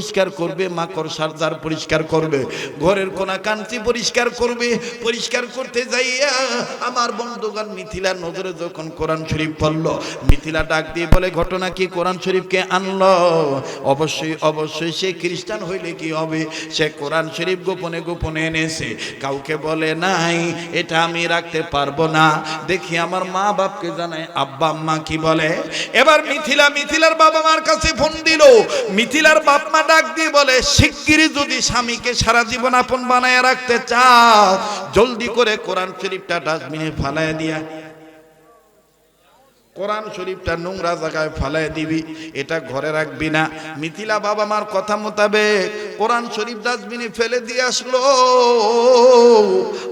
পরিষ্কার করবে, মাকড়সার জার পরিষ্কার করবে, ঘরের কোনা কাঞ্চি পরিষ্কার করবে। পরিষ্কার করতে যাইয়া আমার বন্ধুগণ মিথিলা নজরে যখন কোরআন শরীফ পড়ল, মিথিলা ডাক দিয়ে বলে, ঘটনা কি? কোরআন শরীফকে আনলো? অবশ্যই অবশ্যই সে খ্রিস্টান হইলে কি হবে, সে কোরআন শরীফ গোপনে গোপনে এনেছে, কাউকে বলে নাই। এটা আমি রাখতে পারবো না, দেখি আমার মা বাপকে জানাই। আব্বা আম্মা কি বলে? এবার মিথিলার বাবা মার কাছে ফোন দিল। মিথিলার বাপ মা ডাক দিয়ে বলে, শিগগিরই যদি স্বামীকে সারা জীবন আপন বানায় রাখতে চাও, জলদি করে কোরআন শরীফটা ডাস্টবিনে ফালায় দিয়া, কোরআন শরীফটা নোংরা জায়গায় ফালায় দিবি, এটা ঘরে রাখবি না। মিথিলা বাবা মার কথা মোতাবেক কোরআন শরীফ ডাস্টবিনে ফেলে দিয়ে আসলো।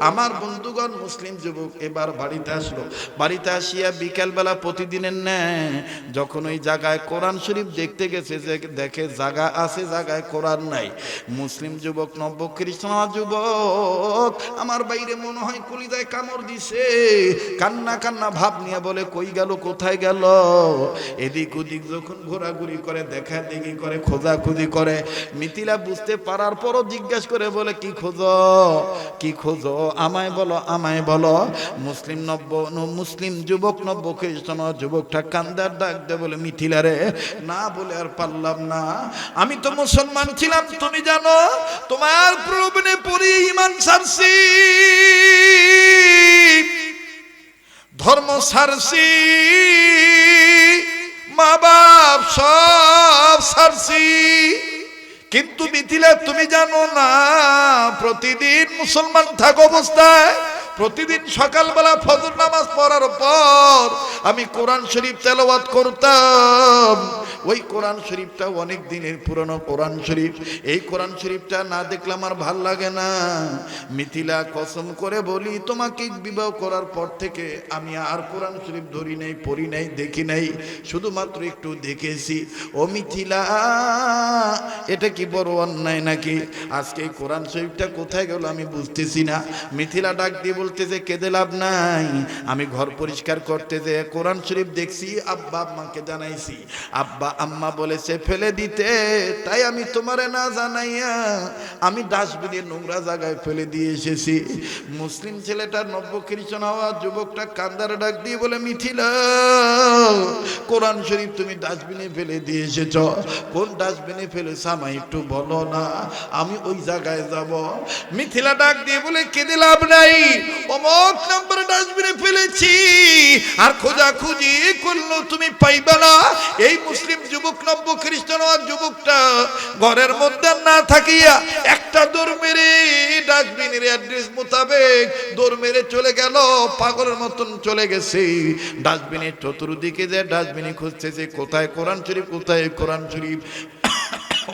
আমার বন্ধুগণ মুসলিম যুবক এবার বাড়িতে আসলো। বাড়িতে আসিয়া বিকেলবেলা প্রতিদিনের ন্যায় যখন ওই জায়গায় কোরআন শরীফ দেখতে গেছে, যে দেখে জায়গা আছে, জায়গায় কোরআন নাই। মুসলিম যুবক, নব্য খ্রিস্টান যুবক, আমার বাইরে মনে হয় কলিজায় কামড় দিছে, কান্না কান্না ভাব নিয়ে বলে, কই গেল, কোথায় গেল? এদিক ওদিক যখন ঘোরাঘুরি করে, দেখা দেখি করে, খোঁজাখুঁজি করে, মিথিলা বুঝতে পারার পরও জিজ্ঞাসা করে বলে, কি খোঁজো, কি খোঁজো, আমায় বলো, আমায় বলো। মুসলিম যুবক, নব্য খ্রিস্টান যুবকটা কান্দার ডাক দে বলে, মিথিলা রে, না বলে আর পারলাম না, আমি তো মুসলমান ছিলাম, তুমি জানো, তোমার প্রলোভনে পড়ি ঈমান ছাড়ছি, ধর্ম ছাড়ছি, মা বাপ সব ছাড়ছি। কিন্তু মিথিলা তুমি জানো না, প্রতিদিন মুসলমান থাকা অবস্থায় প্রতিদিন সকালবেলা ফজর নামাজ পড়ার পর আমি কোরআন শরীফ তেলাওয়াত করতাম। ওই কোরআন শরীফটা অনেক দিনের পুরনো কোরআন শরীফ, এই কোরআন শরীফটা না দেখলে আমার ভাল লাগে না। মিথিলা, কসম করে বলি, তোমাকে বিবাহ করার পর থেকে আমি আর কোরআন শরীফ ধরি নাই, পড়ি নাই, দেখি নাই, শুধুমাত্র একটু দেখেছি। ও মিথিলা, এটা কি বড় অন্যায় নাকি? আজকে এই কোরআন শরীফটা কোথায় গেল আমি বুঝতেছি না। মিথিলা ডাক দিয়ে বলতেছে, কেঁদে লাভ নাই, আমি ঘর পরিষ্কার করতে যে কোরআন শরীফ দেখছি, আব্বা আম্মাকে জানাইছি, আব্বা আম্মা বলেছে ফেলে দিতে, তাই আমি তোমারে না জানাইয়া আমি ডাস্টবিনে নোংরা জায়গায় ফেলে দিয়ে এসেছি। মুসলিম ছেলেটা, নব্য খ্রিস্টান হওয়া যুবকটা কান্দার ডাক দিয়ে বলে, মিথিলা, কোরআন শরীফ তুমি ডাস্টবিনে ফেলে দিয়ে এসেছ, কোন ডাস্টবিনে ফেলেছ আমায় একটু বলো না, আমি ওই জায়গায় যাব। মিথিলা ডাক দিয়ে বলে, কেঁদে লাভ নাই, অমুক নম্বর ডাস্টবিনে ফেলেছি, আর খোঁজাখুঁজি করলো তুমি পাইবা না। এই মুসলিম যুবক, নব্য খ্রিস্টান যুবকটা ঘরের মধ্যে না থাকিয়া একটা দৌড় মেরে ডাস্টবিনের অ্যাড্রেস মোতাবেক দৌড় মেরে চলে গেল, পাগলের মতন চলে গেছে। ডাস্টবিনের চতুর্দিকে যে ডাস্টবিনে খুঁজতেছে, কোথায় কোরআন শরীফ, কোথায় কোরআন শরীফ।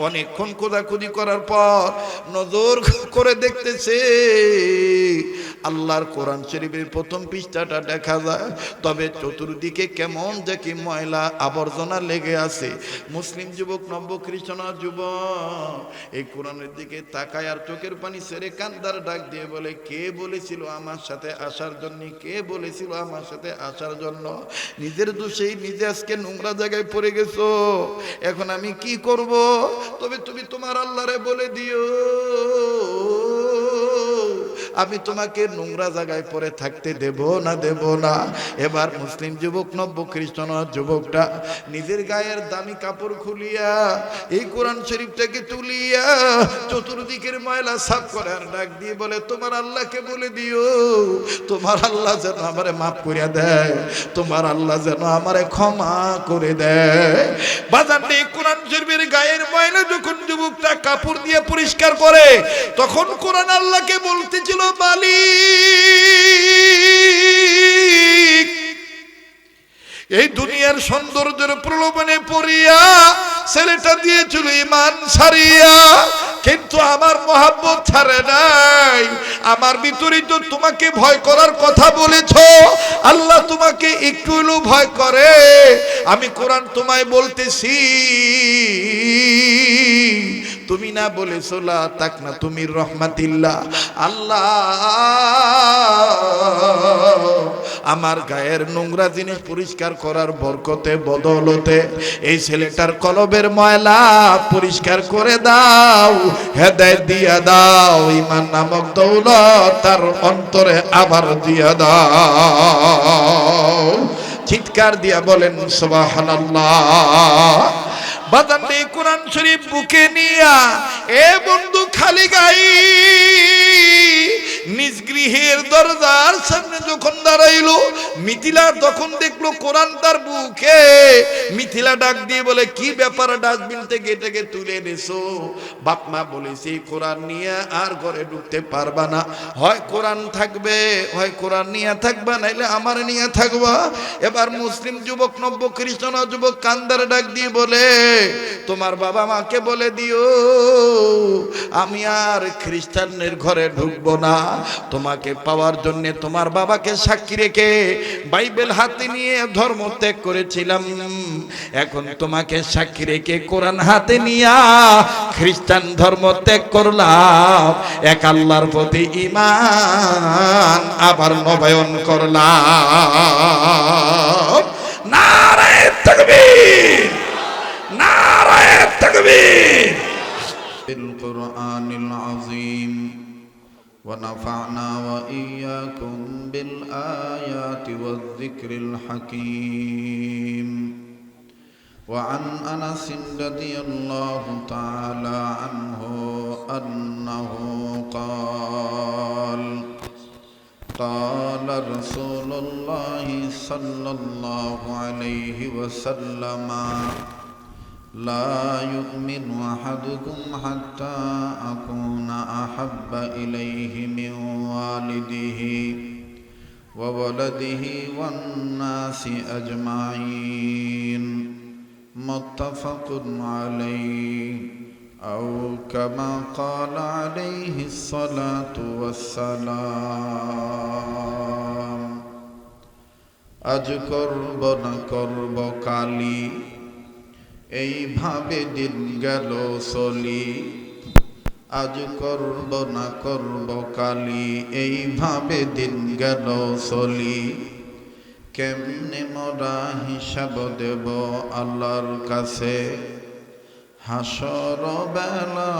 অনেকক্ষণ খোঁজাখুঁজি করার পর নজর করে দেখতেছে আল্লাহর কোরআন শরীফের প্রথম পৃষ্ঠাটা দেখা যায়, তবে চতুর্দিকে কেমন যে কি ময়লা আবর্জনা লেগে আছে। মুসলিম যুবক, নব্য খ্রিস্টান যুবক এই কোরআনের দিকে তাকায় আর চোখের পানি ছেড়ে কান্দার ডাক দিয়ে বলে, কে বলেছিল আমার সাথে আসার জন্য, কে বলেছিল আমার সাথে আসার জন্য? নিজের দোষেই নিজে আজকে নোংরা জায়গায় পড়ে গেছো, এখন আমি কি করব? তবে তুমি তোমার আল্লাহরে বলে দিও, আমি তোমাকে নোংরা জায়গায় পরে থাকতে দেব না, দেব না। এবার মুসলিম যুবক, নব্য খ্রিস্টান যুবকটা নিজের গায়ের দামি কাপড় খুলিয়া এই কোরআন শরীফটাকে তুলিয়া চতুর্দিকের ময়লা সাফ করে আর ডাক দিয়ে বলে, তোমার আল্লাহকে বলে দিও, তোমার আল্লাহ যেন আমারে মাফ করিয়া দেয়, তোমার আল্লাহ যেন আমারে ক্ষমা করে দেয়। বাজার নেই কোরআন শরীফের গায়ের ময়লা যখন যুবকটা কাপড় দিয়ে পরিষ্কার করে, তখন কোরআন আল্লাহকে বলতেছিল, মালিক, এই দুনিয়ার সৌন্দর্যের প্রলোভনে পড়িয়া ছেলেটা দিয়েছিল ঈমান ছাড়িয়া, কিন্তু আমার মহব্বত ছাড়ে নাই। আমার ভিতরে তো তোমাকে ভয় করার কথা বলেছ, আল্লাহ তোমাকে একটু হলেও ভয় করে। আমি কোরআন তোমায় বলতেছি, তুমি না বলেছো লা তাকনা তুমি রহমাতিল্লাহ, আল্লাহ আমার গায়ের নোংরা জিনিস পরিষ্কার করার বরকতে বদৌলতে এই ছেলেটার কলবের ময়লা পরিষ্কার করে দাও, হেদায়েত দিয়া দাও, ঈমান নামক দৌলত তার অন্তরে আবার দিয়া দাও। চিৎকার দিয়া বলেন সুবহানাল্লাহ। বাজান এই কোরআন শরীফ বুকে নিয়া এ বন্ধু খালি গাই নিজ গৃহের দরজার সামনে যখন দাঁড়াইলো, মিথিলা তখন দেখলো কোরআন তার বুকে। মিথিলা ডাক দিয়ে বলে, কি ব্যাপার, ডাস্টবিন থেকে এটাকে তুলে এনেছো? বাপ মা বলেছে কোরআন নিয়ে আর ঘরে ঢুকতে পারবা না, হয় কোরআন থাকবে, হয় কোরআন নিয়ে থাকবা, নাইলে আমার নিয়ে থাকবা। এবার মুসলিম যুবক নব্য খ্রিস্টান যুবক কান্দার ডাক দিয়ে বলে, তোমার বাবা মাকে বলে দিও আমি আর খ্রিস্টানের ঘরে ঢুকবো না। তোমাকে পাওয়ার জন্য তোমার বাবাকে সাক্ষী রেখে বাইবেল হাতে নিয়ে ধর্ম ত্যাগ করেছিলাম, এখন তোমাকে সাক্ষী রেখে কোরআন হাতে নিয়ে খ্রিস্টান ধর্ম ত্যাগ করলাম, এক আল্লাহর প্রতি ঈমান আবার নবায়ন করলাম। নারায়ে তাকবীর, নারায়ে তাকবীর। বিল কুরআনিল আযীম ওয়া নাফা'না ওয়া ইয়্যাকুম বিল আয়াতি ওয়াজ যিকরিল হাকীম। وعن أنس رضي الله تعالى عنه أنه قال قال رسول الله صلى الله عليه وسلم لا يؤمن أحدكم حتى أكون أحب إليه من والده وولده والناس أجمعين متفق عليه أو كما قال عليه الصلاة والسلام। আজ করব না করব কালি, এইভাবে দিন গেল চলি। আজ করব না করব কালি, এইভাবে দিন গেল চলি। কেমনে মোরা হিসাব দেব আল্লাহর কাছে হাসর বেলা।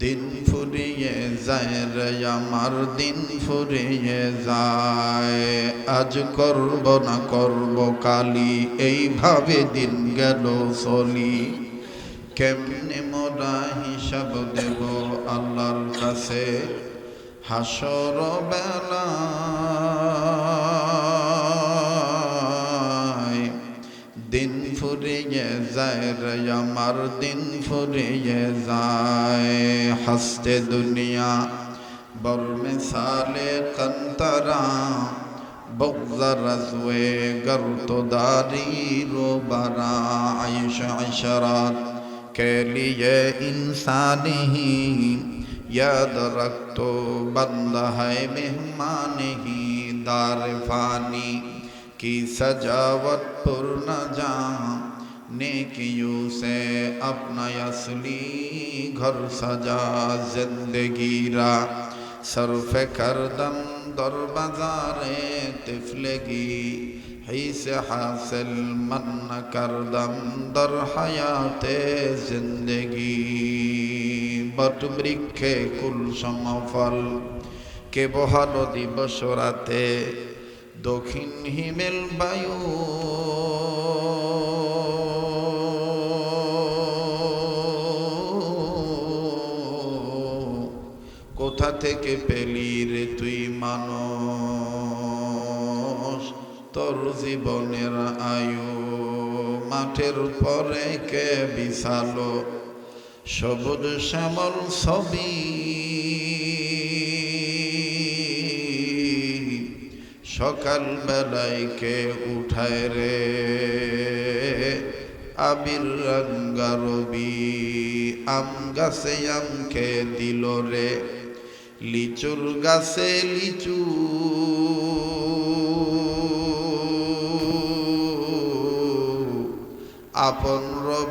দিন ফুরিয়ে যায় রে আমার, দিন ফুরিয়ে যায়। আজ করব না করব কালি, এইভাবে দিন গেল চলি। কেমনে মোরা হিসাব দেব আল্লাহর কাছে হাসর বেলা। দিন ফুরিয়ে যায় রে আমার, দিন ফুরিয়ে যায়। হস্তে দুনিয়া বর মিসালে কন্তরা বগজর জুয়ে গরতো দারি রো বারা। আয়ুষ ইশরাত के लिए इंसान ही याद रख तो बंदा है मेहमान ही। दार फानी की सजावट पुर न जा, नेकियों से अपना असली घर सजा। जिंदगी रा सर्फ करदम दर बाजारे तिफलगी, ही से हासिल मन करदम दर हयाते जिंदगी। बट बृक्षे कुल समफल के बहाल दिवस राते दक्षिण हिमेल बायु। কোথা থেকে পেলি রে তুই মানুষ তোর জীবনের আয়ু। মাঠের পরে কে বিছালো সবুজ শ্যামল ছবি। সকাল বেলায় কে উঠায় রে আবির রঙ্গা রবি। আম গাছে আম কে দিল রে লিচুর গাছে লিচু। আপন রব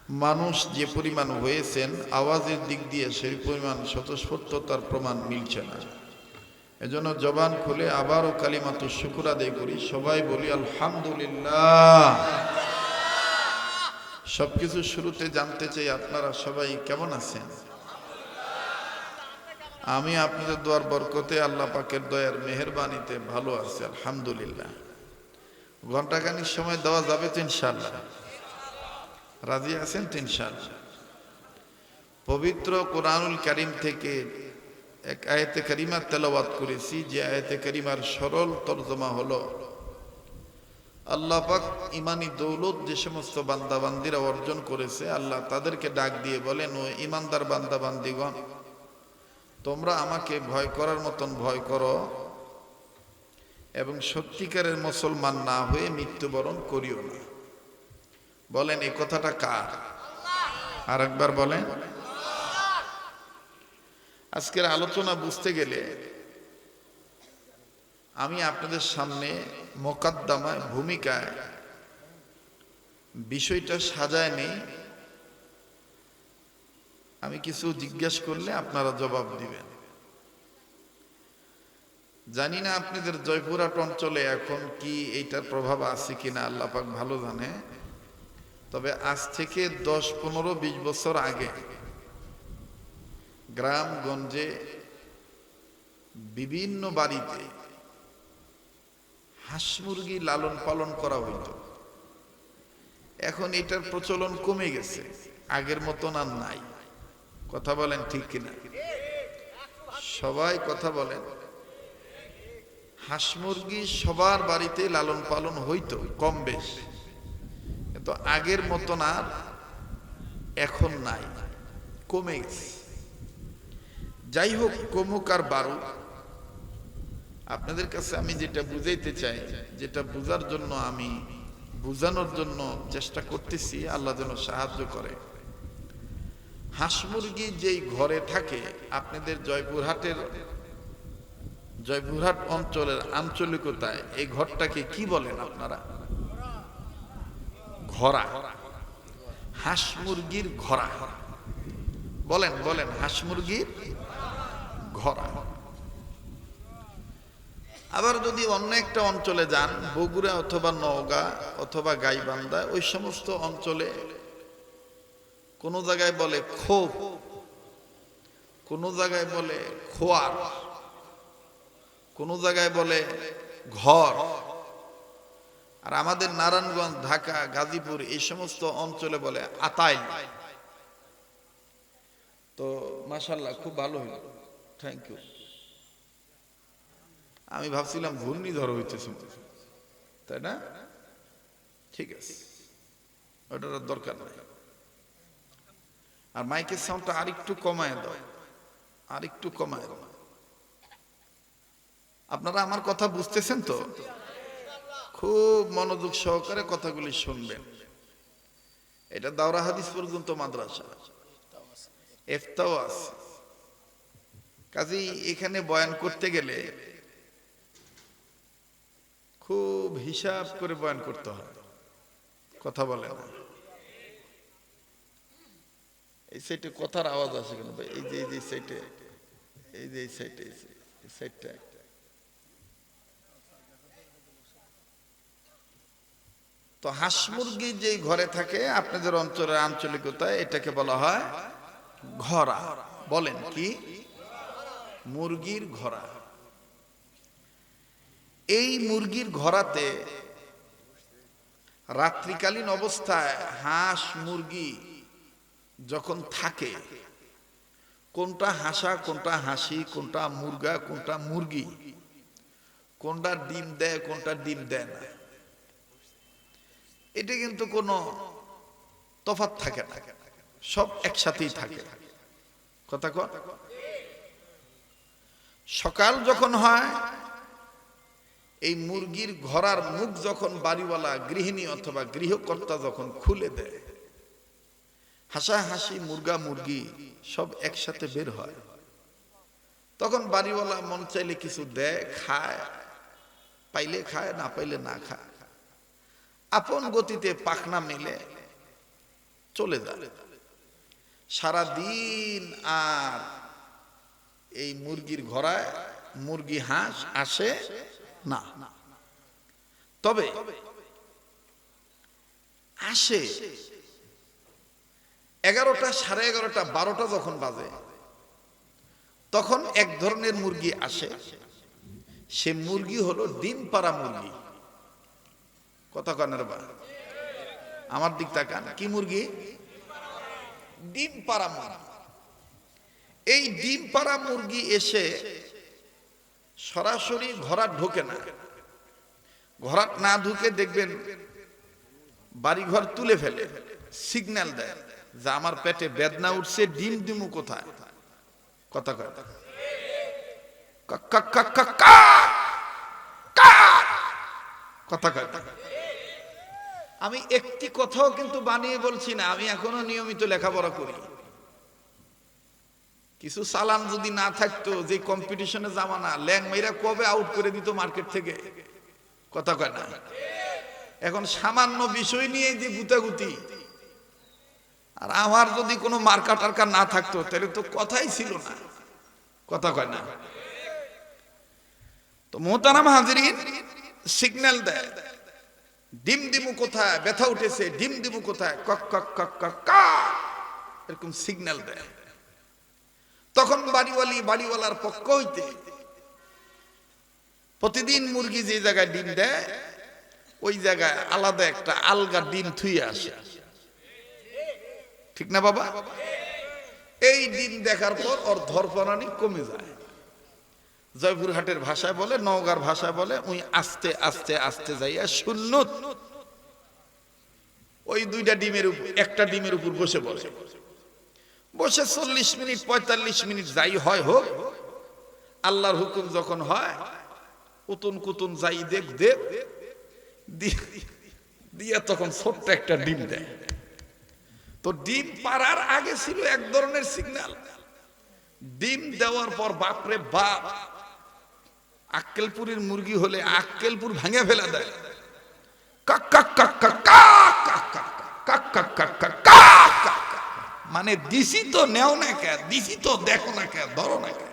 মানুষ যে পরিমাণ হয়েছেন আওয়াজের দিক দিয়ে সেই পরিমাণ স্বতঃস্ফূর্ততার প্রমাণ মিলছে না। এজন্য জবান খুলে আবারও কালিমাতু শুকর আদায় করি, সবাই বলি আলহামদুলিল্লাহ। সবকিছু শুরুতে জানতে চাই আপনারা সবাই কেমন আছেন? আমি আপনাদের দোয়ার বরকতে আল্লাহ পাকের দয়ার মেহেরবানিতে ভালো আছি আলহামদুলিল্লাহ। ঘন্টাখানিক সময় দেওয়া যাবে তো ইনশাআল্লাহ? রাজি আছেন তো ইনশাআল্লাহ? পবিত্র কোরআনুল কারীম থেকে এক আয়াতে কারিমা তেলাওয়াত করেছি, যে আয়াতে কারিমার সরল তরজমা হলো, আল্লাহ পাক ইমানি দৌলত যে সমস্ত বান্দাবান্দিরা অর্জন করেছে, আল্লাহ তাদেরকে ডাক দিয়ে বলেন, ও ইমানদার বান্দাবান্দিগণ, তোমরা আমাকে ভয় করার মতন ভয় করো এবং সত্যিকারের মুসলমান না হয়ে মৃত্যুবরণ করিও না। বলেন এই কথাটা কার? আর একবার বলেন। আজকের আলোচনা বুঝতে গেলে আমি আপনাদের সামনে মোকাদ্দমায় ভূমিকায় বিষয়টা সাজায় নেই। আমি কিছু জিজ্ঞেস করলে আপনারা জবাব দিবেন। জানি না আপনাদের জয়পুরহাট অঞ্চলে এখন কি এইটার প্রভাব আছে কিনা, আল্লাহ পাক ভালো জানে। তবে আজ থেকে 10, 15, 20 বছর আগে গ্রামগঞ্জে বিভিন্ন বাড়িতে হাঁস মুরগি লালন পালন করা হইত। এখন এটার প্রচলন কমে গেছে, আগের মতন আর নাই। কথা বলেন ঠিক কিনা? সবাই কথা বলেন। হাঁস মুরগি সবার বাড়িতে লালন পালন হইতো কম বেশ, কিন্তু আগের মতন আর এখন নাই, কমে গেছে। যাই হোক, কমুক আর বাড়ুক, আপনাদের কাছে আমি যেটা বুঝাইতে চাই, যেটা বুঝার জন্য আমি বুঝানোর জন্য চেষ্টা করতেছি, আল্লাহ যেন সাহায্য করে। হাঁস মুরগি যেই ঘরে থাকে, আপনাদের জয়পুরহাট অঞ্চলের আঞ্চলিকতায় এই ঘরটাকে কি বলেন আপনারা? ঘরা। হাঁস মুরগির ঘরা বলেন, বলেন হাঁস মুরগির ঘরা। আবার যদি অন্য একটা অঞ্চলে যান, বগুড়া অথবা নওগাঁ অথবা গাইবান্ধা, ওই সমস্ত অঞ্চলে কোন জায়গায় বলে খোপ, কোন জায়গায় বলে খোয়ার, কোন জায়গায় বলে ঘর। আর আমাদের নারায়ণগঞ্জ, ঢাকা, গাজীপুর এই সমস্ত অঞ্চলে বলে আতাইল। তো মাশাআল্লাহ, খুব ভালো হইল, থ্যাংক ইউ। আমি ভাবছিলাম ঘূর্ণিঝড় হইতেছে, তাই না? ঠিক আছে, ওটার দরকার নাই। আর মাইকের সাউন্ডটা আরেকটু কমায় দাও, আরেকটু কমায় দাও। আপনারা আমার কথা বুঝতেছেন তো? খুব মনোযোগ সহকারে কথাগুলি শুনবেন। এটা দাওরা হাদিস পর্যন্ত মাদ্রাসা, ইফতাও আছে। কাজেই এখানে বয়ান করতে গেলে খুব হিসাব করে বয়ান করতে হয়। কথা বলে না। এই সাইডে কথার আওয়াজ আসে কেন ভাই? এই যে সাইডে, এই যে সাইডে, এই সাইডটা। তো হাঁস মুরগি যেই ঘরে থাকে আপনাদের অঞ্চলের আঞ্চলিকতায় এটাকে বলা হয় ঘরা। বলেন কি? মুরগির ঘরা। এই মুরগির ঘরাতে রাত্রিকালীন অবস্থায় হাঁস মুরগি যখন থাকে, কোনটা হাঁসা, কোনটা হাসি, কোনটা মুরগা, কোনটা মুরগি, কোনটা ডিম দেয়, কোনটা ডিম দেয় না, এটা কিন্তু কোনো তফাৎ থাকে না, সব একসাথেই থাকে। কথা কন। সকাল যখন হয়, এই মুরগির ঘরার মুখ যখন বাড়িওয়ালা গৃহিণী অথবা গৃহকর্তা যখন খুলে দেয়, হাসা হাসি মুরগা মুরগি সব একসাথে বের হয়। তখন বাড়িওয়ালা মন চাইলে কিছু দেয়, খায়, পাইলে খায়, না পাইলে না খায়। আপন গতিতে পাখনা মেলে চলে যায়। সারা দিন আর এই মুরগির ঘরায় মুরগি হাঁস আসে না। তবে আসে 11টা, 11:30, 12টা যখন বাজে, তখন এক ধরনের মুরগি আসে। সে মুরগি হলো ডিম পাড়া মুরগি। কথা কানের বা আমার দিক তাকান, কি মুরগি? ডিম পাড়া মুরগি। এই ডিম পাড়া মুরগি এসে সরাসরি ঘরাট ঢোকে না। ঘরাট না ঢুকে দেখবেন বাড়িঘর তুলে ফেলে, সিগন্যাল দেয় যে আমার পেটে বেদনা উঠছে, ডিম দিমু কোথায়। কথা কয় কথা কয়। আমি একটি কথাও কিন্তু বানিয়ে বলছি না, আমি এখনো নিয়মিত লেখাপড়া করি। কিছু চালান যদি না থাকতো, যে কম্পিটিশনে জামানা, ল্যাং মেয়েরা কবে আউট করে দিত মার্কেট থেকে। কথা কয় না? এখন সামান্য বিষয় নিয়ে যে গুতাগুতি, আর আমার যদি কোনো মার্কা টার্কা না থাকতো তাহলে তো কথাই ছিল না। কথা কয় না? তো মোহতারাম হাজিরিন, সিগন্যাল দেয় ডিম দিমু কোথায়, ব্যথা উঠেছে, ডিম দিমু কোথায়, কক কক কক কক কা, এরকম সিগন্যাল দেয়। তখন বাড়িওয়ালার পক্ষ হইতে প্রতিদিন মুরগি যে জায়গায় ডিম দেয় ওই জায়গায় আলাদা একটা আলগা ডিম থুয়ে আসে। ঠিক না বাবা? এই ডিম দেখার পর ওর ধরপরানি কমে যায়। জয়পুরহাটের ভাষায় বলে, নওগাঁর ভাষায় বলে, ওই আস্তে আস্তে আস্তে যাইয়া শূন্য ওই দুইটা ডিমের উপর, একটা ডিমের উপর বসে বসে 40 মিনিট 45 মিনিট যাই হয় হোক, আল্লাহর হুকুম যখন হয় উতুন কুতুন যাই দেখ দেখ দিয়া তখন ছোট্ট একটা ডিম দেয়। তো ডিম পাড়ার আগে ছিল এক ধরনের সিগন্যাল, ডিম দেওয়ার পর বাপরে বাপ, আক্কেলপুরের মুরগি হলে আক্কেলপুর ভাঙে ফেলা দেয়। কাক কাক কাক কাক কাক কাক কাক কাক কাক কাক কাক, মানে দিছি তো নেও না কে, দিছি তো দেখো না কে, ধরো না কে।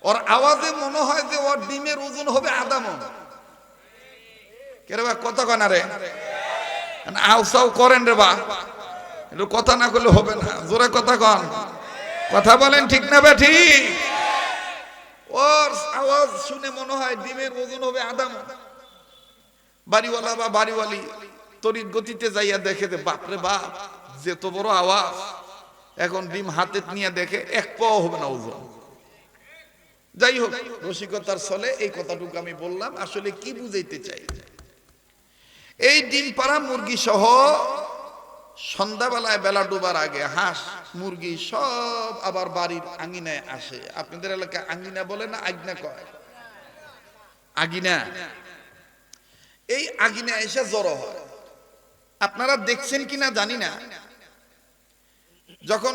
ওর আওয়াজে মনে হয় যে ওর ডিমের ওজন হবে আধা মণ। কে রে বা, কথা কয় না রে, আউসাও করেন রে বা, একটু কথা না করলে হবে না, জোরে কথা কন, কথা বলেন ঠিক না বে ঠিক? ওর আওয়াজ শুনে মনে হয় ডিমের ওজন হবে আধা মণ। বাড়িওয়ালা বা বাড়িওয়ালি তড়িৎ গতিতে যাইয়া দেখে যে বাপরে বাপ, যে তো বড় আওয়াজ। এখন ডিম হাতে নিয়ে দেখে এক পাও হবে না ওজন। যাই হোক, রসিকতার ছলে এই কথাটুকু আমি বললাম। আসলে কি বুঝাইতে চাই, এই ডিম পাড়া মুরগি সহ সন্ধ্যাবেলায় বেলা ডোবার আগে হাঁস মুরগি সব আবার বাড়ির আঙিনায় আসে। আপনাদের এলাকায় আঙিনা বলে না আগনা কয়? আগিনা। এই আগিনা এসে জড়ো হয়। আপনারা দেখছেন কিনা জানি না, যখন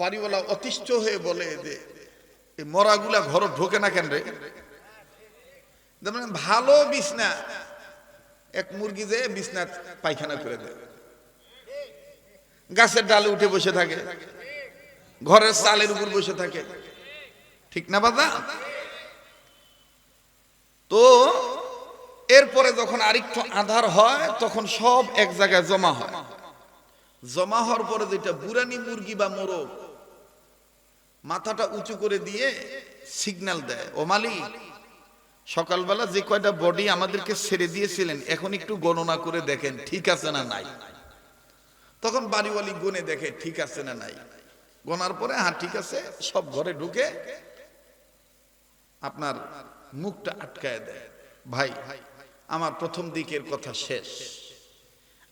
বাড়িওয়ালা অতিষ্ঠ হয়ে বলে যে এই মরাগুলা ঘর ঢোকে না কেন রে, যেমন ভালো বিছনা, এক মুরগি যে বিছনা পায়খানা করে দেয়, গাছের ডালে উঠে বসে থাকে, ঘরের চালের উপর বসে থাকে। ঠিক না বাবা? তো এরপরে যখন আরেকটু আঁধার হয় তখন সব এক জায়গায় জমা হয়। জমা হওয়ার পরে যেটা বুড়ানি মুরগি বা মোরগ মাথাটা উঁচু করে দিয়ে সিগন্যাল দেয়, ও মালিক, সকালবেলা যে কয়টা বডি আমাদেরকে ছেড়ে দিয়েছিলেন এখন একটু গণনা করে দেখেন ঠিক আছে না নাই। তখন বাড়িওয়ালি গুনে দেখে ঠিক আছে না নাই। গোনার পরে হ্যাঁ ঠিক আছে, সব ঘরে ঢুকে আপনার মুখটা আটকায় দেয়। ভাই, আমার প্রথম দিকের কথা শেষ।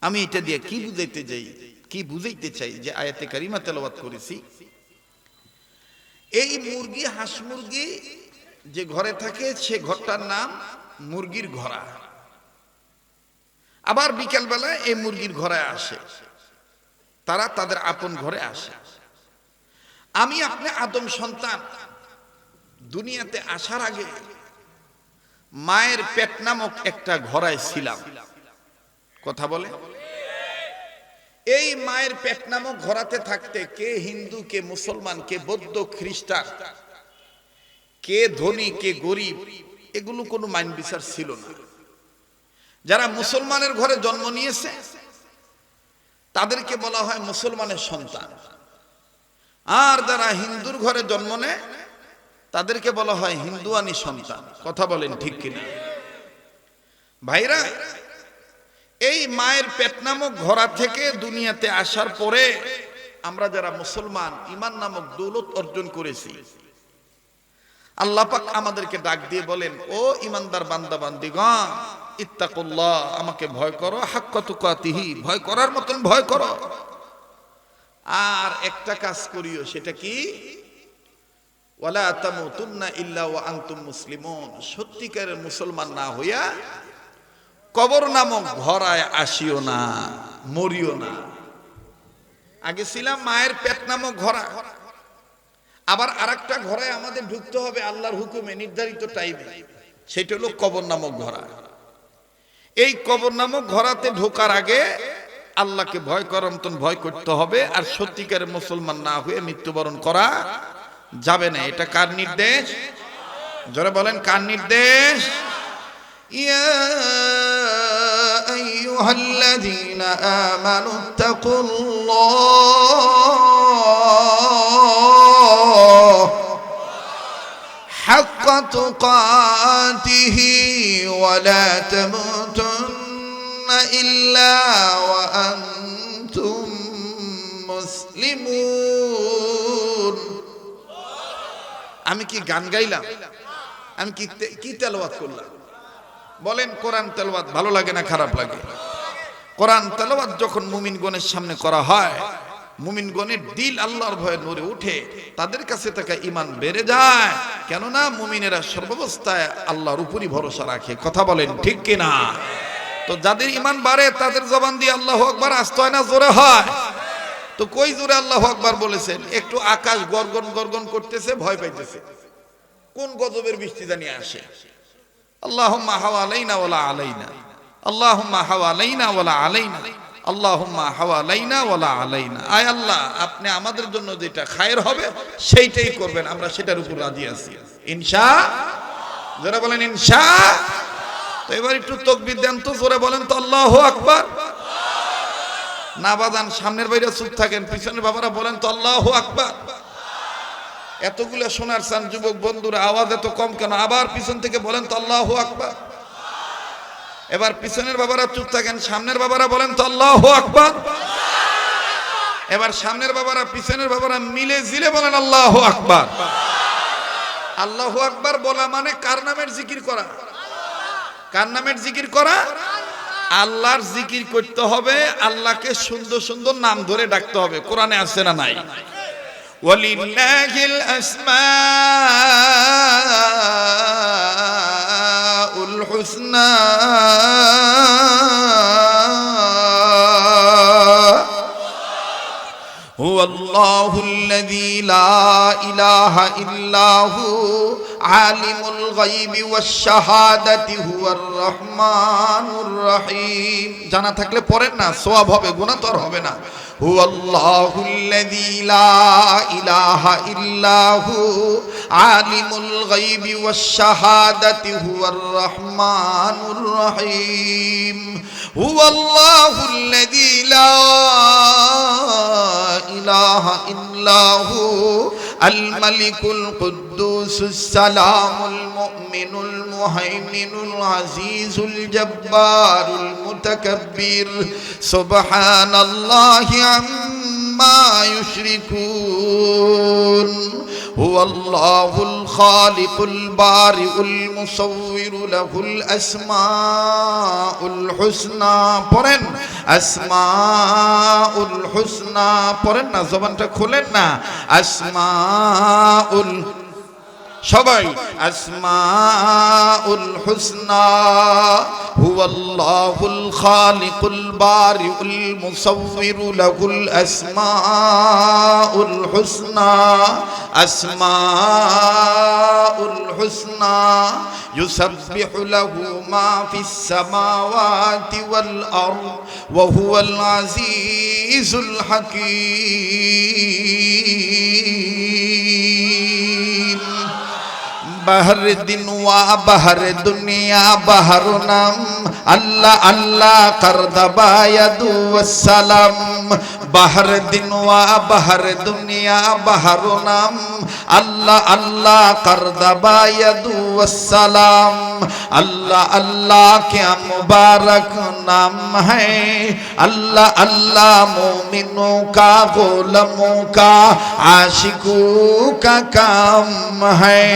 আমি এটা দিয়ে কি বুঝাইতে চাই যে আয়াতে কারিমা তেলাওয়াত করেছি, এই মুরগি হাঁস মুরগি যে ঘরে থাকে সে ঘরটার নাম মুরগির ঘরা। আবার বিকেল বেলা এই মুরগির ঘরে আসে, তারা তাদের আপন ঘরে আসে। আমি আপনি আদম সন্তান দুনিয়াতে আসার আগে মায়ের পেট নামক একটা ঘরায় ছিলাম। কথা বলে, এই মায়ের পেট নামক ঘোরাতে থাকতে কে হিন্দু, কে মুসলমান, কে বৌদ্ধ, খ্রিস্টান, কে ধনী, কে গরিব, এগুলো কোনো মাইন বিচার ছিল না। যারা মুসলমানের ঘরে জন্ম নিয়েছে তাদেরকে বলা হয় মুসলমানের সন্তান, আর যারা হিন্দুর ঘরে জন্ম নেয় তাদেরকে বলা হয় হিন্দুয়ানি সন্তান। কথা বলেন ঠিক কিনা ভাইরা? এই মায়ের পেট নামক ঘোরা থেকে দুনিয়াতে আসার পরে আমরা যারা মুসলমান ঈমান নামক দৌলত অর্জন করেছি, আল্লাহ পাক আমাদেরকে ডাক দিয়ে বলেন, ও ঈমানদার বান্দা বান্দিগণ, ইত্তাকুল্লাহ, আমাকে ভয় করো, হাক্কা তুকাতিহি, ভয় করার মতন ভয় করো। আর একটা কাজ করিও, সেটা কি? ওয়ালা তামুতুন্না ইল্লা ওয়া আনতুম মুসলিমুন, সত্যিকারের মুসলমান না হইয়া কবর নামক ঘরায় আসিও না, মরিও না। আগে ছিলাম মায়ের পেট নামক ঘরা, আবার আরেকটা ঘরায় আমাদের ঢুকতে হবে আল্লাহর হুকুমে নির্ধারিত টাইমে, সেটা হলো কবর নামক ঘরা। এই কবর নামক ঘরাতে ঢোকার আগে আল্লাহকে ভয় করার মতন ভয় করতে হবে, আর সত্যিকারের মুসলমান না হয়ে মৃত্যুবরণ করা যাবে না। এটা কার নির্দেশ? যারা বলেন কার নির্দেশ? ইয়া আইয়ুহাল্লাযীনা আমানু তাকুল্লাহ হাক্কা তুকাতিহি ওয়া লা তামুতুন্না ইল্লা ওয়া আনতুম মুসলিমুন। আমি কি গান গাইলাম? আমি কি তেলাওয়াত করলাম? বলেন, কোরআন তেলাওয়াত ভালো লাগে না খারাপ লাগে? কোরআন তেলাওয়াত যখন মুমিনগণের সামনে করা হয়, মুমিনগণের দিল আল্লাহর ভয়ে নড়ে ওঠে, তাদের কাছে থাকা ঈমান বেড়ে যায়। কেননা মুমিনেরা সর্বাবস্থায় আল্লাহর উপরই ভরসা রাখে। কথা বলেন ঠিক কিনা? তো যাদের ঈমান বাড়ে তাদের জবান দিয়ে আল্লাহু আকবার আসতে হয় না, জোরে হয়। তো কই জোরে আল্লাহু আকবার বলেছেন? একটু আকাশ গর্গন গর্গন করতেছে, ভয় পাইতেছে, কোন গজবের বৃষ্টি জানি আসে। আল্লাহুম্মা হাওয়ালাইনা ওয়ালা আলাইনা, আল্লাহুম্মা হাওয়ালাইনা ওয়ালা আলাইনা, আল্লাহুম্মা হাওয়ালাইনা ওয়ালা আলাইনা। আয় আল্লাহ, আপনি আমাদের জন্য যেটা খায়ের হবে সেইটাই করবেন, আমরা সেটার উপর রাজি আছি ইনশাআল্লাহ। যারা বলেন ইনশাআল্লাহ। তো এবার একটু তাকবীর দেন তো, জোরে বলেন তো আল্লাহু আকবার। না বাজান, সামনের বাইরে চুপ থাকেন, পিছনের বাবারা বলেন তো আল্লাহু আকবার। এতগুলো শোনার চান যুবক বন্ধুরা, আওয়াজ এত কম কেন? আবার পিছন থেকে বলেন তো আল্লাহু আকবার। এবার পিছনের বাবারা চুপ থাকেন, সামনের বাবারা বলেন তো আল্লাহু আকবার। এবার সামনের বাবারা পিছনের বাবারা মিলে জিলে বলেন আল্লাহু আকবার। আল্লাহু আকবার বলা মানে কার নামের জিকির করা? কার নামের জিকির করা? আল্লাহর জিকির করতে হবে, আল্লাহকে সুন্দর সুন্দর নাম ধরে ডাকতে হবে। কোরআনে আছে না নাই? ওয়ালিল্লাহিল আসমাউল হুসনা হুয়াল্লাহুল্লাযী লা ইলাহা ইল্লাহু আলিমুল গায়বি ওয়াশ শাহাদাতি হুয়ার রহমানুর রহিম। জানা থাকলে পড়েন না, সওয়াব হবে, গুনাহ তো আর হবে না। হুয়াল্লাহুল্লাযী লা ইলাহা ইল্লাহু আলিমুল গায়বি ওয়াশ শাহাদাতি হুয়ার রহমানুর রহিম। হুয়াল্লাহুল্লাযী লা ইলাহা ইল্লাহু আল মালিকুল কুদ্দুসুস সালামুল মুমিনুল মুহাইমিনুল আজিজুল জব্বারুল মুতাকাব্বির সুবহানাল্লাহি আম্মা ইউশরিকুন। হুয়াল্লাহুল খালিকুল বারিউল মুসাউবিরু লাহুল আসমাউল হুসনা। পড়েন আসমাউল হুসনা, পড়েন না, জবানটা খোলেন না। আসমাউল, সবাই আসমাউল হুসনা। হুয়াল্লাহুল খালিকুল বারিউল মুসাউবিরু লাহুল আসমাউল হুসনা। আসমাউল হুসনা ইউসাব্বিহু লাহু মা ফিস সামাওয়াতি ওয়াল আরদ ওয়া হুয়াল আজিজ আজিজুল হাকীম। বাহর দিন ওয়া বাহর দুনিয়া বাহর নাম আল্লাহ আল্লাহ করদবায়াদু ওয়াসসালাম। বাহর দিন ওয়া বাহর দুনিয়া বাহর নাম আল্লাহ আল্লাহ করদবায়াদু ওয়াসসালাম। अल्लाह अल्लाह क्या मुबारक नाम है, अल्लाह अल्लाह मोमिनों का गोलमों का आशिकों का काम है।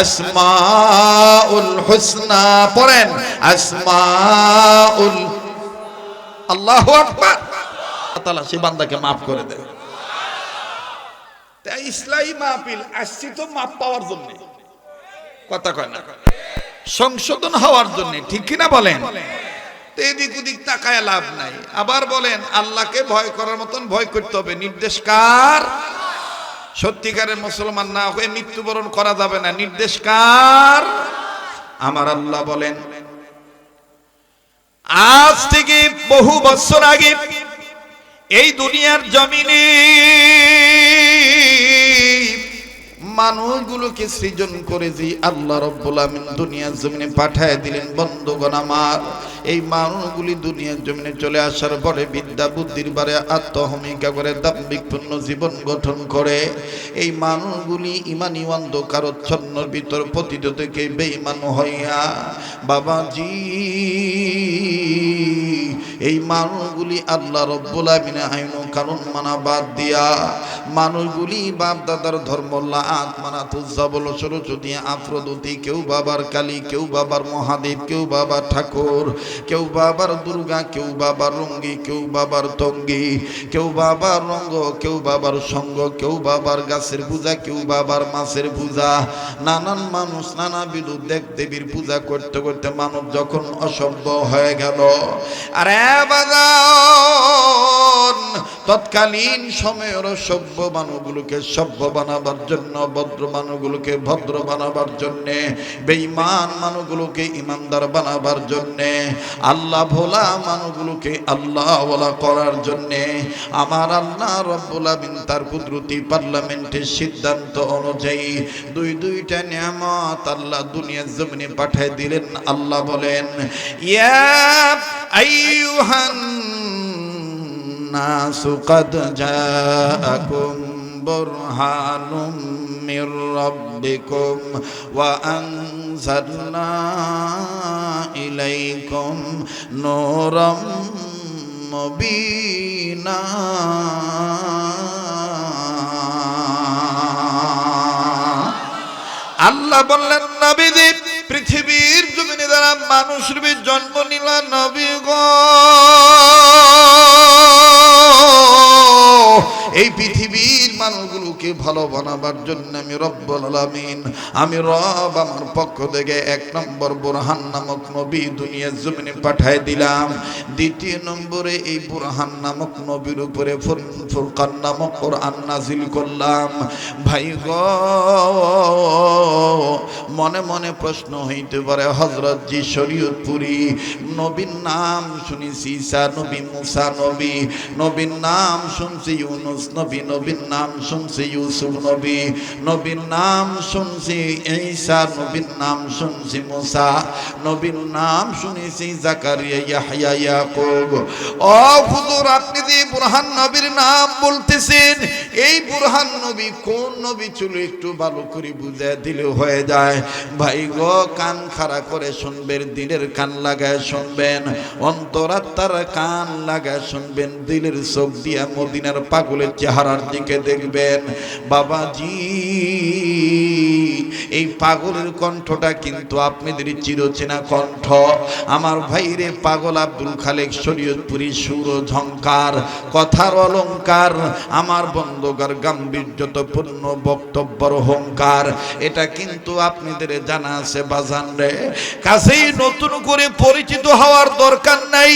अस्माउल हुस्ना पढ़ेन, अस्माउल अल्लाहु अकबर। अल्लाह ताला से बंदा के माफ করে দেয়। তাই ইসলামী মাহফিল আসছি তো মাপ পাওয়ার জন্য, কথা কয় না, সংশোধন হওয়ার জন্য, ঠিক কি না বলেন? তো এদিক ওদিক তাকায় লাভ নাই। আবার বলেন আল্লাহকে ভয় করার মতন ভয় করতে হবে। নির্দেশ কার? সত্যিকারের মুসলমান না হয়ে মৃত্যুবরণ করা যাবে না। নির্দেশ কার? আমার আল্লাহ বলেন আজ থেকে বহু বছর আগে এই দুনিয়ার জমিনে মানুষগুলোকে সৃজন করেছি আল্লাহ রাব্বুল আমিন দুনিয়ার জমিনে পাঠায় দিলেন। বন্ধুগণ আমার, এই মানুষগুলি দুনিয়ার জমিনে চলে আসার পরে বিদ্যা বুদ্ধির বারে আত্মহমিকা করে দাম্ভিকপূর্ণ জীবন গঠন করে। এই মানুষগুলি ইমানি অন্ধকারচ্ছন্নর ভিতর পতিত থেকে বেঈমান হইয়া বাবাজি এই মানুষগুলি আল্লাহ রাব্বুল আমিন আইন কানুন মানা বাদ দিয়া মানুষগুলি বাপ দাদার ধর্ম লাত মানা তুজাবল সরস্বতী আফ্রোদতি, কেউ বাবার কালী, কেউ বাবার মহাদেব, কেউ বাবার ঠাকুর, কেউ বাবার দুর্গা, কেউ বাবার রঙ্গি, কেউ বাবার তঙ্গি, কেউ বাবার রঙ্গ, কেউ বাবার সঙ্গ, কেউ বাবার গাছের পূজা, কেউ বাবার মাছের পূজা। নানান মানুষ নানাবিধ দেব দেবীর পূজা করতে করতে মানুষ যখন অসভ্য হয়ে গেল, আরে বাজান তৎকালীন সময়ের সভ্য মানুষগুলোকে সভ্য বানাবার জন্য, ভদ্র মানুষগুলোকে ভদ্র বানাবার জন্যে, বেঈমান মানুষগুলোকে ইমানদার বানাবার জন্যে, আল্লাহ ভোলা মানুষগুলোকে আল্লাহ ওয়ালা করার জন্যে আমার আল্লাহ রাব্বুল আমিন তার কুদরতি পার্লামেন্টের সিদ্ধান্ত অনুযায়ী দুইটা নিয়ামত আল্লাহ দুনিয়ার জমিনে পাঠিয়ে দিলেন। আল্লাহ বলেন ইয়া আইয়ুহান নাসু কাদ জাআকুম বুরহানুম মির রাব্বিকুম ওয়া আনজালনা ইলাইকুম নূরাম মুবিনা। আল্লাহ বললেন নবীজি পৃথিবীর জমিনে যারা মানুষ রূপে জন্ম নিল নবী গো, এই পৃথিবীর মানুষগুলোকে ভালো বানাবার জন্য আমি রব্বুল আলামিন, আমি রব আমার পক্ষ থেকে এক নম্বর বুরহান নামক নবী দুনিয়ার জমিনে পাঠায় দিলাম। দ্বিতীয় নম্বরে এই বুরহান নামক নবীর উপরে ফুরকান নামক কোরআন নাজিল করলাম। ভাই গো মনে মনে প্রশ্ন হইতে পারে হযরত জি শরীয়তপুরী নবীর নাম শুনেছি ঈসা নবী, মুসা নবী, নবীর নাম শুনছি ইউনুস নবী, নবীর নাম শুনছি ইউসুফ নবী, নবীর নাম শুনছি ঈসা, নবীর নাম শুনছি মুসা, নবীর নাম শুনেছি জাকারিয়া, ইয়াহইয়া, ইয়াকুব। ও হুজুর আপনি যে বুরহান নবীর নাম বলতেছেন, এই বুরহান নবী কোন নবী ছিল একটু ভালো করে বুঝে দিলে হয়ে যায়। ভাই গো কান খাড়া করে শুনবেন, দিলের কান লাগায় শুনবেন, অন্তরাত্মার কান লাগায় শুনবেন, দিলের চোখ দিয়া মদিনার পাগলের চেহারার দিকে দেখবেন। বাবাজি এই পাগলের কণ্ঠটা কিন্তু আপনাদের চিরচেনা কণ্ঠ। আমার ভাইরে পাগল আব্দুল খালেক শরীয়তপুরী সুর ঝংকার, কথার অলংকার, আমার বন্ধুকার গাম্ভীর্যতপূর্ণ বক্তব্যর অহংকার, এটা কিন্তু আপনাদের জানা আছে বাজান রে। কাছেই নতুন করে পরিচিত হওয়ার দরকার নাই,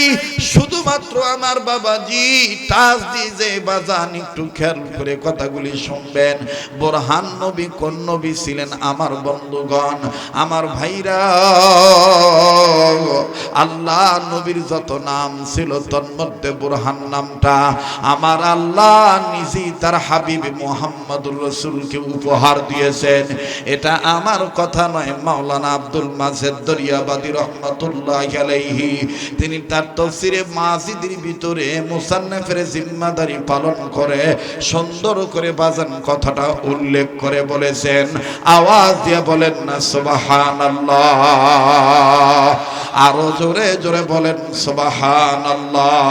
শুধুমাত্র আমার বাবাজি টাচ দিয়ে যে বাজান একটু খেয়াল করে কথাগুলি শুনবেন। বুরহান নবী কোন নবী ছিলেন আমার আমার বন্ধুগণ, আমার ভাইরা, আল্লাহ নবীর যত নাম ছিল তন্মধ্যে বুরহান নামটা আমার আল্লাহ নিজেই তার হাবিব মুহাম্মদুর রাসূলকে উপহার দিয়েছেন। এটা আমার কথা নয়, মাওলানা আব্দুল মাজেদ দরিয়াবাদী রহমাতুল্লাহি আলাইহি তিনি তার তাফসীরে মাজিদের ভিতরে মুসান্নিফের জিম্মাদারি পালন করে সুন্দর করে বাজান কথাটা উল্লেখ করে বলেছেন। আওয়াজ দিয়ে বলেন না সুবহানাল্লাহ, আরো জোরে জোরে বলেন সুবহানাল্লাহ।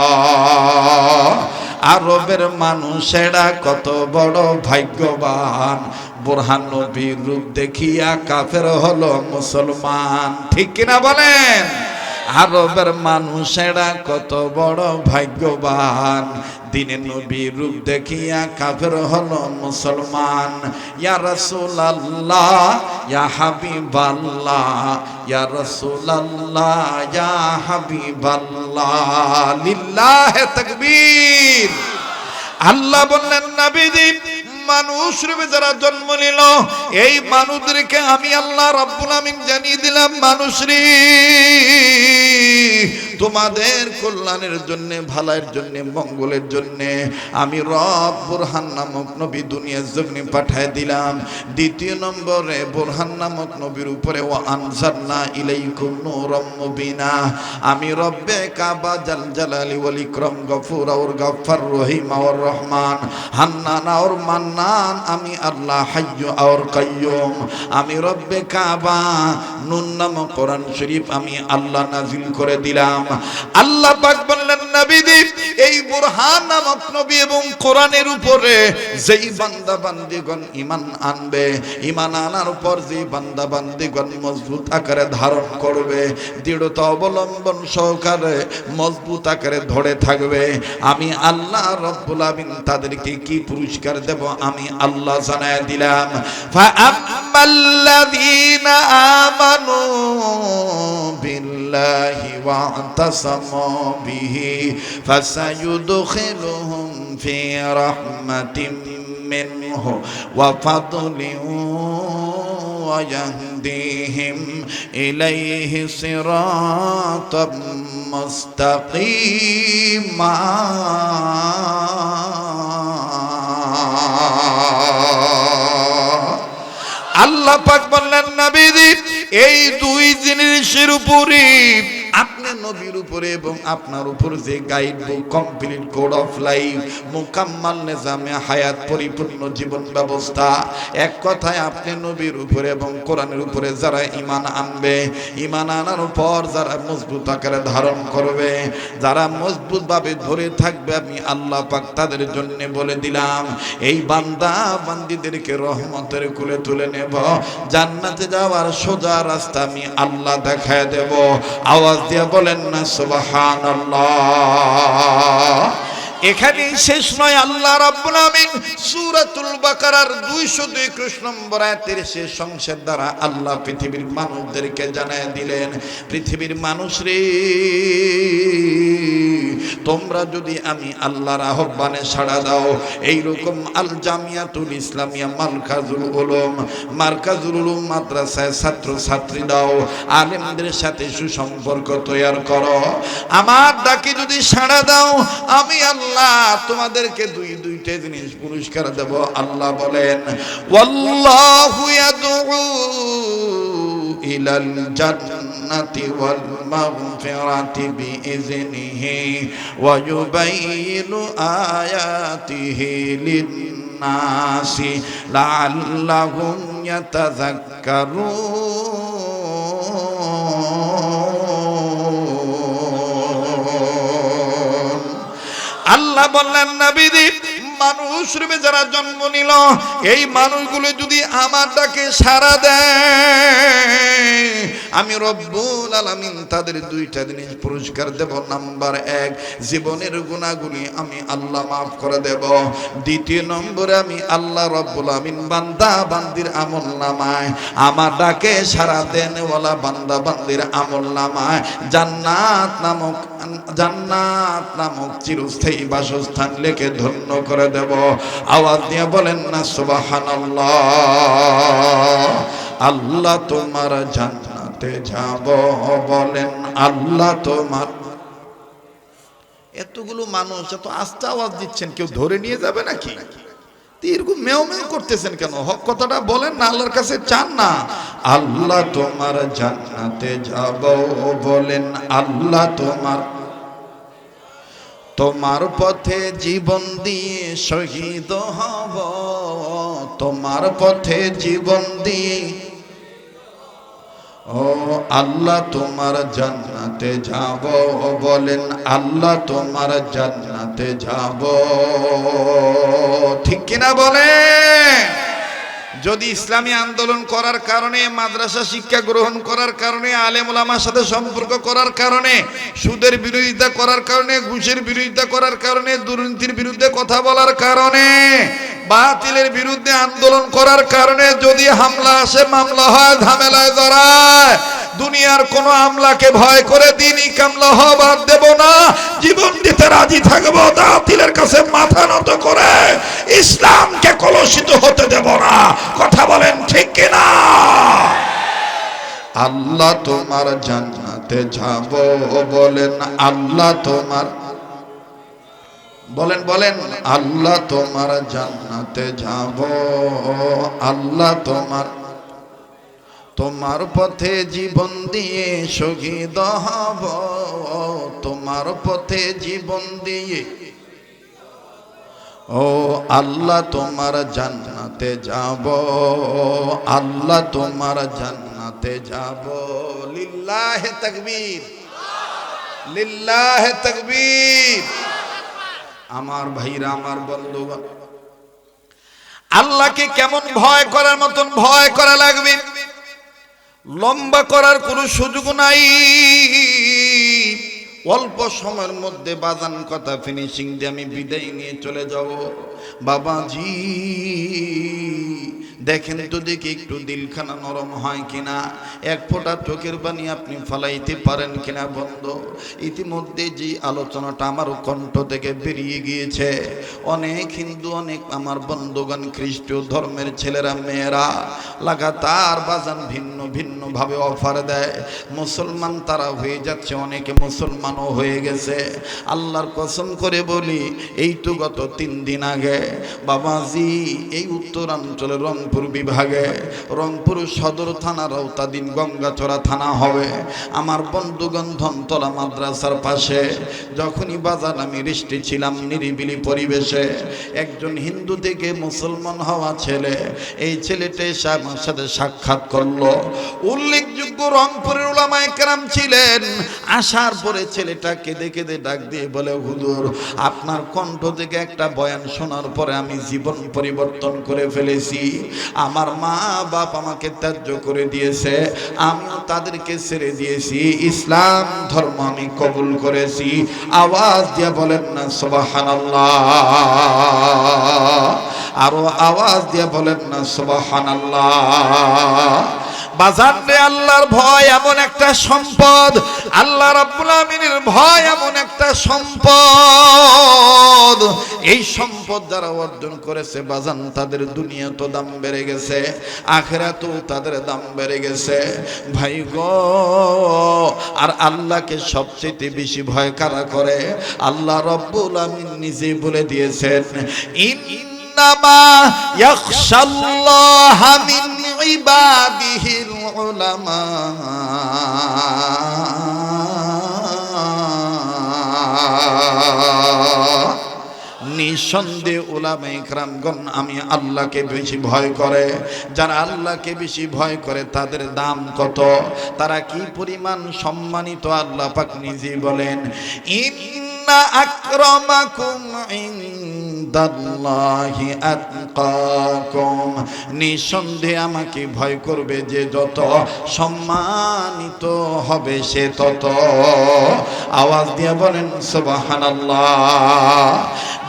আরবের মানুষেরা কত বড় ভাগ্যবান, বুরহান নবীর রূপ দেখিয়া কাফের হলো মুসলমান। ঠিক কিনা বলেন? আরবের মানুষেরা কত বড় ভাগ্যবান, দিনে নবীর রূপ দেখিয়া কাফের হলো মুসলমান। ইয়া রাসূলুল্লাহ ইয়া হাবিবাল্লাহ, ইয়া রাসূলুল্লাহ ইয়া হাবিবাল্লাহ, লিল্লাহি তাকবীর। আল্লাহ বললেন নবীজি মানুষ রূপে যারা জন্ম নিল এই মানুষদেরকে আমি আল্লাহ রাব্বুল আমিন জানিয়ে দিলাম, মানুষরে তোমাদের কল্যাণের জন্য, ভালোর জন্য, মঙ্গলের জন্য আমি রব বুরহান নামক নবী দুনিয়ার জমিনে পাঠিয়ে দিলাম। দ্বিতীয় নম্বরে বুরহান নামক নবীর উপরে ওয়া আনজালনা ইলাইকুম নূরাম মুবিনা, আমি রব্বে কাবা জাল জালালি ওয়াল ইকরাম গফুর और গফফার রহিম और রহমান হান্নান और মান্নান, আমি আল্লাহ হাইয়্যু और কাইয়্যুম, আমি রব্বে কাবা নুন নামক কোরআন শরীফ আমি আল্লাহ নাজিল করে দিলাম। আল্লাহ পাক বললেন নবীজি এই বুরহান নামক নবী এবং কোরআনের উপরে যেই বান্দা বান্দীগণ ঈমান আনবে, ঈমান আনার পর যেই বান্দা বান্দীগণ মজবুত আকারে ধারণ করবে, দৃঢ়তা অবলম্বন সহকারে মজবুত আকারে ধরে থাকবে, আমি আল্লাহ রব্বুল আমিন তাদেরকে কি পুরস্কার দেব আমি আল্লাহ জানায় দিলাম। ফাআম্মাল্লাযীনা আমানু বিল্লাহি ওয়া'তাসামু বিহি ফাসায়ুদখিলুহুম ফি রাহমাতিম মিনহু ওয়া ফাদলিন ওয়া ইয়াহদিহিম ইলাইহি সিরাতাম মুস্তাকিমা। আল্লাহ পাক বললেন নবীজি এই দুই জিনিসের উপরে আপনি নবীর উপরে এবং আপনার উপর যে guide book complete code of life মুকাম্মাল নিজামে হায়াত পরিপূর্ণ জীবন ব্যবস্থা, এক কথায় আপনি নবীর উপরে এবং কোরআনের উপরে যারা ঈমান আনবে, ঈমান আনার পর যারা মজবুত আকারে ধারণ করবে, যারা মজবুত ভাবে ধরে থাকবে, আমি আল্লাহ পাক তাদের জন্য বলে দিলাম এই বান্দা বান্দীদেরকে রহমতের কোলে তুলে নেব, জান্নাতে যাওয়ার সোজা রাস্তা আমি আল্লাহ দেখায় দেব। আওয়াজ দিয়ে বলেন না সুবহানাল্লাহ। এখানে শেষ নয়, আল্লাহ রাব্বুল আমিন সূরাতুল বাকারার 221 নম্বর আয়াতের শেষ অংশের দ্বারা আল্লাহ পৃথিবীর মানুষদেরকে জানায় দিলেন, পৃথিবীর মানুষ রে তোমরা যদি আমি আল্লাহর আহ্বানে সাড়া দাও, এইরকম আল জামিয়াতুল ইসলামিয়া মার্কাজুল উলুম মাদ্রাসায় ছাত্র ছাত্রী দাও, আলেমদের সাথে সুসম্পর্ক তৈরি করো, আমার ডাকে যদি সাড়া দাও আমি আল্লাহ তোমাদেরকে দুইটা জিনিস পুরস্কার দেব। আল্লাহ বলেন ওয়াল্লাহু ইয়াদউ ইলাল জান্নাতি ওয়াল মাগফিরাতি বিইজনিহি ওয়া ইউবাইয়িনু আয়াতিহি লিন-নাসি লাআল্লাহুম ইয়াতাযাক্কারুন। আল্লাহ বললেন নবীজি মানুষ রূপে যারা জন্ম নিল এই মানুষগুলো যদি আমার ডাকে সাড়া দেয় আমি রব্বুল আলামিন তাদের দুইটা জিনিস পুরস্কার দেব। নাম্বার 1, জীবনের গুনাহগুলি আমি আল্লাহ মাফ করে দেব। দ্বিতীয় নম্বরে আমি আল্লাহ রব্বুল আমিন বান্দা বান্দির আমলনামায় আমার ডাকে সাড়া দেনওয়ালা বান্দা বান্দির আমলনামায় জান্নাত নামক চিরস্থায়ী বাসস্থান লেখে ধন্য করে দেব। আওয়াজ দিয়ে বলেন না সুবহানাল্লাহ। আল্লাহ তোমার জান্নাতে যাব, বলেন আল্লাহ তোমার। এতগুলো মানুষ এত আস্তে আওয়াজ দিচ্ছেন, কেউ ধরে নিয়ে যাবে নাকি? এরকম মেও মেও করতেছেন কেন? হক কথাটা বলেন না, আল্লাহর কাছে চান না। আল্লাহ তোমার জান্নাতে যাব, বলেন আল্লাহ তোমার। তোমার পথে জীবন দিয়ে শহীদ হব, তোমার পথে জীবন দিয়ে। ও আল্লাহ তোমার জান্নাতে যাব, বলেন আল্লাহ তোমার জান্নাতে যাব। ঠিক কিনা বলেন? যদি ইসলামী আন্দোলন করার কারণে, মাদ্রাসা শিক্ষা গ্রহণ করার কারণে, আলেম ওলামার সাথে সম্পর্ক করার কারণে, সুদের বিরোধিতা করার কারণে, ঘুষের বিরোধিতা করার কারণে, দুর্নীতির বিরুদ্ধে কথা বলার কারণে, বাতিলের বিরুদ্ধে আন্দোলন করার কারণে যদি হামলা আসে, মামলা হয়, ঝামেলায় জড়ায়, দুনিয়ার কোন আমলাকে ভয় করে দিনই কামলা হবার দেব না, জীবন দিতে রাজি থাকবো, বাতিলের কাছে মাথা নত করে ইসলামকে কলুষিত হতে দেব না। কথা বলেন ঠিক কিনা? আল্লাহ তোমার জান্নাতে যাব, বলেন আল্লাহ তোমার। বলেন বলেন আল্লাহ তোমার জান্নাতে যাব, আল্লাহ তোমার। তোমার পথে জীবন দিয়ে শহীদ হব, তোমার পথে জীবন দিয়ে। ও আল্লাহ তোমার জান্নাতে যাব, আল্লাহ তোমার জান্নাতে যাব। লিল্লাহে তাকবীর, লিল্লাহে তাকবীর। আমার ভাইরা, আমার বন্ধুগণ, আল্লাহকে কেমন ভয় করার মতন ভয় করা লাগবে। লম্বা করার কোনো সুযোগ নাই, অল্প সময়ের মধ্যে বাজান কথা ফিনিশিং দিয়ে আমি বিদায় নিয়ে চলে যাব। বাবাজি দেখেন তো দেখি একটু দিলখানা নরম হয় কিনা, এক ফোঁটা চোখের পানি আপনি ফালাইতে পারেন কিনা বন্ধু। ইতিমধ্যে যে আলোচনাটা আমার কণ্ঠ থেকে বেরিয়ে গিয়েছে, অনেক হিন্দু, অনেক আমার বন্ধুগণ খ্রিস্টীয় ধর্মের ছেলেরা মেয়েরা লাগাতার বাজান ভিন্ন ভিন্ন ভাবে অফার দেয়। মুসলমান তারা হয়ে যাচ্ছে, অনেকে মুসলমানও হয়ে গেছে। আল্লাহর কসম করে বলি, এই তো গত 3 দিন আগে বাবাজি এই উত্তরাঞ্চলের রংপুর বিভাগে, রংপুর সদর থানার আওতাধীন গঙ্গাচড়া থানা হবে, আমার বন্ধুগণ ধনতলা মাদ্রাসার পাশে যখনই বাজার আমি রেস্টে ছিলাম, নিরিবিলি পরিবেশে একজন হিন্দু থেকে মুসলমান হওয়া ছেলে, এই ছেলেটা এসে আমার সাথে সাক্ষাৎ করলো। উল্লেখযোগ্য রংপুরের উলামায়ে কেরাম ছিলেন। আসার পরে ছেলেটা কেঁদে কেঁদে ডাক দিয়ে বলে, হুজুর আপনার কণ্ঠ থেকে একটা বয়ান শোনার পরে আমি জীবন পরিবর্তন করে ফেলেছি। আমার মা বাপ আমাকে ত্যায্য করে দিয়েছে, আমিও তাদেরকে ছেড়ে দিয়েছি, ইসলাম ধর্ম আমি কবুল করেছি। আওয়াজ দিয়ে বলেন না সুবহানাল্লাহ, আরো আওয়াজ দিয়ে বলেন না সুবহানাল্লাহ। বাজার রে, আল্লাহর ভয় এমন একটা সম্পদ, আল্লাহ রাব্বুল আমিনের ভয় এমন একটা সম্পদ, এই সম্পদ যারা অর্জন করেছে বাজান, তাদের দুনিয়া তো দাম বেড়ে গেছে, আখিরাতেও তাদের দাম বেড়ে গেছে ভাই গো। আর আল্লাহকে সবচেয়ে বেশি ভয় কারা করে? আল্লাহ রাব্বুল আমিন নিজেই বলে দিয়েছেন, ইন্নামা ইয়াখশাল্লাহা মিন ইবাদিহিল উলামা। নিঃসন্দেহে উলামায়ে কেরামগণ আমি আল্লাহকে বেশি ভয় করে। যারা আল্লাহকে বেশি ভয় করে তাদের দাম কত, তারা কি পরিমাণ সম্মানিত, আল্লাহ পাক নিজেই বলেন, ইন্না আকরামাকুম ইনদাল্লাহি আতকাকুম। নিঃসন্দেহে আমাকে ভয় করবে যে যত সম্মানিত হবে সে তত। আওয়াজ দিয়ে বলেন সুবহানাল্লাহ।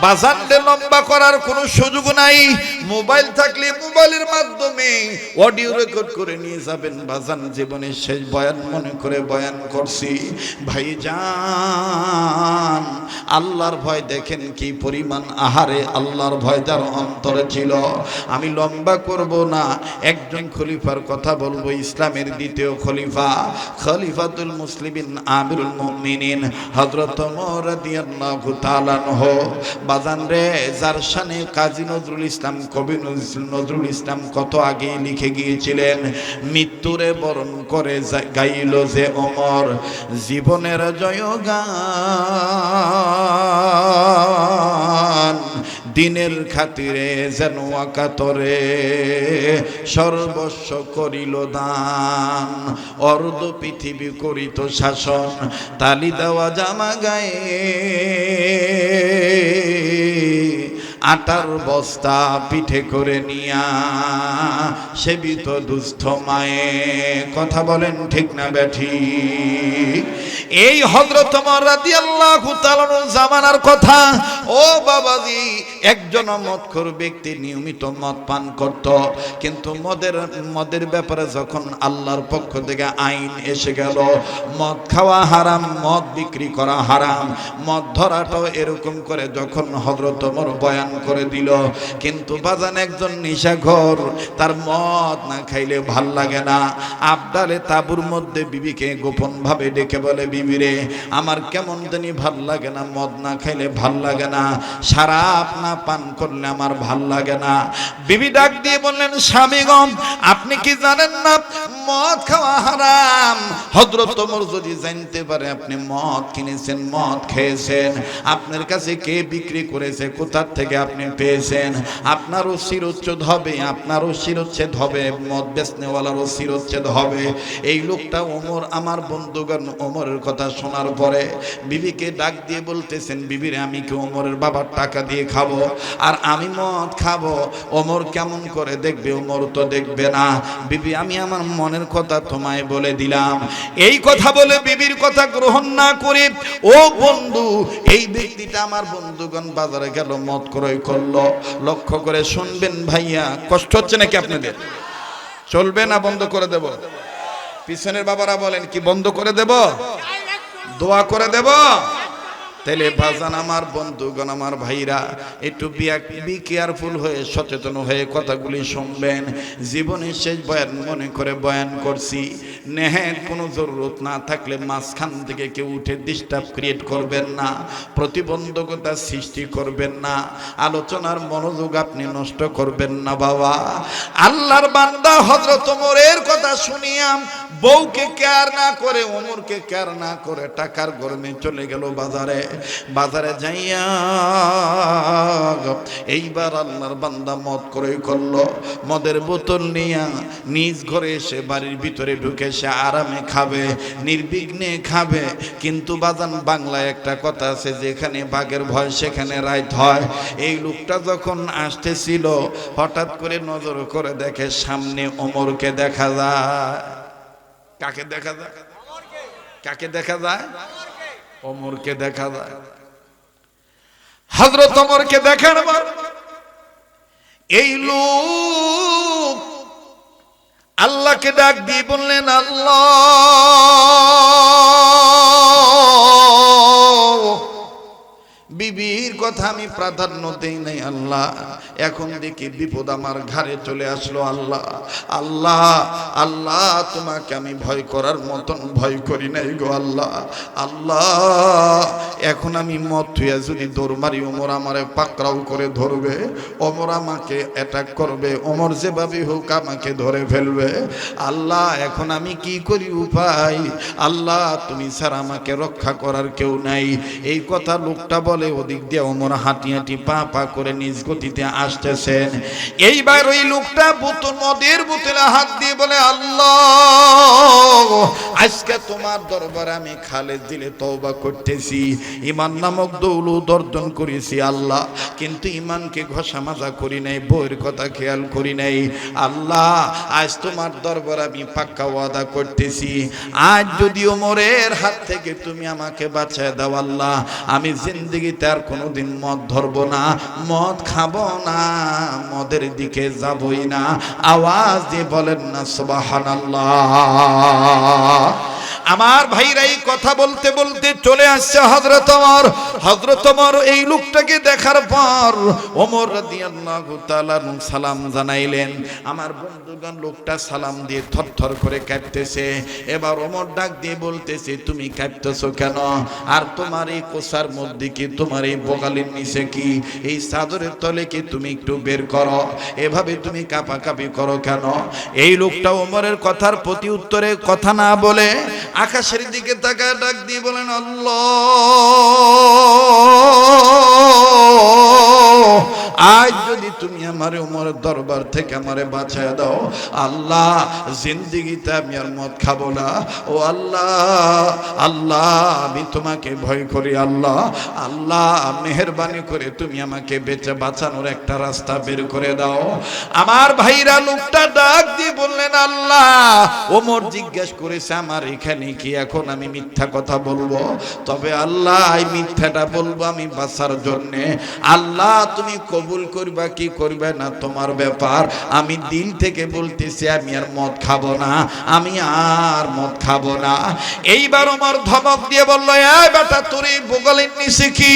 বাজানরে লম্বা করার কোনো সুযোগ নাই। মোবাইল থাকলে মোবাইলের মাধ্যমে অডিও রেকর্ড করে নিয়ে যাবেন। বাজান জীবনের শেষ বয়ান মনে করে বয়ান করছি। ভাইজান আল্লাহর ভয় দেখেন কি পরিমাণ, আহারে আল্লাহর ভয় যার অন্তরে ছিল। আমি লম্বা করব না, একজন খলিফার কথা বলবো, ইসলামের দ্বিতীয় খলিফা, খলিফাতুল মুসলিমিন আমিরুল মুমিনিন হযরত ওমর রাদিয়াল্লাহু তাআলা আনহু। বাজান রে, যার শানে কাজী নজরুল ইসলাম, কবি নজরুল ইসলাম কত আগে লিখে গিয়েছিলেন, মৃত্যুরে বরণ করে গাইল যে ওমর জীবনের জয়গান, দিনের খাতিরে যেন আকাতরে সর্বস্ব করিল দান, অর্ধ পৃথিবী করিত শাসন, তালি দেওয়া জামা গায়ে আটার বস্তা পিঠে করে নিয়া সেবিত দুস্থ মায়ে। কথা বলেন ঠিক না ব্যাঠি? এই হযরত ওমর রাদিয়াল্লাহু তাআলা জামানার কথা। ও বাবাজি, একজন মদখোর ব্যক্তি নিয়মিত মদ পান করত, কিন্তু মদের ব্যাপারে যখন আল্লাহর পক্ষ থেকে আইন এসে গেল, মদ খাওয়া হারাম, মদ বিক্রি করা হারাম, মদ ধরাটাও এরকম করে যখন হযরত ওমর বয়ান করে দিল, কিন্তু বাজান একজন নেশাখোর, তার মদ না খাইলে ভাল লাগে না। আবদালে তাবুর মধ্যে বিবিকে গোপন ভাবে ডেকে বলে, বিবি রে, আমার কেমন জানি ভাল লাগে না, মদ না খাইলে ভাল লাগে না, শরাব না পান করলে আমার ভাল লাগে না। বিবি ডাক দিয়ে বললেন, স্বামীগণ আপনি কি জানেন না মদ খাওয়া হারাম? হযরত ওমর যদি জানতে পারে আপনি মদ কিনেছেন, মদ খেয়েছেন, আপনার কাছে কে বিক্রি করেছে, কোথা থেকে আপনি পেয়েছেন, আপনারও শিরোচ্ছেদ হবে, আপনারও শিরোচ্ছেদ হবে, মদ বেচনেওয়ালারও শিরোচ্ছেদ হবে। এই লোকটা ওমর, আমার বন্ধুগণ ওমরের কথা শোনার পরে বিবিকে ডাক দিয়ে বলতেছেন, বিবিরে আমি কি ওমরের বাবার টাকা দিয়ে খাবো আর আমি মদ খাবো? ওমর কেমন করে দেখবে? ওমর তো দেখবে না। বিবি আমি আমার মনের কথা তোমায় বলে দিলাম। এই কথা বলে বিবির কথা গ্রহণ না করে ও বন্ধু, এই ব্যক্তিটা আমার বন্ধুগণ বাজারে গেল, মদ ক্রয় করলো। লক্ষ্য করে শুনবেন ভাইয়া, কষ্ট হচ্ছে নাকি আপনাদের? চলবে না বন্ধ করে দেব? পিছনের বাবারা বলেন কি বন্ধ করে দেব? দোয়া করে দেব? তাহলে বাজান আমার বন্ধুগণ, আমার ভাইরা, একটু বি কেয়ারফুল হয়ে, সচেতন হয়ে কথাগুলি শুনবেন। জীবনের শেষ বয়ান মনে করে বয়ান করছি। নেহের কোনো জরুরত না থাকলে মাঝখান থেকে কেউ উঠে ডিস্টার্ব ক্রিয়েট করবেন না, প্রতিবন্ধকতা সৃষ্টি করবেন না, আলোচনার মনোযোগ আপনি নষ্ট করবেন না বাবা। আল্লাহর বান্দা হযরত ওমরের কথা শুনিয়াম, বউকে কেয়ার না করে, ওমরকে কেয়ার না করে টাকার গরমে চলে গেল বাজারে। বাজারে যাইয়া এইবার আল্লাহর বান্দা মদ ক্রয় করলো। মদের বোতল নিয়া নিজ ঘরে এসে বাড়ির ভিতরে ঢুকে সে আরামে খাবে, নির্বিঘ্নে খাবে। কিন্তু বাজান বাংলায় একটা কথা আছে, যেখানে বাঘের ভয় সেখানে রাইত হয়। এই লোকটা যখন আসতেছিল, হঠাৎ করে নজর করে দেখে সামনে ওমরকে দেখা যায়। কাকে দেখা যায়? কাকে দেখা যায়? ওমরকে দেখা যায়। হযরত ওমরকে দেখার পর এই লোক আল্লাহকে ডাক দিয়ে বললেন, আল্লাহ, বিবির কথা আমি প্রাধান্য দেই নাই আল্লাহ, এখন দেখি বিপদ আমার ঘাড়ে চলে আসলো আল্লাহ। আল্লাহ আল্লাহ, তোমাকে আমি ভয় করার মতন ভয় করি নাই গো আল্লাহ। আল্লাহ, এখন আমি মদ থুয়া যদি দৌড় মারি, ওমর আমারে পাকড়াও করে ধরবে, ওমর আমাকে অ্যাটাক করবে, ওমর যেভাবে হোক আমাকে ধরে ফেলবে। আল্লাহ, এখন আমি কি করি উপায়? আল্লাহ, তুমি ছাড়া আমাকে রক্ষা করার কেউ নাই। এই কথা লোকটা বলে, ওদিক দিয়ে ওমর হাঁটি হাঁটি পা পা করে নিজ গতিতে আসতেছেন। এইবার ওই লোকটা মদের বোতলে হাত দিয়ে বলে, আল্লাহ, আজকে তোমার দরবারে আমি খালেদ দিলে তওবা করতেছি, ঈমান নামক দৌলত অর্জন করেছি আল্লাহ, কিন্তু ঈমানকে ঘষা মাজা করি নাই, বইয়ের কথা খেয়াল করি নাই। আল্লাহ, আজ তোমার দরবারে আমি পাক্কা ওয়াদা করতেছি, আজ যদি ওমরের হাত থেকে তুমি আমাকে বাঁচায় দাও আল্লাহ, আমি জিন্দেগি জিন্দিগিতে আর কোনোদিন মদ ধরবো না, মদ খাবো না, মদের দিকে যাবই না। আওয়াজ দিয়ে বলেন না সুবহানাল্লাহ। আমার ভাইরা এই কথা বলতে বলতে চলে আসছে হযরত ওমর। হযরত ওমর এই লোকটাকে দেখার পর ওমর রাদিয়াল্লাহু তাআলা সালাম জানাইলেন। আমার বন্ধুগণ, লোকটা সালাম দিয়ে থরথর করে কাঁপতেছে। এবার ওমর ডাক দিয়ে বলতেছে, তুমি কাঁপতেছো কেন? আর তোমার এই কোষার মধ্যে কি, তোমার এই বগালের নিচে কি, এই চাদরের তলে কি, তুমি একটু বের করো, এভাবে তুমি কাঁপাকাঁপি করো কেন? এই লোকটা ওমরের কথার প্রতি উত্তরে কথা না বলে আকাশের দিকে তাকায় ডাক দিয়ে বলেন, আল্লাহ, আজ যদি তুমি আমারে ওমরের দরবার থেকে আমারে বাঁচায় দাও, আল্লাহ, জিন্দেগিতে আমি আর মদ খাবো না। ও আল্লাহ, আল্লাহ, আমি তোমাকে ভয় করি। আল্লাহ, আল্লাহ, মেহেরবানি করে তুমি আমাকে বেঁচে বাঁচানোর একটা রাস্তা বের করে দাও। আমার ভাইরা লোকটা ডাক দিয়ে বললেন, আল্লাহ। ওমর জিজ্ঞেস করেছে, আমার এখানে কি এখন আমি মিথ্যা কথা বলবো? তবে আল্লাহ, এই মিথ্যাটা বলবো আমি বাঁচার জন্যে। আল্লাহ, তুমি কবুল করবা কি করবে না তোমার ব্যাপার। আমি দিল থেকে বলতেছি আমি আর মদ খাবো না, আমি আর মদ খাবো না। এইবার ওমর ধমক দিয়ে বলল, এই বেটা, তোর এই বগলের নিচে কি,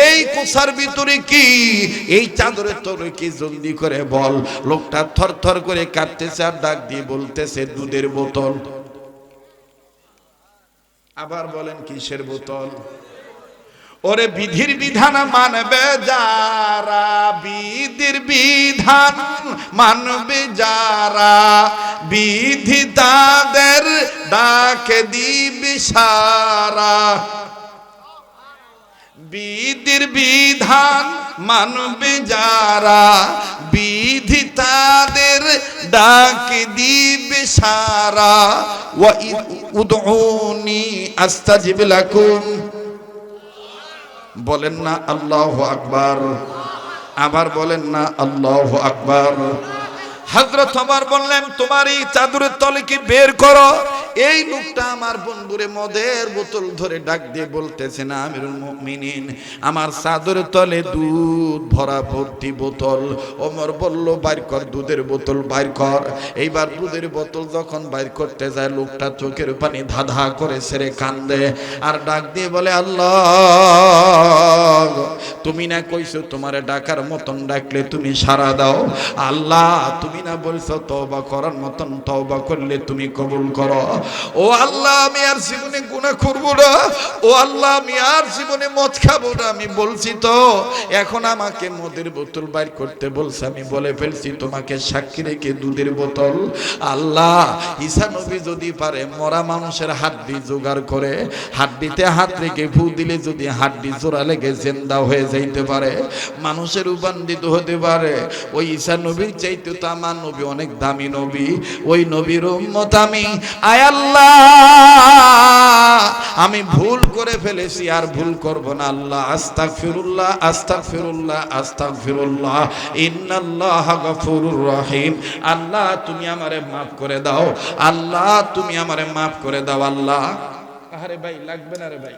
এই কোষার ভিতরে কি, এই চাদরের তোরে কি, জলদি করে বল। লোকটা থরথর করে কাঁপতেছে আর ডাক দিয়ে বলতেছে, দুধের বোতল। আবার বলেন, কিসের বোতল? ওরে বিধির বিধান মানবে যারা, বিধির বিধান মানবে যারা, বিধি তাদের ডাকে দিবে সারা। বিধির বিধান মানবে যারা, বিধি তাদের ডাকে দিবে সারা। ওয়া উদউনি আস্তাজিব লাকুম। বলেন না আল্লাহু আকবার। আবার বলেন না আল্লাহু আকবার। হযরত ওমর বললেন, তোমার এই চাদরের তলে কি বের করো। এই লোকটা আমার বন্ধুরে মদের বোতল ধরে ডাক দিয়ে বলতেছে, না আমিরুল মুমিনিন, আমার চাদরের তলে দুধ ভরা ভর্তি বোতল। ওমর বলল, বাইর কর দুধের বোতল, বাইর কর। এইবার দুধের বোতল যখন বাইর করতে যায়, লোকটা চোখের পানি ধাঁধা করে ছেড়ে কান্দে আর ডাক দিয়ে বলে, আল্লাহ, তুমি না কইছো তোমারে ডাকার মতন ডাকলে তুমি সাড়া দাও। আল্লাহ, তুমি না বলছো তওবা করার মতন তওবা করলে তুমি কবুল করো। ও আল্লাহ, আমি আর জীবনে গুনাহ করব না। ও আল্লাহ, আমি আর জীবনে মদ খাবো না। আমি বলছি তো, এখন আমাকে মদের বোতল বাইর করতে বলছে, আমি বলে ফেলছি, তোমাকে সাক্ষী রেখে দুধের বোতল। আল্লাহ, ঈসা নবী যদি পারে মরা মানুষের হাড্ডি জোগাড় করে, হাড্ডিতে হাত রেখে ফু দিলে যদি হাড্ডি জোড়া লেগে জিন্দা হয়ে যাইতে পারে, মানুষের রূপান্তরিত হতে পারে, ওই ঈসা নবীর চাইতে তো আমার নবী অনেক দামি নবী। ওই নবীর উম্মত আমি। আয় আল্লাহ, আমি ভুল করে ফেলেছি, আর ভুল করব না। আল্লাহ, আস্তাগফিরুল্লাহ, আস্তাগফিরুল্লাহ, আস্তাগফিরুল্লাহ, ইন্নাল্লাহা গফুরুর রহিম। আল্লাহ, তুমি আমারে মাফ করে দাও। আল্লাহ, তুমি আমারে মাফ করে দাও। আল্লাহ, আরে ভাই লাগবে না রে ভাই।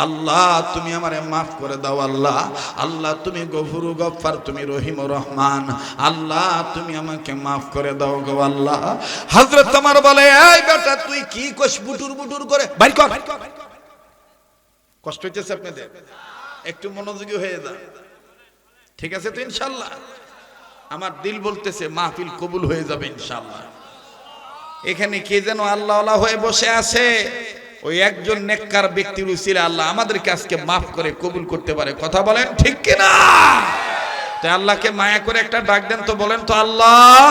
আল্লাহ, তুমি আমারে মাফ করে দাও। আল্লাহ, আল্লাহ, তুমি গফুরু গফফার, তুমি রহিম রহমান। আল্লাহ, তুমি আমাকে মাফ করে দাও গো আল্লাহ। হযরত ওমর বলে, এই বেটা, তুই কি কস বুটুর বুটুর করে, বাইর কর। কষ্ট হচ্ছে আপনাদের? একটু মনোযোগী হয়ে যান, ঠিক আছে তো? ইনশাআল্লাহ আমার দিল বলতেছে মাহফিল কবুল হয়ে যাবে ইনশাআল্লাহ। এখানে কে যেন আল্লাহ আল্লাহ হয়ে বসে আছে, ওই একজন নেককার ব্যক্তির উসিলা আল্লাহ আমাদেরকে আজকে মাফ করে কবুল করতে পারে। কথা বলেন ঠিক কিনা? তাই আল্লাহকে মায়া করে একটা ডাক দেন তো, বলেন তো আল্লাহ।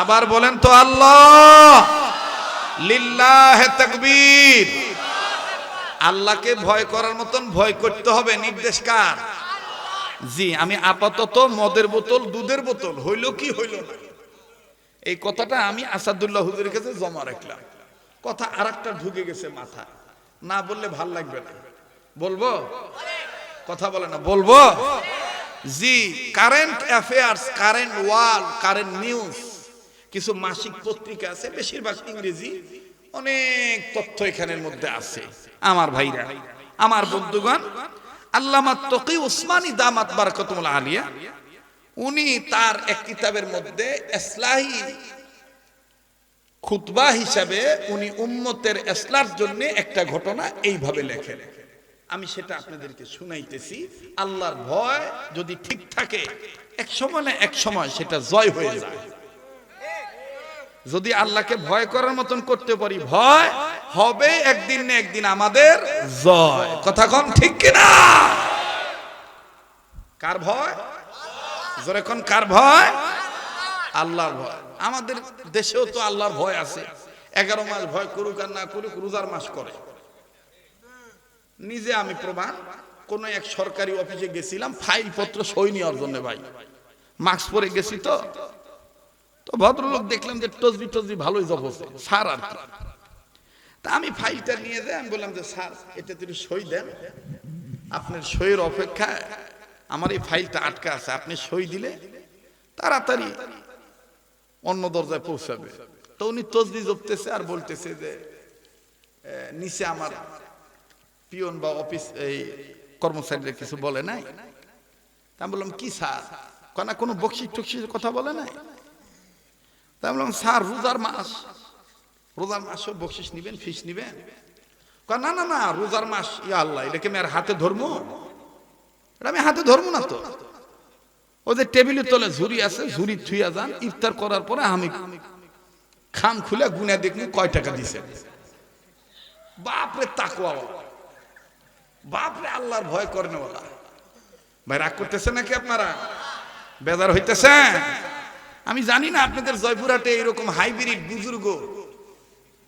আবার বলেন তো আল্লাহ। লিল্লাহে তাকবীর। আল্লাহকে ভয় করার মতন ভয় করতে হবে, নির্দেশ কার? জি, আমি আপাতত মদের বোতল, দুধের বোতল হইল কি হইল না, এই কথাটা আমি আসাদুল্লাহ হুজুরের কাছে জমা রাখলাম। কথা আরেকটা ঢুকে গেছে মাথা, না বললে ভাল লাগবে না। বলবো? কথা বলে না, বলবো? জি, current affairs, current world, current news, কিছু মাসিক পত্রিকা আছে, বেশিরভাগ ইংরেজি, অনেক তথ্য এখানের মধ্যে আছে। আমার ভাইরা, আমার বন্ধুগণ, আল্লামা তকি উসমানী দামাত বারাকাতুল আলিয়া উনি তার এক কিতাবের মধ্যে ইসলাহি খুতবা হিসাবে উনি উম্মতের ইসলার জন্য একটা ঘটনা এইভাবে লেখেন। আমি সেটা আপনাদেরকে শুনাইতেছি। আল্লাহর ভয় যদি ঠিক থাকে এক সময় না এক সময় সেটা জয় হয়ে যায়। যদি আল্লাহকে ভয় করার মতন করতে পারি, ভয় হবে একদিন না একদিন আমাদের জয়। কথা কোন ঠিক কিনা? কার ভয়? জোরে কোন কার ভয়? আল্লাহর ভয়। আমাদের দেশেও তো আল্লাহর ভয় আছে। 11 মাস ভয় করুক আর না করুক রোজার মাস করে। নিজে আমি প্রমাণ। কোন এক সরকারি অফিসে গেছিলাম ফাইল পত্র সই নেওয়ার জন্য, ভাই মাস্ক পরে গেছি তো ভদ্রলোক দেখলাম যে টসবি ভালোই জবছে স্যার আর কি। তা আমি ফাইলটা নিয়ে যাই, আমি বললাম যে স্যার এটা তিনি সই দেন, আপনার সইয়ের অপেক্ষায় আমার এই ফাইলটা আটকা আছে, আপনি সই দিলে তাড়াতাড়ি অন্য দরজায় পৌঁছাবে। তো উনি তসবি জপতেছে আর বলতেছে যে নিচে আমার পিয়ন বা অফিস এই কর্মচারীরা কিছু বলে নাই। তা আমি বললাম কি স্যার? কেন কোনো বকশিস টকশিসের কথা বলে নাই? তা আমি বললাম স্যার রোজার মাসও বকশিস নিবেন, ফিস নিবেন? না না না, রোজার মাস ইয়া আল্লাহ, এটাকে আমি আর হাতে ধরবো? এটা আমি হাতে ধরবো না তো। ওই যে টেবিলের তলে ঝুড়ি আছে, ঝুড়ি থুইয়া যান, ইফতার করার পরে আমি খাম খুলে গুনে দেখবো কয় টাকা দিছে। বাপরে তাকওয়া, বাপরে আল্লাহর ভয় করেন ওরা। ভাই রাগ করতেছে নাকি আপনারা? বেজার হইতেছে? আমি জানি না আপনাদের জয়পুরহাটে এরকম হাইব্রিড বুজুর্গ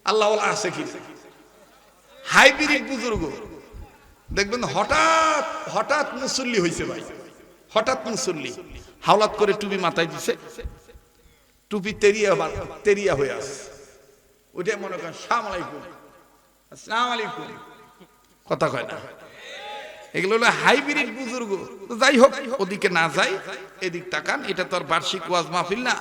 আল্লাহ আছে কি? হাইব্রিড বুজুর্গ দেখবেন হঠাৎ হঠাৎ মুসল্লি হয়েছে ভাই, হঠাৎ মুসল্লি হাওলাত করে টুপি মাথায় দিছে, টুপি তেরিয়া হয়ে আসে, ওইটাই মনে করেন আসসালামু আলাইকুম, আসসালামু আলাইকুম, কথা কয় না। এগুলো হলো হাইব্রিড বুজুর্গ। যাই হোক, ওদিকে না যাই, এদিক তাকান। এটা তো আর বার্ষিক ওয়াজ মাহফিল না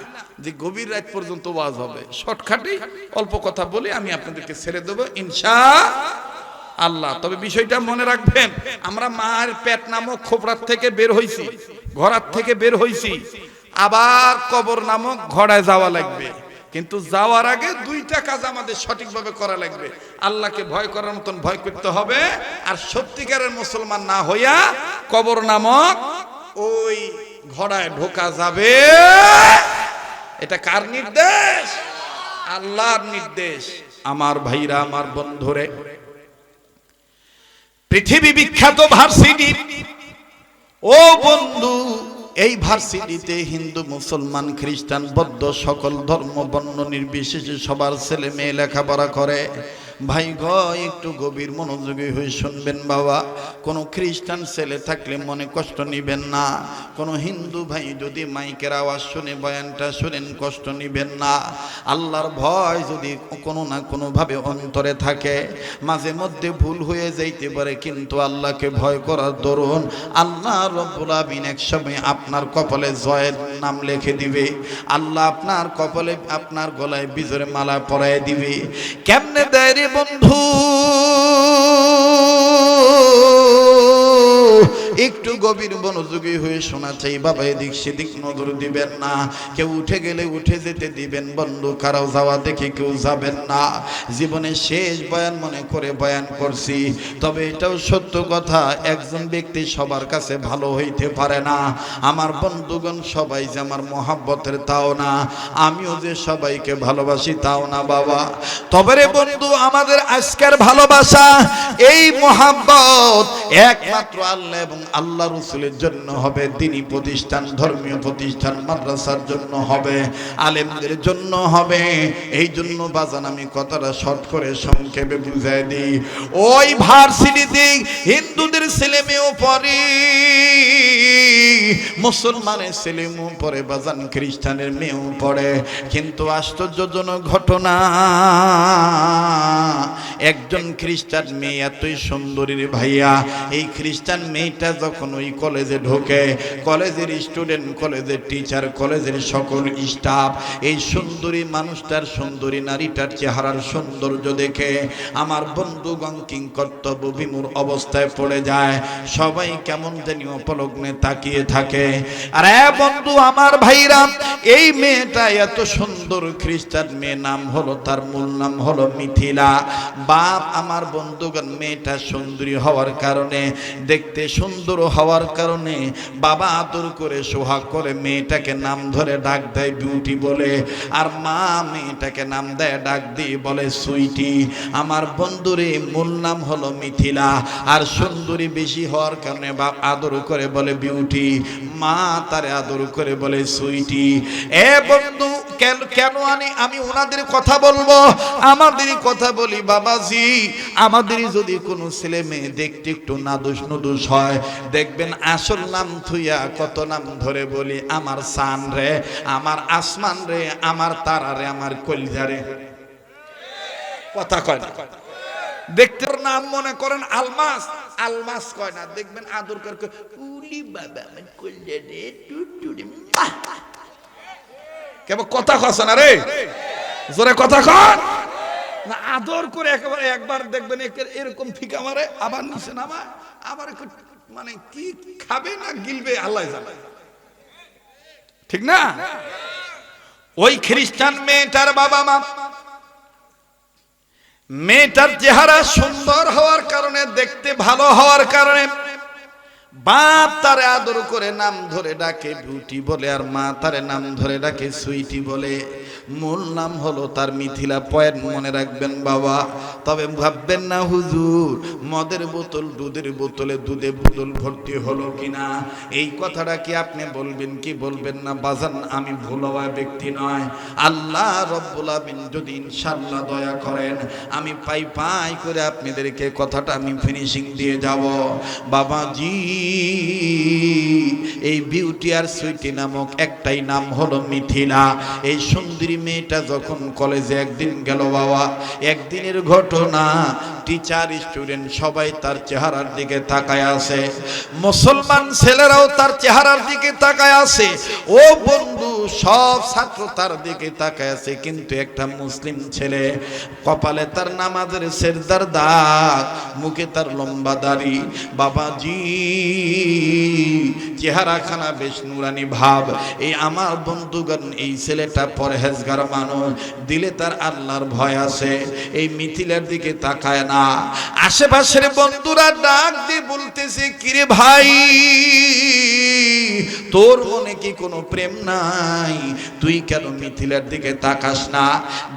যে গভীর রাত পর্যন্ত ওয়াজ হবে। শর্টকাটে অল্প কথা বলে আমি আপনাদেরকে ছেড়ে দেবো ইনশাআল্লাহ। তবে বিষয়টা মনে রাখবেন, আমরা মায়ের পেট নামক খোপড়ার থেকে বের হইছি, ঘোড়ার থেকে বের হইছি, আবার কবর নামক ঘোড়ায় যাওয়া লাগবে। কিন্তু যাওয়ার আগে দুইটা কাজ আমাদের সঠিকভাবে করা লাগবে। আল্লাহকে ভয় করার মতন ভয় করতে হবে, আর সত্যিকারের মুসলমান না হইয়া কবর নামক ওই ঘোড়ায় ঢোকা যাবে। এটা কার নির্দেশ? আল্লাহর নির্দেশ। আমার ভাইরা, আমার বন্ধুরে, পৃথিবী বিখ্যাত ভার্সিটি, ও বন্ধু, এই ভার্সিটিতে হিন্দু, মুসলমান, খ্রিস্টান, বৌদ্ধ সকল ধর্ম বর্ণ নির্বিশেষে সবার ছেলে মেয়ে লেখাপড়া করে। ভাই গ একটু গভীর মনোযোগী হয়ে শুনবেন বাবা। কোনো খ্রিস্টান ছেলে থাকলে মনে কষ্ট নিবেন না, কোনো হিন্দু ভাই যদি মাইকের আওয়াজ শুনে বয়ানটা শুনেন কষ্ট নিবেন না। আল্লাহর ভয় যদি কোনো না কোনোভাবে অন্তরে থাকে, মাঝে মধ্যে ভুল হয়ে যাইতে পারে, কিন্তু আল্লাহকে ভয় করার দরুন আল্লাহ রব্বুল আমিন এক সময় আপনার কপালে জয়ের নাম লিখে দিবে। আল্লাহ আপনার কপালে, আপনার গলায় বিজয়ের মালা পরায় দিবে। কেমনে দেয় রে বন্ধু? একটু গভীর মনোযোগী হয়ে শোনা চাই বাবা। এদিক সেদিক নজর দিবেন না। কেউ উঠে গেলে উঠে যেতে দিবেন বন্ধু, কারো যাওয়া দেখে কেউ যাবেন না। জীবনে শেষ বয়ান মনে করে বয়ান করছি, তবে এটাও সত্য কথা, একজন ব্যক্তি সবার কাছে ভালো হইতে পারে না। আমার বন্ধুগণ সবাই যে আমার মহাব্বতের তাও না, আমিও যে সবাইকে ভালোবাসি তাও না বাবা। তবে রে বন্ধু, আমাদের আজকের ভালোবাসা, এই মহাব্বত একমাত্র আল্লাহ এবং আল্লাহ রাসূলের জন্য হবে। দ্বীনি প্রতিষ্ঠান, ধর্মীয় প্রতিষ্ঠান, মাদ্রাসার জন্য হবে, আলেমদের জন্য হবে। এই জন্য বাজান আমি কথাটা শর্ট করে সংক্ষেপে বুঝাই দিই। ওই ভার্সিটিতে হিন্দুদের ছেলে মেয়েও পড়ে, মুসলমানের ছেলে মেয়েও পড়ে, বাজান খ্রিস্টানের মেয়েও পড়ে। কিন্তু আশ্চর্যজনক ঘটনা, একজন খ্রিস্টান মেয়ে এতই সুন্দরী রে ভাইয়া, এই খ্রিস্টান মেয়েটা যখন ওই কলেজে ঢোকে, কলেজের স্টুডেন্ট, কলেজের টিচার, কলেজের সকল স্টাফ এই সুন্দরী মানুষটার, সুন্দরী নারীটার চেহারার সৌন্দর্য দেখে আমার বন্ধুগণ কিং কর্তব্য বিমূঢ় অবস্থায় পড়ে যায়। সবাই কেমন জানি অপলগ্নে তাকিয়ে থাকে। আরে বন্ধু আমার ভাইরা, এই মেয়েটা এত সুন্দর খ্রিস্টান মেয়ে, নাম হলো, তার মূল নাম হলো মিথিলা। বাপ আমার বন্ধুগণ, মেয়েটা সুন্দরী হওয়ার কারণে, দেখতে সুন্দর হওয়ার কারণে বাবা আদর করে সোহাগ করে মেয়েটাকে নাম ধরে ডাক দেয় বিউটি বলে, আর মা মেয়েটাকে নাম দেয় ডাক দিয়ে বলে সুইটি। আমার বন্ধুরে মূল নাম হলো মিথিলা, আর সুন্দরী বেশি হওয়ার কারণে বাপ আদর করে বলে বিউটি, মা তারে আদর করে বলে সুইটি। এ বন্ধু, কেন আমি ওনাদের কথা বলবো, আমাদেরই কথা বলি বাবাজি। আমাদেরই যদি কোনো ছেলে মেয়ে দেখতে একটু নাদুস নুদুস হয়, দেখবেন আসল নাম থুইয়া কত নাম ধরে বলি, আমার সান রে, আমার আসমান রে, আমার তারা রে, আমার কলিজা রে। কথা কয় না, দেখতে নাম মনে করেন আলমাস, আলমাস কয় না, দেখবেন আদর করে উলি বাবা আমার কলিজা রে টুটুরি। কেবল কথা কস না রে, জোরে কথা কন না, আদর করে একেবারে একবার দেখবেন এরকম ফিকা মারে, আবার নিচে নামা, আবার মানে কি খাবে না গিলবে আল্লাহ জানে, ঠিক না? ওই খ্রিস্টান মেয়েটার বাবা মা, মেয়েটার চেহারা সুন্দর হওয়ার কারণে, দেখতে ভালো হওয়ার কারণে বাপ তারে আদর করে নাম ধরে ডাকে বিউটি বলে, আর মা তারে নাম ধরে ডাকে সুইটি বলে। মূল নাম হলো তার মিথিলা। পয়েন্ট মনে রাখবেন বাবা। তবে ভাববেন না হুজুর মদের বোতল, দুধের বোতলে দুধে বোতল ভর্তি হলো কিনা, এই কথাটা কি আপনি বলবেন কি বলবেন না? বাজান, আমি ভুল হওয়া ব্যক্তি নয়। আল্লাহ রব্বুল আমিন যদি ইনশাআল্লাহ দয়া করেন, আমি পাই করে আপনাদেরকে কথাটা আমি ফিনিশিং দিয়ে যাব। বাবাজি, এই বিউটি আর সুইটি নামক একটাই নাম হলো মিথিলা। এই সুন্দরী মেয়েটা যখন কলেজে একদিন গেল বাবা, একদিনের ঘটনা, টিচার স্টুডেন্ট সবাই তার চেহারার দিকে তাকায় আছে, মুসলমান ছেলেরাও তার চেহারার দিকে তাকায় আছে। ও বন্ধু, সব ছাত্র তার দিকে তাকায় আছে, কিন্তু একটা মুসলিম ছেলে, কপালে তার নামাজের সেজদার দাগ, মুখে তার লম্বা দাড়ি। বাবাজি, চেহারাখানা বেশ নুরানি ভাব। এই আমার বন্ধুগণ, এই ছেলেটা পরহেজগার মানুষ, দিলে তার আল্লাহর ভয় আছে। এই মিথিলার দিকে তাকায় না। আশেপাশের বন্ধুরা ডাক দিয়ে বলতেছে, কিরে ভাই, তোর মনে কি কোনো প্রেম নাই? তুই কেন মিথিলার দিকে তাকাস না?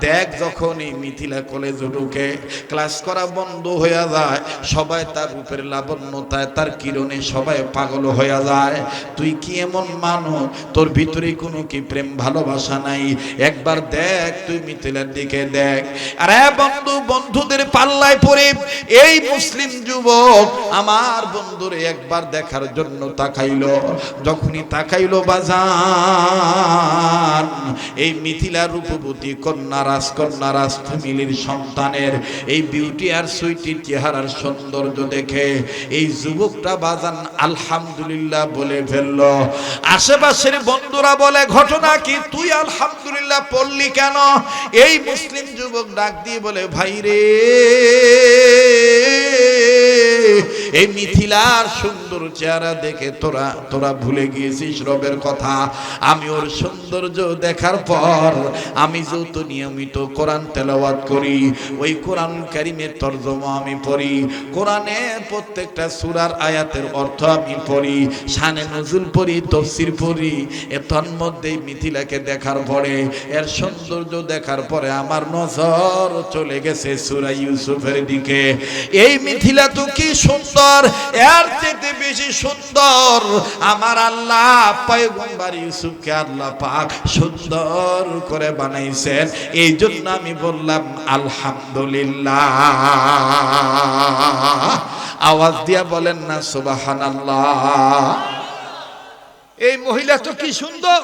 দেখ, যখন এই মিথিলা কলেজে ঢুকে, ক্লাস করা বন্ধ হয়ে যায়, সবাই তার রূপের লাবণ্যতায়, তার কিরণে সবাই পাগল হয়ে যায়। তুই কি এমন মানুষ, তোর ভিতরে কোনো কি প্রেম ভালোবাসা নাই? একবার দেখ, তুই মিথিলার দিকে দেখ। আরে বন্ধু, বন্ধুদের পাল্লায় পড়ে এই মুসলিম যুবক আমার বন্ধুরে একবার দেখার জন্য তাকাইলো। যখনই তাকাইলো বাজান, এই মিথিলা রূপবতী কন্যা, রাজকন্যা, রাজ ফ্যামিলির সন্তানের এই বিউটি আর সুইটির চেহারার সৌন্দর্য দেখে এই যুবকটা বাজান আলহামদুলিল্লাহ বলে ফেলল। আশেপাশের বন্ধুরা বলে, ঘটনা কি, তুই আলহামদুলিল্লাহ পড়লি কেন? এই মুসলিম যুবক ডাক দিয়ে বলে, ভাই রে, এই মিথিলার সুন্দর চেহারা দেখে তোরা ভুলে গিয়েছিস রবের কথা। আমি ওর সৌন্দর্য দেখার পর আমি যত নিয়মিত কোরআন তেলাওয়াত করি, ওই কোরআন কারীমের তরজমা আমি পড়ি, কোরআনের প্রত্যেকটা সূরার আয়াতের অর্থ আমি পড়ি, শানে নজুল পড়ি, তাফসীর পড়ি। এর মধ্যে মিথিলাকে দেখার পরে, এর সৌন্দর্য দেখার পরে আমার নজর চলে গেছে সূরা ইউসুফের দিকে। এই মিথিলা তো কি সুন্দর, এর চেয়ে বেশি সুন্দর আমার আল্লাহ পয়গম্বর ইউসুফকে আল্লাহ পাক সুন্দর করে বানাইছেন। এই জন্য আমি বললাম আলহামদুলিল্লাহ। আওয়াজ দিয়া বলেন না সুবহানাল্লাহ। এই মহিলা তো কি সুন্দর,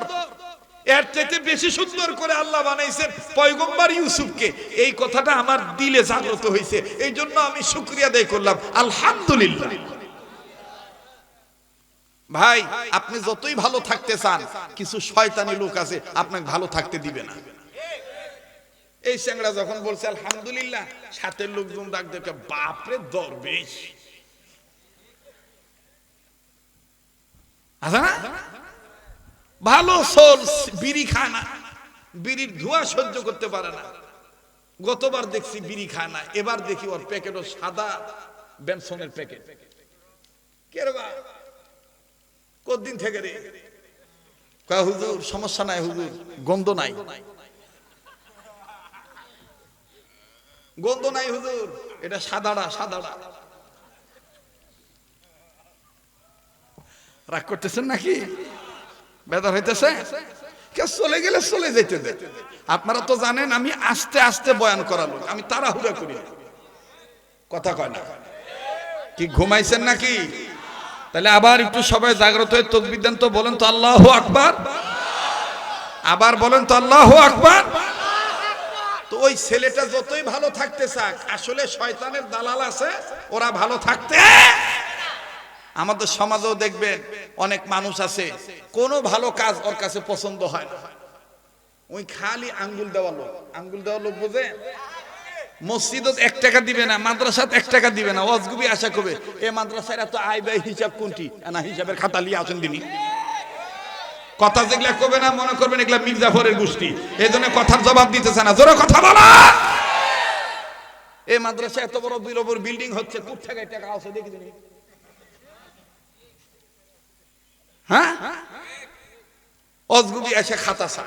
এর চাইতে বেশি সুন্দর করে আল্লাহ বানাইছেন পয়গম্বর ইউসুফকে। এই কথাটা আমার দিলে জাগ্রত হয়েছে, এই জন্য আমি শুকরিয়া আদায় করলাম আলহামদুলিল্লাহ। ভাই আপনি যতই ভালো থাকতে চান, কিছু শয়তানি লোক আছে আপনাকে ভালো থাকতে দিবে না। এই চ্যাংড়া যখন বলছে আলহামদুলিল্লাহ, সাথের লোকজন ডাক দেখে বাপরে দরবেশ আছে না, ভালো সোল, বিড়ি খায় না, বিড়ির ধোঁয়া সহ্য করতে পারে না। গতবার দেখছি বিড়ি খায় না, এবার দেখি ওর প্যাকেটও সাদা বেনসনের প্যাকেট। কে রে বা, কতদিন থেকে রে? কয় হুজুর সমস্যা নাই হুজুর, গন্ধ নাই, গন্ধ নাই হুজুর, এটা সাদাড়া সাদাড়া। রাগ করতেছেন নাকি? বেদার হইতেছে? কে চলে গেলে চলে যেতে দে। আপনারা তো জানেন আমি আস্তে আস্তে বয়ান করালো, আমি তাড়াহুড়া করি, কথা কয় না। কি ঘুমাইছেন নাকি? তাহলে আবার একটু সবাই জাগ্রত হয়ে তাকবীর দেন তো, বলেন তো আল্লাহু আকবার, আবার বলেন তো আল্লাহু আকবার। তো ওই ছেলেটা যতই ভালো থাকতে চাক, আসলে শয়তানের দালাল আছে, ওরা ভালো থাকতে। আমাদের সমাজেও দেখবেন অনেক মানুষ আছে, কোনো ভালো কাজ ওর কাছে পছন্দ হয় না, ওই খালি আঙ্গুল দেওয়া লোক। আঙ্গুল দেওয়া লোক বোঝে? মসজিদে 1 টাকা দিবে না, মাদ্রাসাত 1 টাকা দিবে না, ওয়াজগুবি আশা করবে এ মাদ্রাসার এত আয় ব্যয় হিসাব কোনটি, না হিসাবের খাতা লিয়ে আসেন দিনই। কথা যেগুলা কবে না মনে করবেন এগুলা মির্জাফরের গোষ্ঠী, এই জন্য কথার জবাব দিতেছে না। জোরে কথা বলা। এই মাদ্রাসা এত বড় বিল্ডিং হচ্ছে, কোথা থেকে টাকা আসে দেখি দিনই? হ্যাঁ, অজগুবি এসে খাতা সা,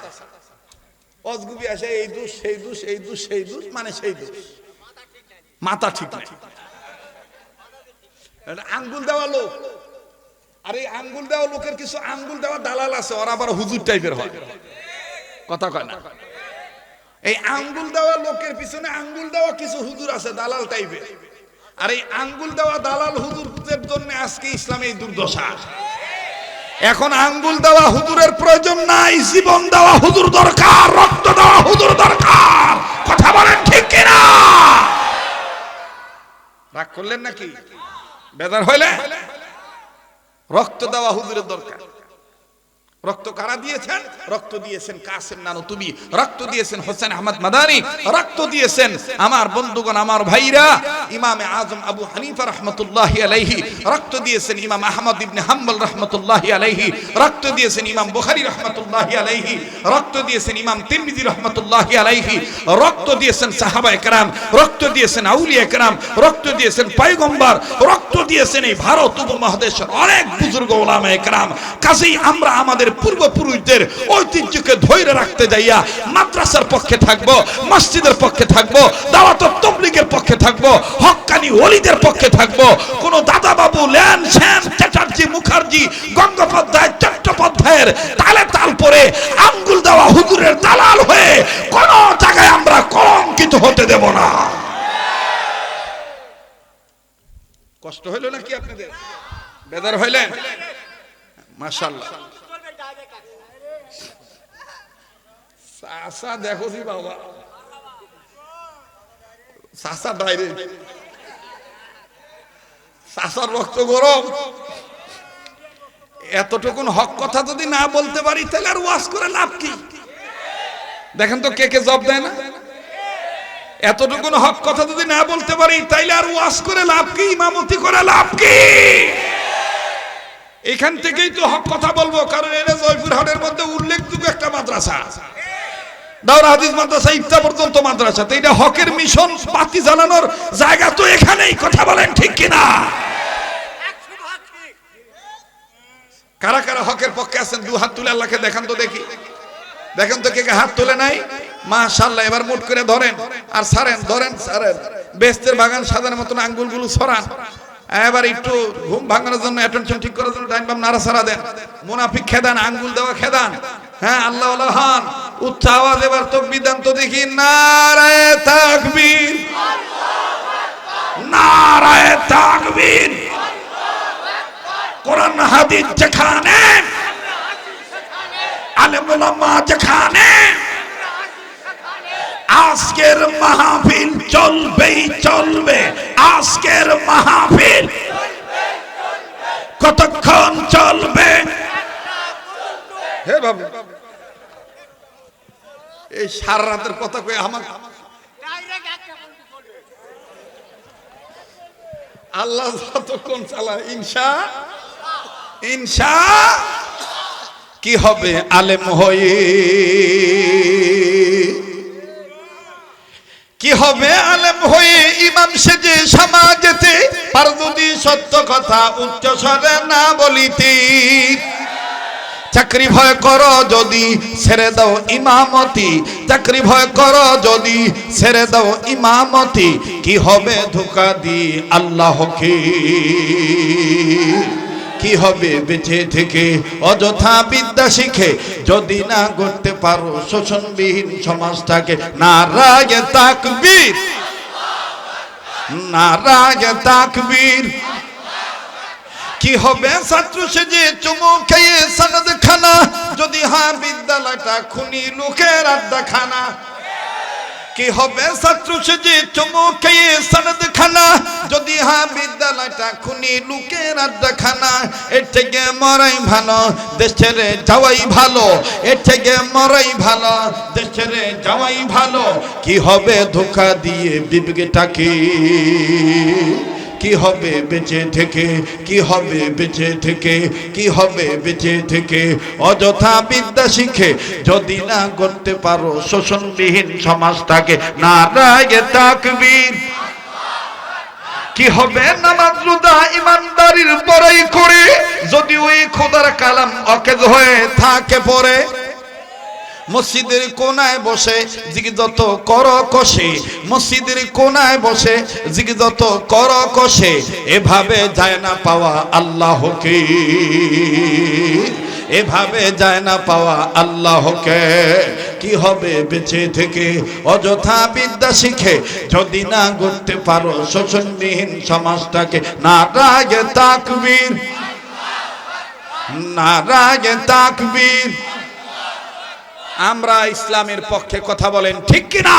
অজগুবি এসে এই দোষ সেই দোষ, এই দোষ সেই দোষ, মানে সেই দোষ, মাথা ঠিক নাই। আঙ্গুল দেওয়া লোক, আর এই আঙ্গুল দেওয়া লোকের কিছু আঙ্গুল দেওয়া দালাল আছে, ওরা আবার হুজুর টাইপের হয়, কথা কয় না। এই আঙ্গুল দেওয়া লোকের পিছনে আঙ্গুল দেওয়া কিছু হুজুর আছে দালাল টাইপের, আর এই আঙ্গুল দেওয়া দালাল হুজুরদের জন্য আজকে ইসলামে এই দুর্দশা। এখন আঙ্গুল দেওয়া হুজুরের প্রয়োজন নাই, জীবন দেওয়া হুজুর দরকার, রক্ত দেওয়া হুজুর দরকার, কথা বলেন ঠিক কিনা? রাগ করলেন নাকি? বেদার হইলে রক্ত দেওয়া হুজুরের দরকার। রক্ত কারা দিয়েছেন? রক্ত দিয়েছেন কাসেম নানুতুবি, রক্ত দিয়েছেন হোসেন আহমদ মাদানী, রক্ত দিয়েছেন আমার বন্ধুগণ, আমার ভাইরা ইমামে আজম আবু হানিফা রাহমাতুল্লাহি আলাইহি, রক্ত দিয়েছেন ইমাম আহমদ ইবনে হাম্বল রাহমাতুল্লাহি আলাইহি, রক্ত দিয়েছেন ইমাম বুখারী রাহমাতুল্লাহি আলাইহি, রক্ত দিয়েছেন ইমাম তিরমিজি রাহমাতুল্লাহি আলাইহি, রক্ত দিয়েছেন সাহাবায়ে কেরাম, রক্ত দিয়েছেন আউলিয়া কেরাম, রক্ত দিয়েছেন পয়গম্বর, রক্ত দিয়েছেন এই ভারত উপমহাদেশের অনেক বুজুর্গ উলামায়ে কেরাম। কাজেই আমরা আমাদের পূর্বপুরুষদের ঐতিহ্যকে ধরে রাখতে যাইয়া মাদ্রাসার পক্ষে থাকবো, মসজিদের পক্ষে থাকবো, দাওয়াত ও তাবলীগের পক্ষে থাকবো, হক্কানি ওলিদের পক্ষে থাকবো। কোন দাদা বাবু ল্যান শ্যাম চ্যাটার্জি মুখার্জি গঙ্গোপাধ্যায় চট্টোপাধ্যায়ের তালে তাল পরে আঙ্গুল দেওয়া হুজুরের দালাল হয়ে কোন জায়গায় আমরা কলঙ্কিত হতে দেব না। কষ্ট হইল নাকি আপনাদের? বেদার হইলেন? মাশাআল্লাহ। চাচা দেখো জি বাবা, চাচা ডাইরেক্ট, চাচার রক্ত গরম। এতটুকুন হক কথা যদি না বলতে পারি তাহলে আর ওয়াজ করে লাভ কি? দেখেন তো কে কে জবাব দেয় না। এতটুকুন হক কথা যদি না বলতে পারি তাইলে আর ওয়াজ করে লাভ কি, ইমামতি করে লাভ কি? এখান থেকেই তো হক কথা বলবো, কারণ এটা জয়পুরহাটের মধ্যে উল্লেখযোগ্য একটা মাদ্রাসা, দাওরা হাদিস মাদ্রাসা, ইফতা পর্যন্ত মাদ্রাসা। তো এটা হকের মিশন, বাতি জ্বালানোর জায়গা তো এখানেই, কথা বলেন ঠিক কিনা? কারা কারা হকের পক্ষে আছেন দু হাত তুলে আল্লাহকে দেখান তো দেখি, দেখেন তো কে কে হাত তুলে নাই। মাশাআল্লাহ। এবার মুট করে ধরেন আর ছাড়েন, ধরেন ছাড়েন, বেস্তের বাগান সাজানোর মতন আঙ্গুলগুলো ছড়ান। এবার একটু ঘুম ভাঙানোর জন্য, অ্যাটেনশন ঠিক করার জন্য ডাইন বাম নাড়াচাড়া দেন, মুনাফিক খেদান, আঙ্গুল দেওয়া খেদান। হ্যাঁ, আল্লাহ আল্লাহ হান, উচ্চ আওয়াজ এবার তাকবীর দেন তো দেখি। নারায়ে তাকবীর, নারায়ে তাকবীর। কোরআন হাদিস যেখানে, আলেম ওলামা যেখানে, আজকের মাহফিল চলবেই চলবে, আজকের মাহফিল কতক্ষণ চলবে? হে বাবু, এই সারা রাতের কথা কয়ে আমার আল্লাহ যতক্ষণ চালায় ইনশা ইনশা কি হবে আলেম হয়ে, কি হবে আলেম হয়ে ইমাম সেজে সমাজেতে, আর যদি সত্য কথা উচ্চ স্বরে না বলিতে। চাকরি ভয় করো যদি ছেড়ে দাও ইমামতি, চাকরি ভয় করো যদি ছেড়ে দাও ইমামতি, কি হবে ধোঁকা দি আল্লাহকে, কি হবে বেঁচে থেকে অযথা বিদ্যা শিখে যদি না করতে পারো শোষণবিহীন সমাজটাকে। নারায়ে তাকবীর, নারায়ে তাকবীর। কি হবে ছাত্র সেজে চুমু খেয়ে সনদ খানা, যদি হ্যাঁ বিদ্যালয়টা খুনি লোকের আড্ডা খানা। কি হবে ছাত্র সেজে চুমু খেয়ে সনদ খানা, যদি হ্যাঁ বিদ্যালয়টা খুনি লোকের আড্ডা খানা। এর থেকে মরাই ভালো দেশ ছেড়ে যাওয়াই ভালো, এর থেকে মরাই ভালো দেশ ছেড়ে যাওয়াই ভালো। কি হবে ধোঁকা দিয়ে বিবেকটাকে, কি হবে বেঁচে থেকে, কি হবে বেঁচে থেকে, কি হবে বেঁচে থেকে অযথা বিদ্যা শিখে যদি না করতে পারো শোষণবিহীন সমাজটাকে। নারায়ে তাকবীর। কি হবে নামাজ রোজা ইমানদারির বড়াই করে, যদি ওই খোদার কালাম অকেজ হয়ে থাকে পড়ে। মসজিদের কোনায় বসে জিগিজত কর কষে, মসজিদের কোনায় বসে জিগিজত কর কষে, এভাবে যায় না পাওয়া আল্লাহকে, এভাবে যায় না পাওয়া আল্লাহকে। কি হবে বেঁচে থেকে অযথা বিদ্যা শিখে যদি না করতে পারো শোষণবিহীন সমাজটাকে। নারায়ে তাকবীর, নারায়ে তাকবীর। আমরা ইসলামের পক্ষে কথা বলেন ঠিক কিনা?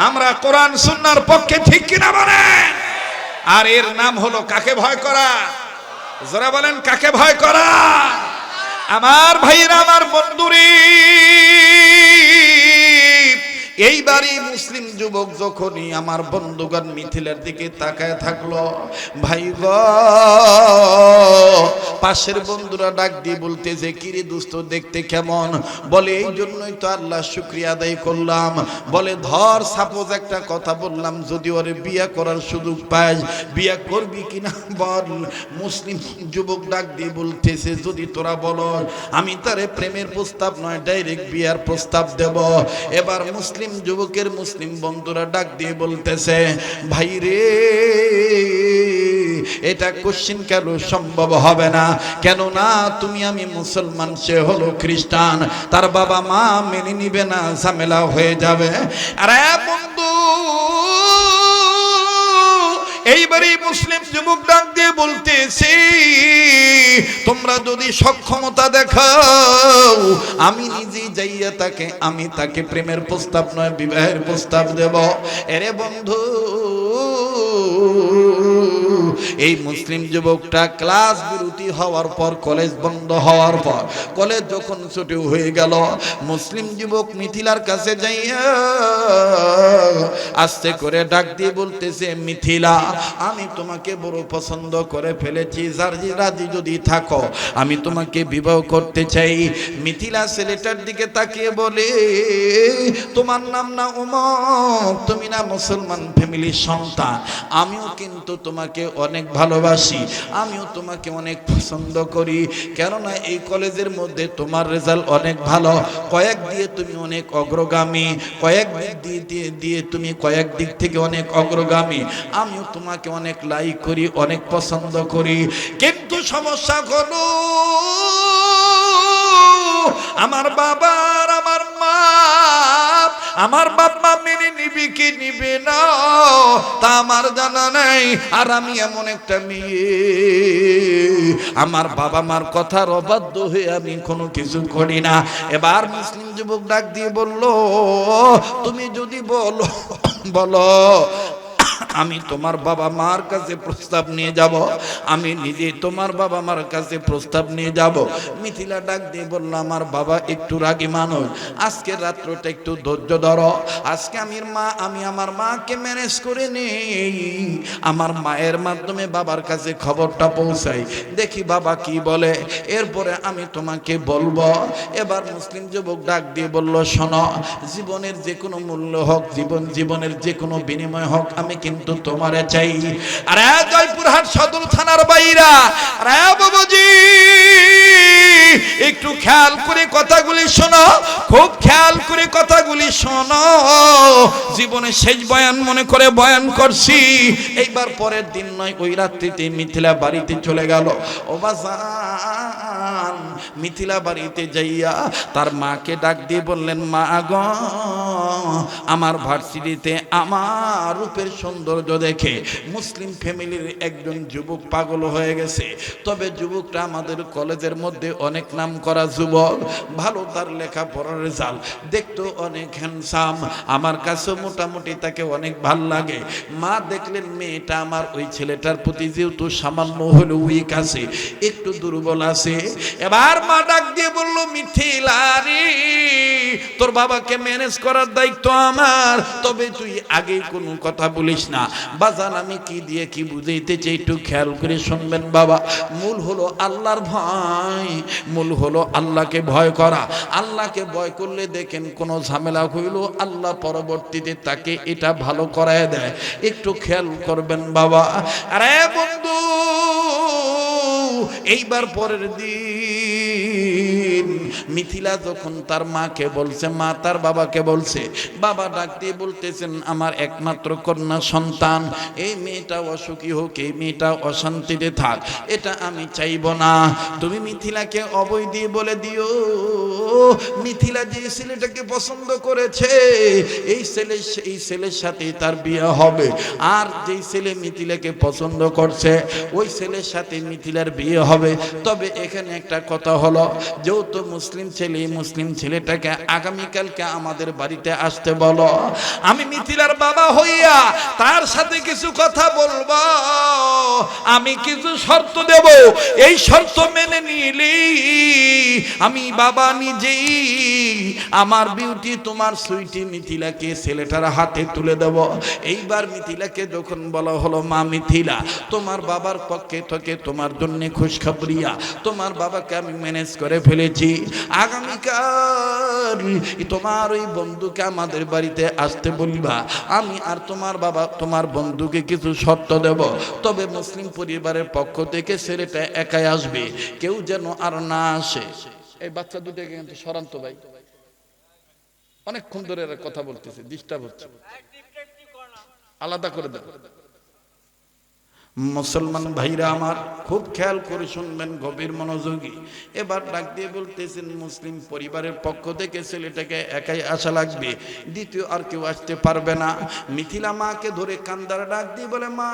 আমরা কোরআন সুন্নাহর পক্ষে ঠিক কিনা বলেন? আর এর নাম হলো কাকে ভয় করা? যারা বলেন কাকে ভয় করা? আমার ভাইরা, আমার বন্ধুরে, এইবারই মুসলিম যুবক যখনই আমার বন্ধুগণ মিথিলার দিকে তাকায় থাকলো, ভাই গো, পাশের বন্ধুরা ডাক দিয়ে বলতেছে কিরে দোস্ত দেখতে কেমন? বলে এই জন্যই তো আল্লাহ শুকরিয়া আদায় করলাম। বলে ধর সাপোজ একটা কথা বললাম, যদি ওরে বিয়ে করার সুযোগ পাস বিয়ে করবি কিনা বল। মুসলিম যুবক ডাক দিয়ে বলতেছে যদি তোরা বলো আমি তারে প্রেমের প্রস্তাব নয় ডাইরেক্ট বিয়ার প্রস্তাব দেব। এবার মুসলিম যুবকের মুসলিম বন্ধুরা ডাক দিয়ে বলতেছে ভাই রে, এটা কোশ্চিন কেন সম্ভব হবে না, কেননা তুমি আমি মুসলমান, সে হলো খ্রিস্টান, তার বাবা মা মেনে নিবে না, ঝামেলা হয়ে যাবে। আরে বন্ধু, এইবারে মুসলিম যুবক ডাক দিয়ে বলতেছে তোমরা যদি সক্ষমতা দেখাও আমি নিজে যাইয়া তাকে, আমি তাকে প্রেমের প্রস্তাব নয় বিবাহের প্রস্তাব দেব। এরে বন্ধু, এই মুসলিম যুবকটা ক্লাস বিরতি হওয়ার পর, কলেজ বন্ধ হওয়ার পর, কলেজ যখন ছুটি হয়ে গেল, মুসলিম যুবক মিথিলার কাছে যাইয়া আস্তে করে ডাক দিয়ে বলতেছে মিথিলা, আমি তোমাকে বড় পছন্দ করে ফেলেছি, রাজি যদি থাকো আমি তোমাকে বিবাহ করতে চাই। মিথিলা ছেলেটার দিকে তাকিয়ে বলে তোমার নাম না উমর, তুমি না মুসলমান ফ্যামিলির সন্তান, আমিও কিন্তু তোমাকে অনেক ভালোবাসি, আমিও তোমাকে অনেক পছন্দ করি, কেননা এই কলেজের মধ্যে তোমার রেজাল্ট অনেক ভালো, কয়েক দিয়ে তুমি অনেক অগ্রগামী, কয়েক দিক দিয়ে তুমি কয়েক দিক থেকে অনেক অগ্রগামী, আমিও তোমাকে অনেক লাইক করি, অনেক পছন্দ করি। কিন্তু সমস্যা হলো আমার বাবার, আমার মা, আমার বাপ মা মেনে নিবি কি নিবে না তা আমার জানা নাই। আর আমি এমন একটা মেয়ে, আমার বাবা মার কথার অবাধ্য হয়ে আমি কোনো কিছু করি না। এবার মুসলিম যুবক ডাক দিয়ে বলল তুমি যদি বলো আমি তোমার বাবা মার কাছে প্রস্তাব নিয়ে যাব, আমি নিজে তোমার বাবা মার কাছে প্রস্তাব নিয়ে যাব। মিথিলা ডাক দিয়ে বলল, আমার বাবা একটু রাগী মানুষ, আজকে রাত্রটা একটু ধৈর্য ধরো, আজকে আমি আমার মাকে ম্যানেজ করে নেই, আমার মায়ের মাধ্যমে বাবার কাছে খবরটা পৌঁছাই, দেখি বাবা কি বলে, এরপরে আমি তোমাকে বলবো। এবার মুসলিম যুবক ডাক দিয়ে বলল, শোনো, জীবনের যে কোনো মূল্য হোক, জীবনের যে কোনো বিনিময় হোক, আমি কিন্তু তোমারে চাই। আরে জয়পুরহাট সদর থানার বাইরা, আরে বাবাজি একটু খেয়াল করে কথাগুলি শোনো, খুব খেয়াল করে কথাগুলি শোনো, জীবনে শেষ বয়ান মনে করে বয়ান করছি। এইবার পরের দিন নয়, ওই রাত্রিতে মিথিলা বাড়িতে চলে গেল। ও বাজান, মিথিলা বাড়িতে যাইয়া তার মাকে ডাক দিয়ে বললেন, মা গো, আমার ভার্সিটিতে আমার রূপের সৌন্দর্য দেখে মুসলিম ফ্যামিলির একজন যুবক পাগল হয়ে গেছে। তবে যুবকটা আমাদের কলেজের মধ্যে অনেক নাম করা যুবক, ভালো তার লেখাপড়ার রেজাল্ট, দেখতো অনেক হ্যান্ডসাম, আমার কাছে মোটামুটি তাকে অনেক ভাল লাগে। মা দেখলেন মেয়েটা আমার ওই ছেলেটার প্রতি যেহেতু সামান্য হলেও উইক আছে, একটু দুর্বল আছে। এবার মা ডাক দিয়ে বলল, মিথিলা রে, তোর বাবাকে ম্যানেজ করার দায়িত্ব আমার, তবে তুই আগে কোনো কথা বলিস না। বাজান, আমি কি দিয়ে কি বুঝাইতে চাই একটু খেয়াল করে শুনবেন বাবা। মূল হলো আল্লাহর ভয়, মূল হলো আল্লাহকে ভয় করা। আল্লাহকে ভয় করলে দেখেন কোনো ঝামেলা হইল, আল্লাহ পরবর্তীতে তাকে এটা ভালো করায় দেয়। একটু খেয়াল করবেন বাবা। আরে বন্ধু, এইবার পরের দিন মিথিলা যখন তার মাকে বলছে, মা তার বাবাকে বলছে, বাবা ডাক দিয়ে বলতেছেন, আমার একমাত্র কন্যা সন্তান, এই মেয়েটা অসুখী হোক, এই মেয়েটা অশান্তিতে থাক, এটা আমি চাইব না। তুমি মিথিলাকে অবৈ দিয়ে বলে দিও, মিথিলা যে ছেলেটাকে পছন্দ করেছে, এই ছেলের সাথে তার বিয়ে হবে, আর যেই ছেলে মিথিলাকে পছন্দ করছে ওই ছেলের সাথে মিথিলার বিয়ে হবে। তবে এখানে একটা কথা হলো, যেহেতু মুসলিম ছেলে, মুসলিম ছেলেটাকে আগামীকালকে আমাদের বাড়িতে আসতে বলো, আমি মিথিলার বাবা হইয়া তার সাথে কিছু কথা বলবো, আমি কিছু শর্ত দেব, এই শর্ত মেনে নিলি আমি বাবা নিজেই আমার বিউটি তোমার সুইটি মিথিলাকে ছেলেটার হাতে তুলে দেব। এইবার মিথিলাকে যখন বলা হলো, মা মিথিলা, তোমার বাবার পক্ষে থেকে তোমার জন্য খুশখবরিয়া, তোমার বাবাকে আমি ম্যানেজ করে ফেলেছি, আগামীকাল তোমার ওই বন্ধুকে আমাদের বাড়িতে আসতে বলবা, আমি আর তোমার বাবা তোমার বন্ধুকে কিছু শর্ত দেব, তবে মুসলিম পরিবারের পক্ষ থেকে ছেলেটা একাই আসবে, কেউ যেন আর না আসে। এই বাচ্চা দুটোকে কিন্তু সরান্ত ভাই, অনেকক্ষণ ধরে এরা কথা বলতেছে, ডিস্টার্ব হচ্ছে, আলাদা করে দেব। মুসলমান ভাইরা আমার, খুব খেয়াল করে শুনবেন, গভীর মনোযোগী। এবার ডাক দিয়ে বলতেছেন, মুসলিম পরিবারের পক্ষ থেকে ছেলেটাকে একাই আসা লাগবে, দ্বিতীয় আর কেউ আসতে পারবে না। মিথিলা মাকে ধরে কান্দার ডাক দিয়ে বলে, মা,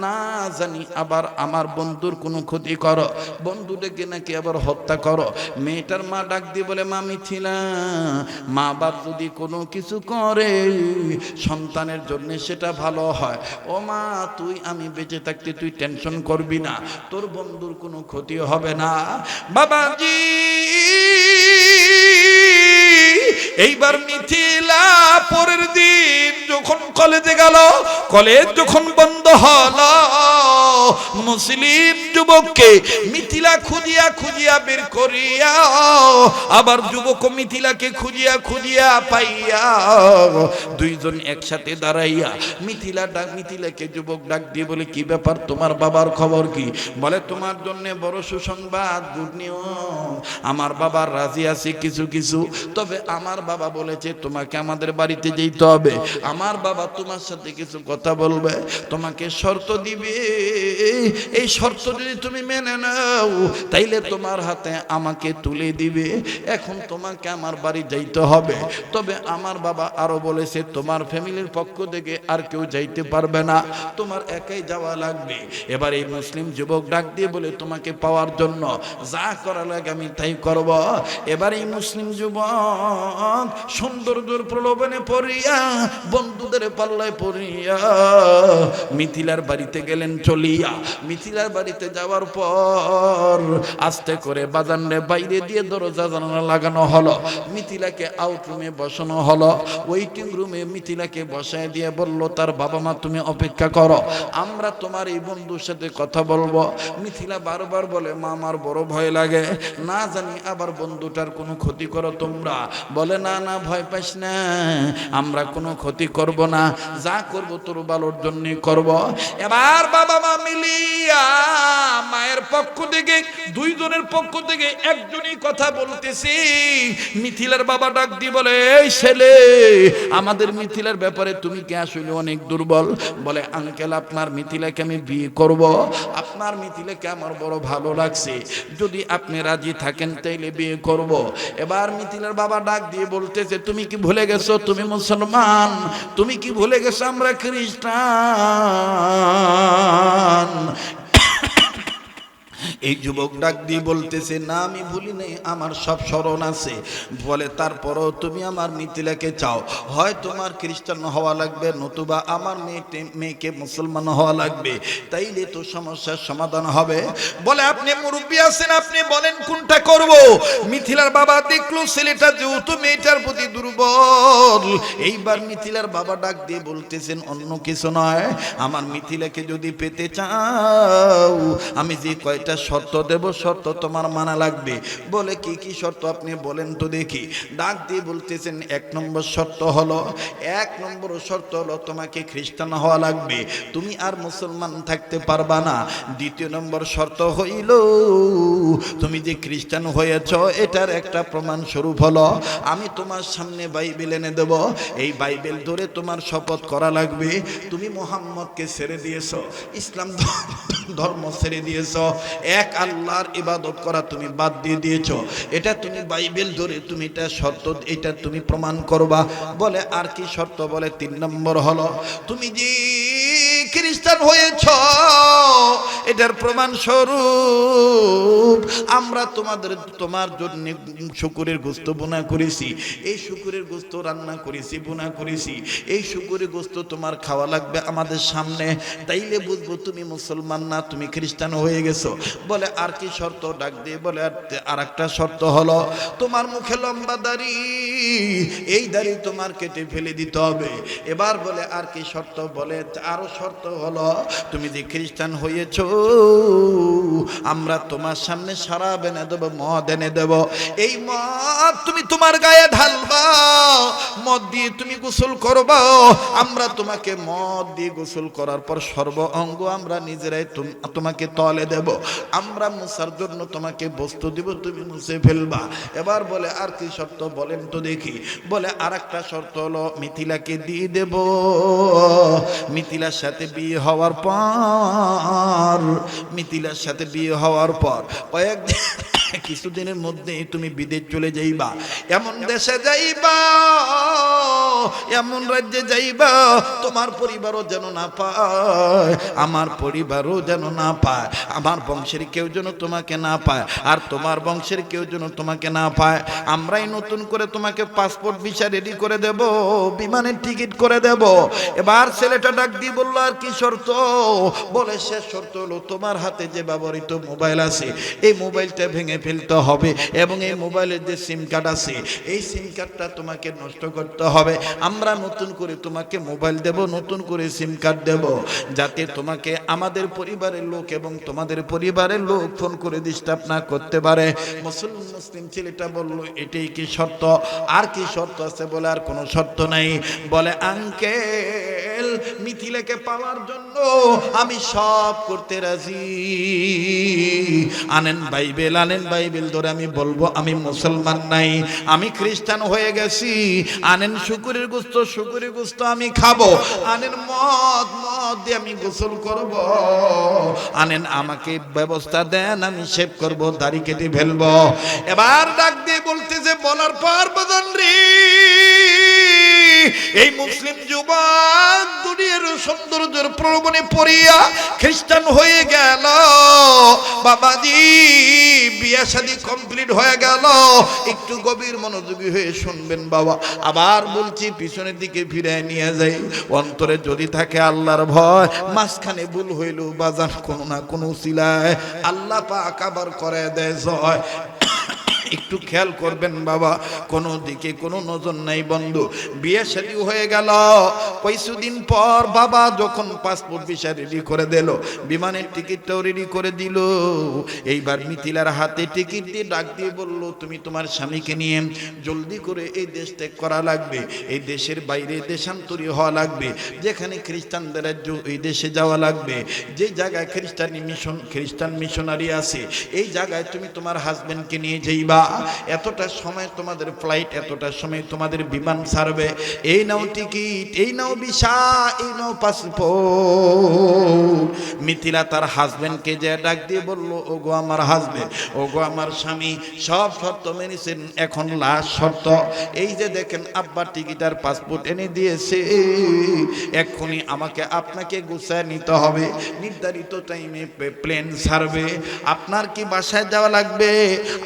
না জানি আবার আমার বন্ধুর কোনো ক্ষতি করো, বন্ধুটাকে নাকি আবার হত্যা করো। মেয়েটার মা ডাক দিয়ে বলে, মা মিথিলা, মা বাপ যদি কোনো কিছু করে সন্তানের জন্য সেটা ভালো হয়। ও মা, তুই আমি বেঁচে থাকতে তুই টেনশন করবি না, তোর বন্ধুর কোনো ক্ষতি হবে না। বাবাজি, এইবার মিথিলা পরের দিন যখন কলেজে গেল, কলেজ যখন বন্ধ হলো, মুসলিম যুবককে মিথিলা খুঁজিয়া খুঁজিয়া বের করিয়া, আবার যুবক মিথিলাকে খুঁজিয়া খুঁজিয়া পাইয়া, দুইজন একসাথে দাঁড়াইয়া মিথিলাকে যুবক ডাক দিয়ে বলে, কি ব্যাপার, তোমার বাবার খবর কি? বলে, তোমার জন্য বড় সুসংবাদ, গুড নিউজ, আমার বাবার রাজি আছে কিছু কিছু, তবে আমার বাবা বলেছে তোমাকে আমাদের বাড়িতে যেতে হবে, আমার বাবা তোমার সাথে কিছু কথা বলবে, তোমাকে শর্ত দিবে, এই শর্ত যদি যদি তুমি মেনে নাও তাইলে তোমার হাতে আমাকে তুলে দিবে। এখন তোমাকে আমার বাড়ি যাইতে হবে, তবে আমার বাবা আরো বলেছে তোমার ফ্যামিলির পক্ষ থেকে আর কেউ যাইতে পারবে না, তোমার একাই যাওয়া লাগবে। এবার এই মুসলিম যুবক ডাক দিয়ে বলে তোমাকে পাওয়ার জন্য যা করা লাগে আমি তাই করব। এবার এই মুসলিম যুবক সৌন্দর্যের প্রলোভনে পড়িয়া, বন্ধুদের পাল্লায় পড়িয়া মিথিলার বাড়িতে গেলেন চলিয়া। মিথিলার বাড়িতে যাওয়ার পর আস্তে করে বাজানরে বাইরে দিয়ে দরজা জানালা লাগানো হলো, মিথিলাকে আউট রুমে বসানো হলো। ওয়েটিং রুমে মিথিলাকে বসায় দিয়ে বলল তার বাবা মা তুমি অপেক্ষা করো, আমরা তোমার এই বন্ধুর সাথে কথা বলবো। মিথিলা বারবার বলে মা আমার বড় ভয় লাগে, না জানি আবার বন্ধুটার কোনো ক্ষতি করো তোমরা। বলে না না ভয় পাইস না, আমরা কোনো ক্ষতি করব না, যা করব তোর ভালোর জন্য করব। এবার বাবা মা মিলিয়া মায়ের পক্ষ থেকে দুইজনের পক্ষ থেকে একজনই কথা বলতেছি। মিথিলার বাবা ডাক দিয়ে বলে এই ছেলে, আমাদের মিথিলার ব্যাপারে তুমি কি আসলে অনেক দুর্বল? বলে আঙ্কেল আপনার মিথিলাকে আমি বিয়ে করব, আপনার মিথিলাকে আমার বড় ভালো লাগছে, যদি আপনি রাজি থাকেন তাইলে বিয়ে করব। এবার মিথিলার বাবা ডাক দিয়ে বলতেছে তুমি কি ভুলে গেছো তুমি মুসলমান? তুমি কি ভুলে গেছো আমরা খ্রিস্টান? এই যুবক ডাক দিয়ে বলতেছে না আমি ভুলি নাই, আমার সব স্মরণ আছে। বলে তারপরও তুমি আমার মিথিলাকে চাও, হয় তোমার খ্রিস্টান হওয়া লাগবে, নতুবা আমার মেয়েকে মুসলমান হওয়া লাগবে, তাইলে তো সমস্যার সমাধান হবে। বলে আপনি মুরব্বী আছেন, আপনি বলেন কোনটা করব। মিথিলার বাবা দেখলো ছেলেটা যেহেতু মেয়েটার প্রতি দুর্বল, এইবার মিথিলার বাবা ডাক দিয়ে বলতেছেন অন্য কিছু নয়, আমার মিথিলাকে যদি পেতে চাও আমি যে কয়টা শর্ত দেব শর্ত তোমার মানা লাগবে। বলে কি কি শর্ত আপনি বলেন তো দেখি। ডাক দিয়ে বলতেছেন এক নম্বর শর্ত হলো, তোমাকে খ্রিস্টান হওয়া লাগবে, তুমি আর মুসলমান থাকতে পারবা না। দ্বিতীয় নম্বর শর্ত হইল তুমি যে খ্রিস্টান হয়েছ এটার একটা প্রমাণ স্বরূপ হলো আমি তোমার সামনে বাইবেল এনে দেব, এই বাইবেল ধরে তোমার শপথ করা লাগবে তুমি মুহাম্মদকে ছেড়ে দিয়েছো, ইসলাম ধর্ম ছেড়ে দিয়েছো, এক আল্লাহর ইবাদত করা তুমি বাদ দিয়ে দিয়েছো, এটা তুমি বাইবেল ধরে তুমি এটা শর্ত এটা তুমি প্রমাণ করবা। বলে আর কি শর্ত? বলে 3 নম্বর হলো তুমি যে খ্রিস্টান হয়েছ এটার প্রমাণ স্বরূপ আমরা তোমার জন্য শুকুরের গোশত বোনা করেছি, এই শুকুরের গোশত রান্না করেছি, বোনা করেছি, এই শুকুরের গোশত তোমার খাওয়া লাগবে আমাদের সামনে, তাইলে বুঝবো তুমি মুসলমান না, তুমি খ্রিস্টান হয়ে গেছো। বলে আর কি শর্ত? ডাক দিয়ে বলে আর একটা শর্ত হলো তোমার মুখে লম্বা দাড়ি, এই দাড়ি তোমার কেটে ফেলে দিতে হবে। এবার বলে আর কি শর্ত? বলে আরো শর্ত হলো তুমি যে খ্রিস্টান হয়েছো আমরা তোমার সামনে শরাব এনে দেবো, মদ এনে দেবো, এই মদ তুমি তোমার গায়ে ঢালবা, মদ দিয়ে তুমি গোসল করবা, আমরা তোমাকে মদ দিয়ে গোসল করার পর সর্ব অঙ্গ আমরা নিজেরাই তোমাকে তলে দেব, আমরা মুছার জন্য তোমাকে বস্তু দিব, তুমি মুছে ফেলবা। এবার বলে আর কি শর্ত বলেন তো দেখি। বলে আর একটা শর্ত হলো মিথিলাকে দিয়ে দেব, মিথিলার সাথে বিয়ে হওয়ার পর কয়েকদিন কিছুদিনের মধ্যে তুমি বিদেশ চলে যাইবা, এমন দেশে যাইবা, এমন রাজ্যে যাইবা তোমার পরিবারও যেন না পায়, আমার পরিবারও যেন না পায়, আমার বংশের কেউ যেন তোমাকে না পায়, আর তোমার বংশের কেউ যেন তোমাকে না পায়। আমরাই নতুন করে তোমাকে পাসপোর্ট ভিসা রেডি করে দেব, বিমানের টিকিট করে দেব। এবার ছেলেটা ডাক দিয়ে বললো আর কি শর্ত? বলে শেষ শর্ত হলো তোমার হাতে যে ব্যবহৃত মোবাইল আছে এই মোবাইলটা ভেঙে ফেলতে হবে, এবং এই মোবাইলের যে সিম কার্ড আছে এই সিম কার্ডটা তোমাকে নষ্ট করতে হবে। আমরা নতুন করে তোমাকে মোবাইল দেব, নতুন করে সিম কার্ড দেব, যাতে তোমাকে আমাদের পরিবারের লোক এবং তোমাদের পরিবারের লোক ফোন করে ডিস্টার্ব না করতে পারে। মুসলিম ছেলেটা বলল এটাই কি শর্ত? আর কি শর্ত আছে? বলে আর কোনো শর্ত নাই। বলে আঙ্কেল বাইবেল মিথিলাকে পাওয়ার জন্য আমি সব করতে রাজি। আনেন বাইবেল ধরে আমি বলবো আমি মুসলমান নাই, আমি খ্রিস্টান হয়ে গেছি। আনেন শুকুরের গোস্ত আমি খাবো। আনেন মদ দিয়ে আমি গোসল করব। আনেন আমাকে ব্যবস্থা দেন, আমি শেভ করব, দাড়ি কেটে ফেলবো। এবার ডাক দিয়ে বলতেছে, বলার পর বদন রে এই মুসলিম যুবক দুনিয়ার সৌন্দর্যের প্রলোভনে পড়িয়া খ্রিস্টান হয়ে গেল। বাবাজি বিয়ে শাদী কমপ্লিট হয়ে গেল। একটু গভীর মনোযোগী হয়ে শুনবেন বাবা। আবার বলছি পিছনের দিকে ফিরে নিয়ে যাই। অন্তরে যদি থাকে আল্লাহর ভয়, মাঝখানে ভুল হইল বাজান কোনো না কোনো উসিলায় আল্লাহ পাক আবার করে দেয় জয়। একটু খেয়াল করবেন বাবা, কোনো দিকে কোনো নজর নাই বন্ধু। বিয়ে শাদী হয়ে গেল। কিছুদিন পর বাবা যখন পাসপোর্ট ভিসা রেডি করে দিল, বিমানের টিকিটটাও রেডি করে দিল, এইবার মিথিলার হাতে টিকিট দিয়ে ডাক দিয়ে বলল, তুমি তোমার স্বামীকে নিয়ে জলদি করে এই দেশ ত্যাগ করা লাগবে, এই দেশের বাইরে দেশান্তরী হওয়া লাগবে, যেখানে খ্রিস্টানদের রাজ্য এই দেশে যাওয়া লাগবে, যে জায়গায় খ্রিস্টান মিশনারি আছে এই জায়গায় তুমি তোমার হাজবেন্ডকে নিয়ে যাইবা। এতটা সময় তোমাদের ফ্লাইট, এতটা সময় তোমাদের বিমান ছাড়বে। এই নাও টিকিট, এই নাও ভিসা, এই নাও পাসপোর্ট। মিথিলা তার হাজবেন্ডকে যে ডাক দিয়ে বলল, ওগো আমার হাজবেন্ড, ওগো আমার স্বামী, সব শর্ত মেনেছেন, এখন লাস্ট শর্ত। এই যে দেখেন আব্বার টিকিট আর পাসপোর্ট এনে দিয়েছে, এক্ষুনি আমাকে আপনাকে গুছায় নিতে হবে, নির্ধারিত টাইমে প্লেন ছাড়বে। আপনার কি বাসায় যাওয়া লাগবে?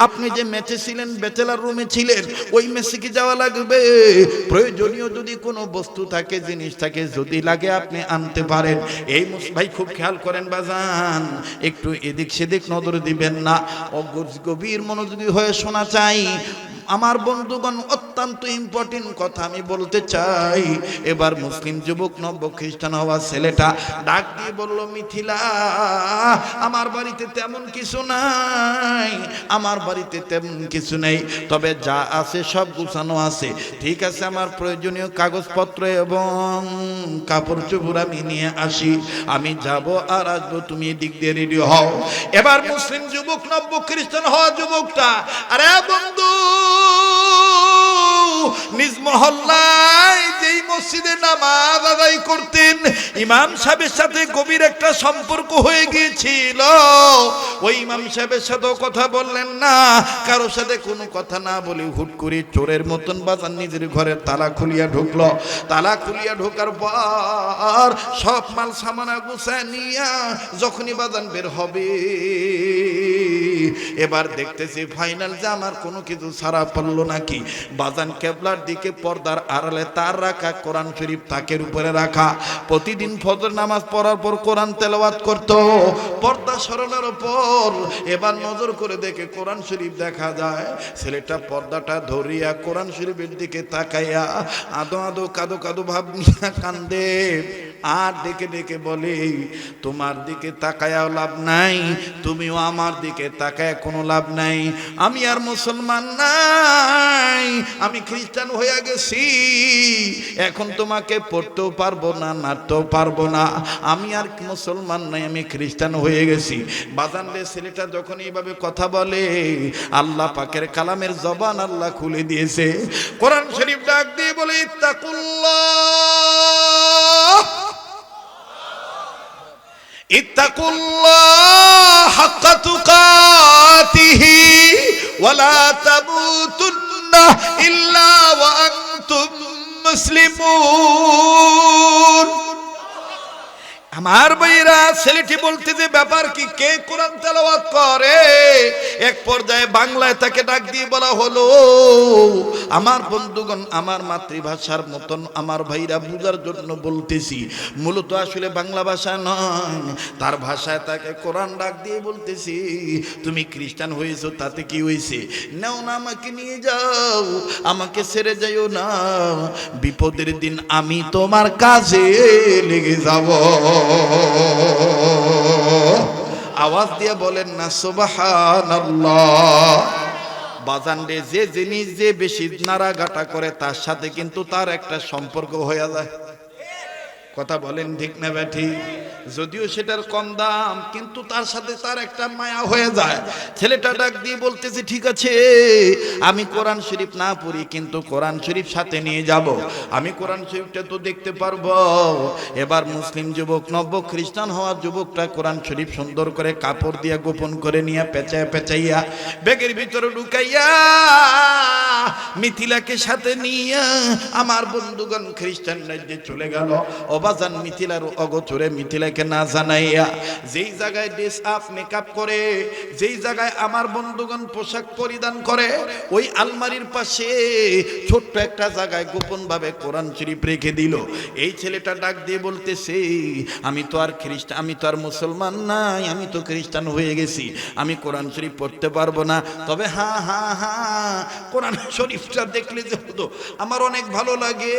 আপনি যে মেচে ছিলেন, ব্যাচেলার রুমে ছিলেন, ওই মেসে কি যাওয়া লাগবে? প্রয়োজনীয় যদি কোনো বস্তু থাকে, জিনিস থাকে, যদি লাগে আপনি আনতে পারেন। এই ভাই খুব খেয়াল করেন বাজান, একটু এদিক সেদিক নজর দিবেন না, গভীর মনোযোগী হয়ে শোনা চাই। আমার বন্ধুগণ অত্যন্ত ইম্পর্টেন্ট কথা আমি বলতে চাই। এবার মুসলিম যুবক নব্য খ্রিস্টান হওয়া ছেলেটা ডাক দিয়ে বলল, মিথিলা আমার বাড়িতে তেমন কিছু নাই, আমার বাড়িতে তেমন কিছু নেই, তবে যা আছে সব গুছানো আছে। ঠিক আছে, আমার প্রয়োজনীয় কাগজপত্র এবং কাপড় চোপড় আমি নিয়ে আসি, আমি যাব আর আসবো, তুমি এদিক দিয়ে রেডি হও। এবার মুসলিম যুবক নব্য খ্রিস্টান হওয়া যুবকটা, আরে বন্ধু নিজ মহল্লায় যেই মসজিদে নামাজ আদায় করতেন, ইমাম সাহেবের সাথে গভীর একটা সম্পর্ক হয়ে গিয়েছিল। ওই ইমাম সাহেবের সাথে কথা বললেন না, কারোর সাথে কোনো কথা না বলে হুট করে চোরের মতন বাজান নিজের ঘরের তালা খুলিয়া ঢুকলো। তালা খুলিয়া ঢোকার পর সব মাল সামানা গুছায় নিয়া যখনই বাজান বের হবে, এবার দেখতেছি ফাইনাল যে আমার কোনো কিছু ছাড়া পড়লো নাকি। বাজান কেবলার দিকে পর্দার আড়ালে তার রাখা কোরআন শরীফ তাকের উপরে রাখা। প্রতিদিন ফজর নামাজ পড়ার পর কোরআন তেলাওয়াত করত পর্দা সরানোর উপর। এবার নজর করে দেখে কোরআন শরীফ দেখা যায়। ছেলেটা পর্দাটা ধরিয়া কোরআন শরীফের দিকে তাকাইয়া আদো আদো কাদো কাদো ভাব নিয়ে কান্দে। আর ডেকে ডেকে বলে, তোমার দিকে তাকায়াও লাভ নাই, তুমিও আমার দিকে তাকায় কোনো লাভ নাই। আমি আর মুসলমান নাই, আমি খ্রিস্টান হয়ে গেছি। এখন তোমাকে পড়তেও পারবো না, নাড়তেও পারবো না। আমি আর মুসলমান নাই, আমি খ্রিস্টান হয়ে গেছি। বাজান রে, ছেলেটা যখন এইভাবে কথা বলে, আল্লাহ পাকের কালামের জবান আল্লাহ খুলে দিয়েছে। কোরআন শরীফ ডাক দিয়ে বলে, ইত্তাকুল্লাহ ইত্তাকুল্লাহ হাক্কা তুকাতিহি ওয়ালা তামুতুন্না ইল্লা ওয়া আনতুম মুসলিমুন। আমার ভাইরা, ছেলেটি বলতে যে ব্যাপার কি, কে কোরআন তেলাওয়াত করে? এক পর্যায়ে বাংলায় তাকে ডাক দিয়ে বলা হলো, আমার বন্ধুগণ, আমার মাতৃভাষার মতন আমার ভাইরা বুঝার জন্য বলতেছি, মূলত আসলে বাংলা ভাষা নয়, তার ভাষায় তাকে কোরআন ডাক দিয়ে বলতেছি, তুমি খ্রিস্টান হয়েছো তাতে কি হয়েছে? নাও না, আমাকে নিয়ে যাও, আমাকে ছেড়ে যাইও না, বিপদের দিন আমি তোমার কাছে লেগে যাব। আওয়াজ দিয়ে বলেন না সুবহানাল্লাহ। বাজান রে, যে জিনিস যে বেশি নাড়াঘাটা করে তার সাথে কিন্তু তার একটা সম্পর্ক হয়ে যায়। কথা বলেন ঠিক না ব্যাঠি? যদিও সেটার কম দাম, কিন্তু তার সাথে তার একটা মায়া হয়ে যায়। ছেলেটা ডাক দিয়ে বলতেছে, ঠিক আছে আমি কোরআন শরীফ না পড়ি, কিন্তু কোরআন শরীফ সাথে নিয়ে যাব, আমি কোরআন শরীফটা তো দেখতে পারবো। এবার মুসলিম যুবক, নব্য খ্রিস্টান হওয়া যুবকটা কোরআন শরীফ সুন্দর করে কাপড় দিয়ে গোপন করে নিয়ে পেঁচাইয়া পেঁচাইয়া ব্যাগের ভিতরে ঢুকাইয়া মিথিলাকে সাথে নিয়ে আমার বন্ধুগণ খ্রিস্টান রাজ্যে চলে গেল। অবাজান মিথিলার অগোচরে মিথিলাকে না জানাইয়া যেই জায়গায় ড্রেস আপ মেকআপ করে, যেই জায়গায় আমার বন্ধুগণ পোশাক পরিধান করে, ওই আলমারির পাশে ছোট্ট একটা জায়গায় গোপন ভাবে কোরআন শরীফ রেখে দিল। এই ছেলেটা ডাক দিয়ে বলতেছে, আমি তো আর খ্রিস্টান, আমি তো আর মুসলমান নাই, আমি তো খ্রিস্টান হয়ে গেছি, আমি কোরআন শরীফ পড়তে পারবো না। তবে হ্যাঁ হ্যাঁ হ্যাঁ, কোরআন শরীফটা দেখলে যে হতো আমার অনেক ভালো লাগে।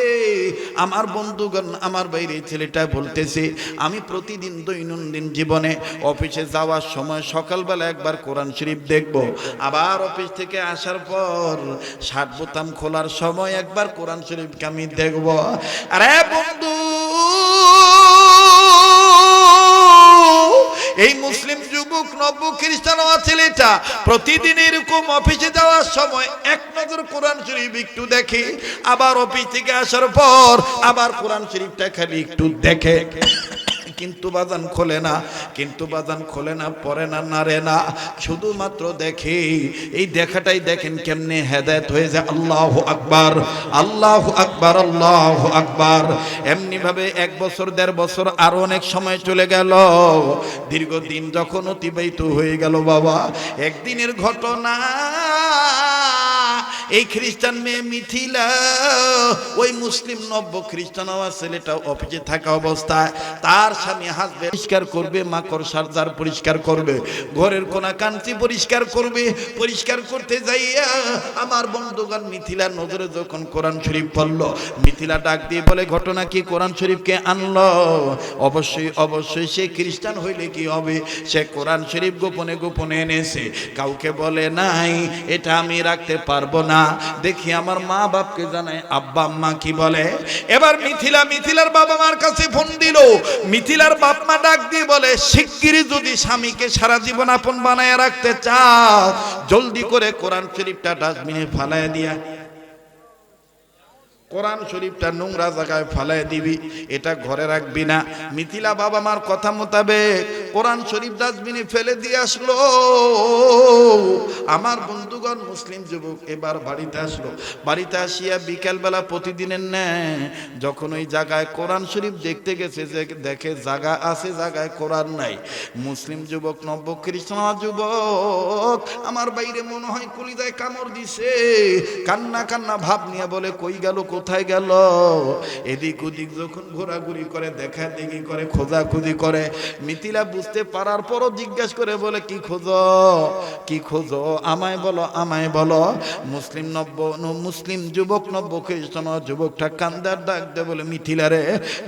আমার বন্ধুগণ, আমার বাইরে ছেলেটা বলতেছে, আমি প্রতিদিন দৈনন্দিন জীবনে অফিসে যাওয়ার সময় সকালবেলা একবার কোরআন শরীফ দেখব, আবার অফিস থেকে আসার পর শার্ট বোতাম খোলার সময় একবার কোরআন শরীফকে আমি দেখব। আরে বন্ধু, এই মুসলিম যুবক নব্য খ্রিস্টান হওয়া ছেলেটা প্রতিদিন এরকম অফিসে যাওয়ার সময় এক নজর কোরআন শরীফ একটু দেখে, আবার অফিস থেকে আসার পর আবার কোরআন শরীফটা খালি একটু দেখে, কিন্তু বাজান খোলে না, কিন্তু বাজান খোলে না, পড়ে না, নারে না, শুধুমাত্র দেখে। এই দেখাটাই দেখেন কেমনে হেদায়েত হয়ে যায়। আল্লাহু আকবার, আল্লাহু আকবার, আল্লাহু আকবার। এমনি ভাবে 1 বছর 1.5 বছর আরো অনেক সময় চলে গেল। দীর্ঘদিন যখন অতিবাহিত হয়ে গেল বাবা, একদিনের ঘটনা, এই খ্রিস্টান মেয়ে মিথিলা ওই মুসলিম নব্য খ্রিস্টান হওয়া ছেলেটা অফিসে থাকা অবস্থায় তার স্বামী হাসবে, পরিষ্কার করবে, মাকড় সারজার পরিষ্কার করবে, ঘরের কোনা কাঞ্চি পরিষ্কার করবে, পরিষ্কার করতে যাইয়া আমার বন্ধুগণ মিথিলার নজরে যখন কোরআন শরীফ পড়ল, মিথিলা ডাক দিয়ে বলে, ঘটনা কি? কোরআন শরীফকে আনলো? অবশ্যই অবশ্যই, সে খ্রিস্টান হইলে কি হবে, সে কোরআন শরীফ গোপনে গোপনে এনেছে, কাউকে বলে নাই, এটা আমি রাখতে পারবো না, দেখি আমার মা বাপকে জানাই, আব্বা আম্মা কি বলে। এবার মিথিলার বাবা মার কাছে ফোন দিল। মিথিলার বাপ মা ডাক দিয়ে বলে, শিগগিরই যদি স্বামীকে সারা জীবন আপন বানায় রাখতে চাও, জলদি করে কোরআন শরীফটা ডাস্টবিনে ফালায় দিয়া, কোরআন শরীফটা নোংরা জায়গায় ফালাই দিবি, এটা ঘরে রাখবি না। মিথিলা বাবা মার কথা মোতাবেক কোরআন শরীফ ডাস্টবিনে ফেলে দিয়ে আসলো। আমার বন্ধুগণ মুসলিম যুবক এবার বাড়িতে আসলো। বাড়িতে আসিয়া বিকেলবেলা প্রতিদিনের ন্যায় যখন ওই জায়গায় কোরআন শরীফ দেখতে গেছে, যে দেখে জায়গা আছে, জায়গায় কোরআন নাই। মুসলিম যুবক, নব্য খ্রিস্টান যুবক, আমার বাইরে মনে হয় কলিজায় কামড় দিছে, কান্না কান্না ভাব নিয়ে বলে, কই গেল, কোথায় গেল? এদিক ওদিক যখন ঘোরাঘুরি করে, দেখা দেখি করে, খোঁজাখুঁজি করে, মিথিলা বুঝতে পারার পরও জিজ্ঞেস করে বলে, কি খোঁজো, কি খোঁজো, আমায় বলো, আমায় বলো। মুসলিম যুবক নব্য খ্রিস্টান যুবকটা কান্দার ডাক দে বলে, মিথিলা রে,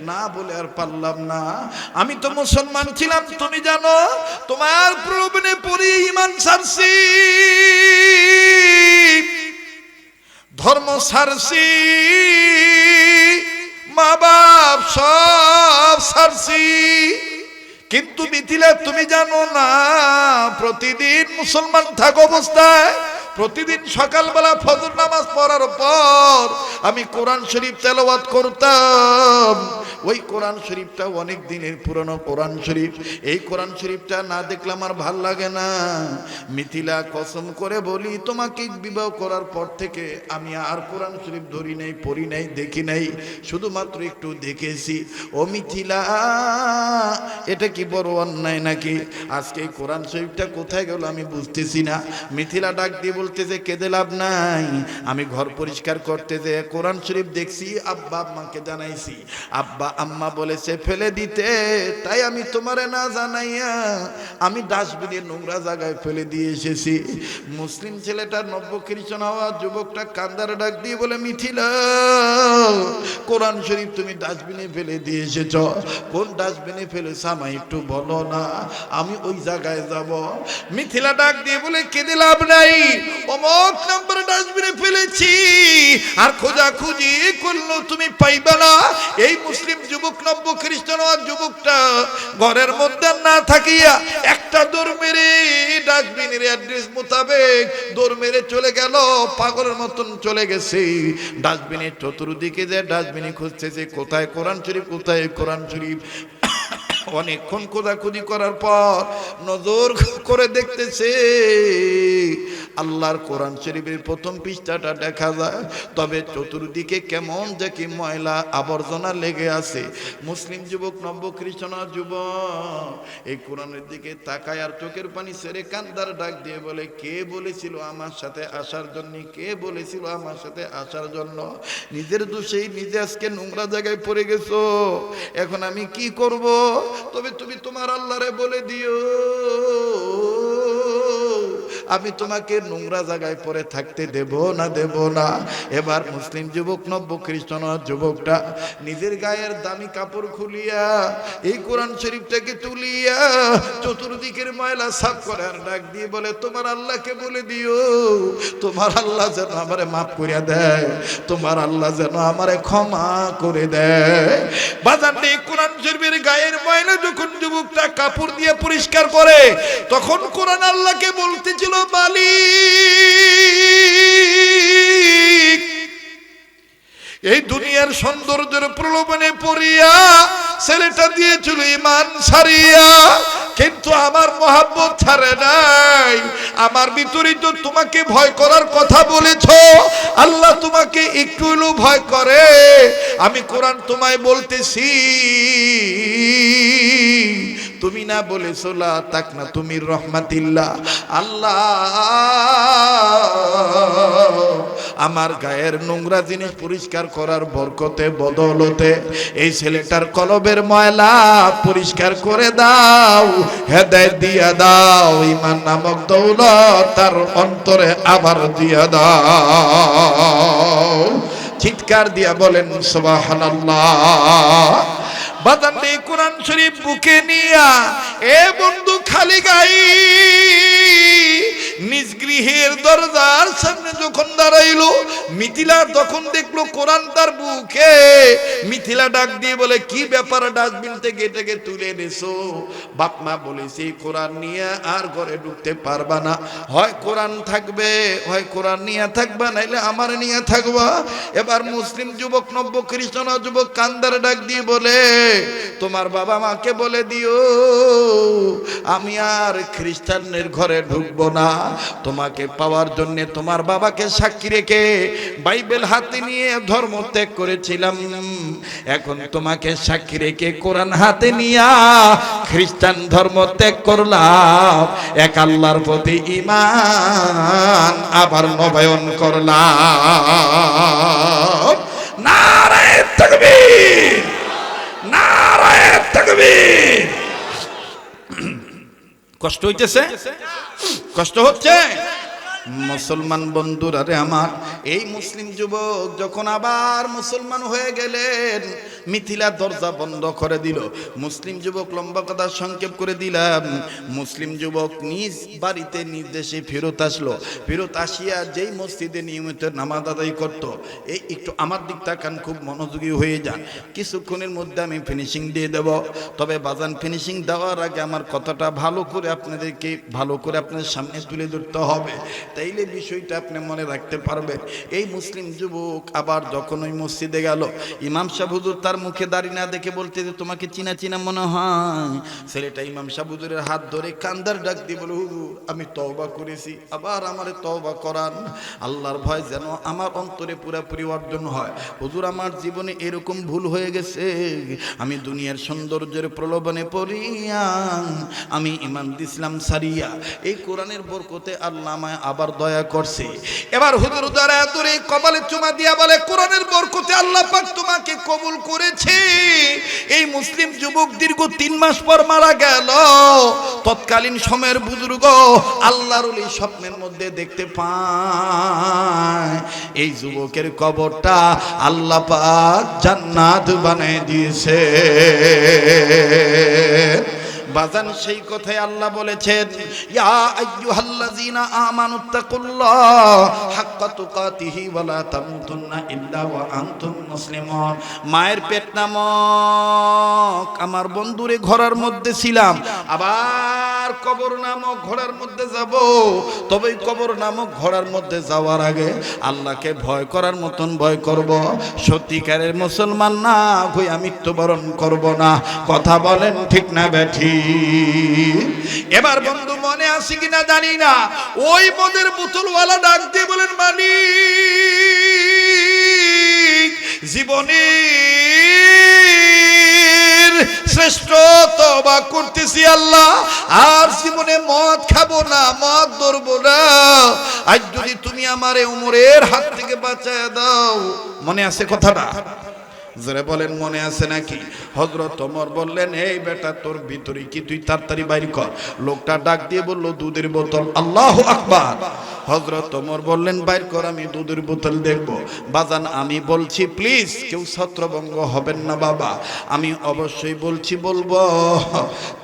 না বলে আর পারলাম না, আমি তো মুসলমান ছিলাম, তুমি জানো, তোমার প্রলোভনে পড়ে ঈমান ছাড়ছি, ধর্ম ছাড়ছি, মা বাপ সব ছাড়ছি, কিন্তু মিথিলা তুমি জানো না, প্রতিদিন মুসলমান থাকা অবস্থায় প্রতিদিন সকালবেলা ফজর নামাজ পড়ার পর আমি কোরআন শরীফ তেলাওয়াত করতাম। ওই কোরআন শরীফটা অনেক দিনের পুরনো কোরআন শরীফ, এই কোরআন শরীফটা না দেখলে আমার ভাল লাগে না। মিথিলা, কসম করে বলি, তোমাকে বিবাহ করার পর থেকে আমি আর কোরআন শরীফ ধরি নাই, পড়ি নাই, দেখি নাই, শুধুমাত্র একটু দেখেছি। ও মিথিলা, এটা কি বড় অন্যায় নাকি? আজকে এই কোরআন শরীফটা কোথায় গেল আমি বুঝতেছি না। মিথিলা ডাক দিয়ে বলতেছে, কেঁদে লাভ নাই, আমি ঘর পরিষ্কার করতে যে কোরআন শরীফ দেখছি, আব্বা আম্মাকে জানাইছি, আব্বা আম্মা বলেছে ফেলে দিতে, তাই আমি তোমারে না জানাইয়া আমি ডাস্টবিনে নোংরা জায়গায় ফেলে দিয়ে এসেছি। মুসলিম ছেলেটা, নব্য খ্রিস্টান হওয়া যুবকটা কান্দার ডাক দিয়ে বলে, মিথিলা, কোরআন শরীফ তুমি ডাস্টবিনে ফেলে দিয়ে এসেছ, কোন ডাস্টবিনে ফেলেছ আমায় একটু বলো না, আমি ওই জায়গায় যাব। মিথিলা ডাক দিয়ে বলে, কেঁদে লাভ নাই, অমুক নম্বর ডাস্টবিনে ফেলেছি, আর খোঁজাখুঁজি করলো তুমি পাইবা না। এই মুসলিম যুবক নব্য খ্রিস্টান যুবকটা ঘরের মধ্যে না থাকিয়া একটা দৌড় মেরে ডাস্টবিনের অ্যাড্রেস মোতাবেক দৌড় মেরে চলে গেল, পাগলের মতন চলে গেছে। ডাস্টবিনের চতুর্দিকে যে ডাস্টবিনে খুঁজতেছে কোথায় কোরআন শরীফ, কোথায় কোরআন শরীফ। অনেকক্ষণ খোঁজাখুঁজি করার পর নজর করে দেখতেছে আল্লাহর কোরআন শরীফের প্রথম পৃষ্ঠাটা দেখা যায়, তবে চতুর্দিকে কেমন যে কি ময়লা আবর্জনা লেগে আছে। মুসলিম যুবক নব্য খ্রিস্টান যুবক এই কোরআনের দিকে তাকায় আর চোখের পানি ছেড়ে কান্দার ডাক দিয়ে বলে, কে বলেছিল আমার সাথে আসার জন্য, কে বলেছিল আমার সাথে আসার জন্য? নিজের দোষেই নিজে আজকে নোংরা জায়গায় পড়ে গেছো, এখন আমি কি করব? তবে তুমি তোমার আল্লাহরে বলে দিও আমি তোমাকে নোংরা জায়গায় পরে থাকতে দেব না, দেব না। এবার মুসলিম যুবক নব্য খ্রিস্টান যুবকটা নিজের গায়ের দামি কাপড় খুলিয়া এই কোরআন শরীফটাকে তুলিয়া চতুর্দিকের ময়লা সাফ করে আর ডাক দিয়ে বলে, তোমার আল্লাহকে বলে দিও তোমার আল্লাহ যেন আমারে মাফ করে দেয়, তোমার আল্লাহ যেন আমারে ক্ষমা করে দেয়। বাজারে এই কোরআন শরীফের গায়ের ময়লা যখন যুবকটা কাপড় দিয়ে পরিষ্কার করে, তখন কোরআন আল্লাহকে বলতেছিল, মালিক এই দুনিয়ার সৌন্দর্যের প্রলোভনে পড়িয়া ছেলেটা দিয়েছিল ঈমান ছাড়িয়া, কিন্তু আমার মহব্বত ছাড়ে নাই। আমার ভিতরে তো তোমাকে ভয় করার কথা বলেছো, আল্লাহ তোমাকে একটু হলেও ভয় করে। আমি কোরআন তোমায় বলতেছি, তুমি না বলেছো লা তাকনা তুমি রহমাতিল্লাহ, আল্লাহ আমার গায়ের নোংরা জিনিস পরিষ্কার করার বরকতে বদলতে এই ছেলেটার কলবের ময়লা পরিষ্কার করে দাও, হেদায়েত দিয়া দাও, ঈমান নামক দৌলত তার অন্তরে আবার দিয়া দাও। চিৎকার দিয়া বলেন সুবহানাল্লাহ। বাজারে কোরআন শরীফ বুকে নিয়া এ বন্ধু খালি গাই নিজ গৃহের দরজার সামনে যখন দাঁড়াইলো, মিথিলা তখন দেখলো কোরআন তার বুকে। মিথিলা ডাক দিয়ে বলে, কি ব্যাপার ডাস্টবিন থেকে এটাকে তুলে এনেছো? বাপ মা বলেছে কোরআন নিয়ে আর ঘরে ঢুকতে পারবা না, হয় কোরআন থাকবে, হয় কোরআন নিয়ে থাকবা, নাইলে আমার নিয়ে থাকবা। এবার মুসলিম যুবক নব্য খ্রিস্টান যুবক কান্দার ডাক দিয়ে বলে, তোমার বাবা মাকে বলে দিও আমি আর খ্রিস্টানের ঘরে ঢুকবো না। তোমাকে পাওয়ার জন্য তোমার বাবাকে সাক্ষী রেখে বাইবেল হাতে নিয়ে ধর্ম ত্যাগ করেছিলাম, এখন তোমাকে সাক্ষী রেখে কোরআন হাতে নিয়া খ্রিস্টান ধর্ম ত্যাগ করলাম, এক আল্লাহর প্রতি ঈমান আবার নবায়ন করলাম। নারায়ে তাকবীর, নারায়ে তাকবীর। কষ্ট হইতেছে, কষ্ট হচ্ছে মুসলমান বন্ধুরা রে আমার। এই মুসলিম যুবক যখন আবার মুসলমান হয়ে গেলেন, মিথিলা দরজা বন্ধ করে দিল। মুসলিম যুবক, লম্বা কথা সংক্ষেপ করে দিলাম, মুসলিম যুবক নিজ বাড়িতে নিজ দেশে ফেরত আসলো। ফেরত আসিয়া যেই মসজিদে নিয়মিত নামাজ আদায় করত, এই একটু আমার দিক তাকান, খুব মনোযোগী হয়ে যান, কিছুক্ষণের মধ্যে আমি ফিনিশিং দিয়ে দেব। তবে বাজান ফিনিশিং দেওয়ার আগে আমার কথাটা ভালো করে আপনাদেরকে আপনাদের সামনে তুলে ধরতে হবে, তাইলে বিষয়টা আপনি মনে রাখতে পারবেন। এই মুসলিম যুবক আবার যখন ওই মসজিদে গেল, ইমাম সাহেব হুজুর তার মুখে দাড়ি না দেখে বলতে যে তোমাকে চিনা চিনা মনে হয়। ছেলেটা ইমাম সাহেব হুজুরের হাত ধরে কান্দার ডাক দিয়ে বলে, হুজুর আমি তওবা করেছি, আবার আমারে তওবা করান, আল্লাহর ভয় যেন আমার অন্তরে পুরোপুরি অর্জন হয়। হুজুর আমার জীবনে এরকম ভুল হয়ে গেছে, আমি দুনিয়ার সৌন্দর্যের প্রলোভনে পড়িয়া আমি ঈমান দিছিলাম সারিয়া, এই কোরআনের বরকতে আল্লাহ আমায় আবার দয়া করছে। এবার হুজুর দয়া করে কপালে চুমা দিয়া বলে, কোরআনের বরকতে আল্লাহ পাক তোমাকে কবুল করেছে। এই মুসলিম যুবক দীর্ঘ 3 মাস পর মারা গেল। তৎকালীন সময়ের বুজুর্গ আল্লাহর ওলি স্বপ্নের মধ্যে দেখতে পায় এই যুবকের কবরটা আল্লাহ পাক জান্নাত বানিয়ে দিয়েছে। বাজান সেই কথাই আল্লাহ বলেছেন, ইয়া আইয়ুহাল্লাযীনা আমানুত্তাকুল্লাহ হাক্কা তুকাতিহি ওয়া লা তামুতুন্না ইল্লা ওয়া আনতুম মুসলিমুন। মায়ের পেট নামক আমার বন্ধুরে ঘোড়ার মধ্যে ছিলাম, আবার কবর নামক ঘোড়ার মধ্যে যাব। তবে কবর নামক ঘোড়ার মধ্যে যাওয়ার আগে আল্লাহকে ভয় করার মতন ভয় করব। সত্যিকারের মুসলমান না হয়ে মৃত্যুবরণ করব না। কথা বলেন ঠিক না বেঠি? এবার বন্ধু মনে আছে কিনা জানি না, ওই মদের বোতলওয়ালা ডাক দিয়ে বলেন, মালিক জীবনে শ্রেষ্ঠ তওবা করতেছি আল্লাহ, আর জীবনে মদ খাবো না, মদ ধরবো না। আজ যদি তুমি আমারে উমরের হাত থেকে বাঁচায় দাও। মনে আছে কথাটা? যারা বলেন মনে আছে নাকি? হযরত ওমর বললেন, এই বেটা তোর ভিতরে কি, তুই তাড়াতাড়ি বাইর কর। লোকটা ডাক দিয়ে বলল, দুধের বোতল। আল্লাহু আকবার। হযরত ওমর বললেন, বাইর কর, আমি দুধের বোতল দেখব। বাজান আমি বলছি প্লিজ কেউ ছত্রভঙ্গ হবেন না বাবা। আমি অবশ্যই বলছি, বলবো,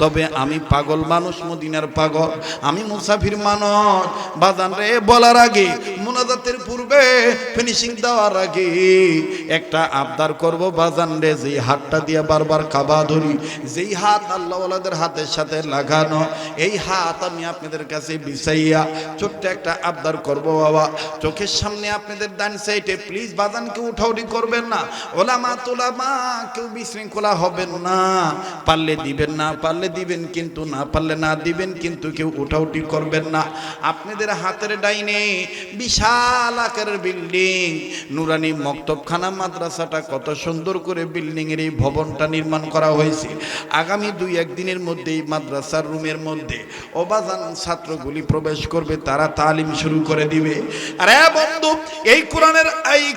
তবে আমি পাগল মানুষ, মদিনার পাগল, আমি মুসাফির মানুষ। বাজান রে বলার আগে, মুনাজাতের পূর্বে, ফিনিশিং দেওয়ার আগে একটা আবদার করব বাজান রে, যেই হাতটা দিয়ে বারবার কাবা ধরি, যেই হাত আল্লাহ ওয়ালাদের হাতের সাথে লাগানো, এই হাত আমি আপনাদের কাছে বিছাইয়া ছোট্ট একটা আবদার করব বাবা। চোখের সামনে আপনাদের ডান সাইডে প্লিজ বাজান কেউ উঠাউঠি করবেন না। ওলামা তোলামা কেউ বিশৃঙ্খলা হবেন না। পারলে দিবেন, না পারলে দিবেন, কিন্তু না পারলে না দিবেন, কিন্তু কেউ উঠাউঠি করবেন না। আপনাদের হাতের ডাইনে বিশাল আকারের বিল্ডিং, নুরানি মক্তবখানা মাদ্রাসাটা কত সুন্দর করে বিল্ডিং এর এই ভবনটা নির্মাণ করা হয়েছে। আগামী 2-1 দিনের মধ্যে এই মাদ্রাসার রুমের মধ্যে অবাজান ছাত্রগুলি প্রবেশ করবে, তারা তালিম শুরু করে দিবে। আরে বন্ধু, এই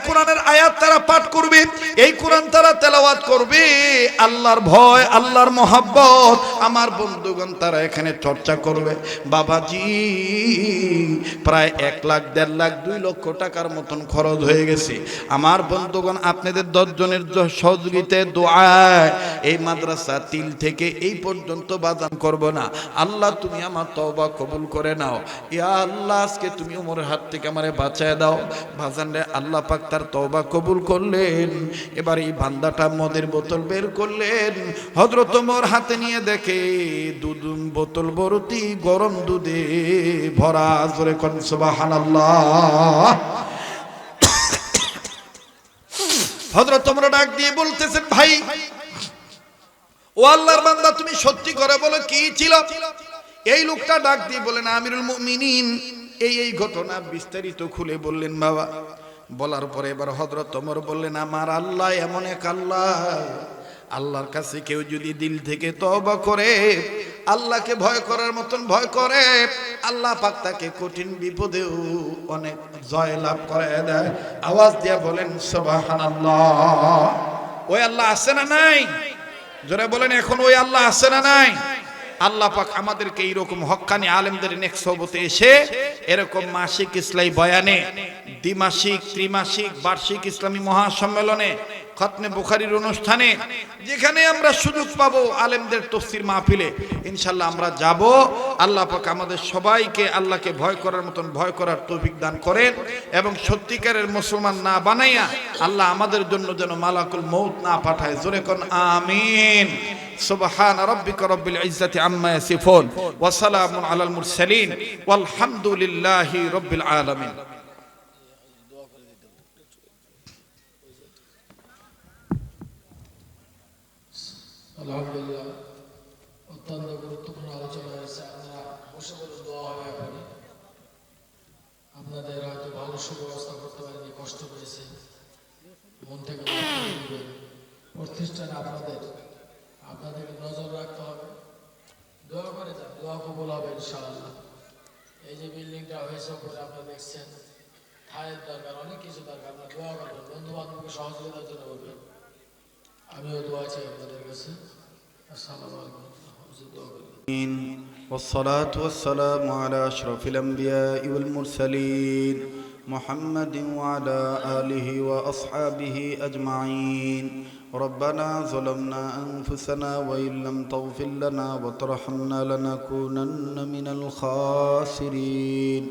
কোরআনের আয়াত তারা পাঠ করবে, এই কোরআন তারা তেলাওয়াত করবে, আল্লাহর ভয়, আল্লাহর মহব্বত আমার বন্ধুগণ তারা এখানে চর্চা করবে। বাবাজি প্রায় 1 লাখ, 1.5 লাখ, 2 লক্ষ টাকার মতন খরচ হয়ে গেছে। আমার বন্ধুগণ আপনাদের 10 জনের সহযোগিতায় দোয়ায় এই মাদ্রাসা তিল থেকে এই পর্যন্ত বাজান করব না। আল্লাহ তুমি আমার তওবা কবুল করে নাও। ইয়া আল্লাহ আজকে তুমি ওমরের হাত থেকে আমারে বাঁচায় দাও। বাজান রে আল্লাহ পাক তার তওবা কবুল করলেন। এবার এই বান্দাটা মদের বোতল বের করলেন, হযরত ওমর হাতে নিয়ে দেখে দুধ বোতল ভর্তি গরম দুধে ভরা। জোরে কোন সুবহানাল্লাহ। হযরত ওমর ডাক দিয়ে বলতেছেন, ভাই ও আল্লাহর বান্দা তুমি সত্যি করে বলো কি ছিল? এই লোকটা ডাক দিয়ে বলেন, আমিরুল মুমিনিন এই ঘটনা বিস্তারিত খুলে বললেন বাবা। বলার পরে এবার হযরত ওমর বললেন, আমার আল্লাহ এমন এক আল্লাহ, আল্লাহর কাছে কেউ যদি দিল থেকে তওবা করে, আল্লাহকে ভয় করার মতন ভয় করে, আল্লাহ পাক তাকে কঠিন বিপদেও অনেক জয় লাভ করে দেয়। আওয়াজ দিয়ে বলেন সুবহানাল্লাহ। ওই আল্লাহ আছে না নাই? জোরে বলেন এখন ওই আল্লাহ আছে না নাই? আল্লাহ পাক আমাদেরকে এইরকম হক্কানি আলেমদের নেক্সট সোবতে এসে এরকম মাসিক ইসলামী বয়ানে, দ্বিমাসিক, ত্রিমাসিক, বার্ষিক ইসলামী মহাসম্মেলনে, খতমে বুখারীর অনুষ্ঠানে, যেখানে আমরা সুযোগ পাবো আলেমদের তাফসীর মাহফিলে ইনশাআল্লাহ আমরা যাব। আল্লাহ পাক আমাদের সবাইকে আল্লাহকে ভয় করার মতন ভয় করার তৌফিক দান করেন, এবং সত্যিকারের মুসলমান না বানাইয়া আল্লাহ আমাদের জন্য যেন মালাকুল মউত না পাঠায়। জোরে কোন আমিন। সুবহান রাব্বিকা রাব্বিল ইজ্জাতি আম্মা ইয়াসিফুন ওয়া সালামুন আলাল মুরসালিন ওয়ালহামদুলিল্লাহি রাব্বিল আলামিন। আলহামদুলিল্লাহ, অত্যন্ত গুরুত্বপূর্ণ আলোচনা হয়েছে। আপনারা বসে বসে দোয়া হবে এখন। আপনাদের হয়তো ভালো সুব্যবস্থা করতে পারেনি, কষ্ট পেয়েছে, মন থেকে প্রতিষ্ঠান আপনাদেরকে নজর রাখতে হবে। দোয়া করে যান, দোয়া কবুল হবে ইনশাআল্লাহ। এই যে বিল্ডিংটা হয়েছে উপরে আপনারা দেখছেন, ঠায়ের দরকার, অনেক কিছু দরকার। আপনারা দোয়া করবেন, বন্ধু বান্ধবকে সহযোগিতার জন্য বলবেন। আমিও দোয়া চাই আপনাদের কাছে। আসসালামু আলাইকুম। দোয়া করি। والصلاة والسلام على أشرف الأنبياء والمرسلين محمد وعلى آله وأصحابه أجمعين ربنا ظلمنا أنفسنا وإن لم تغفر لنا وترحمنا لنكونن من الخاسرين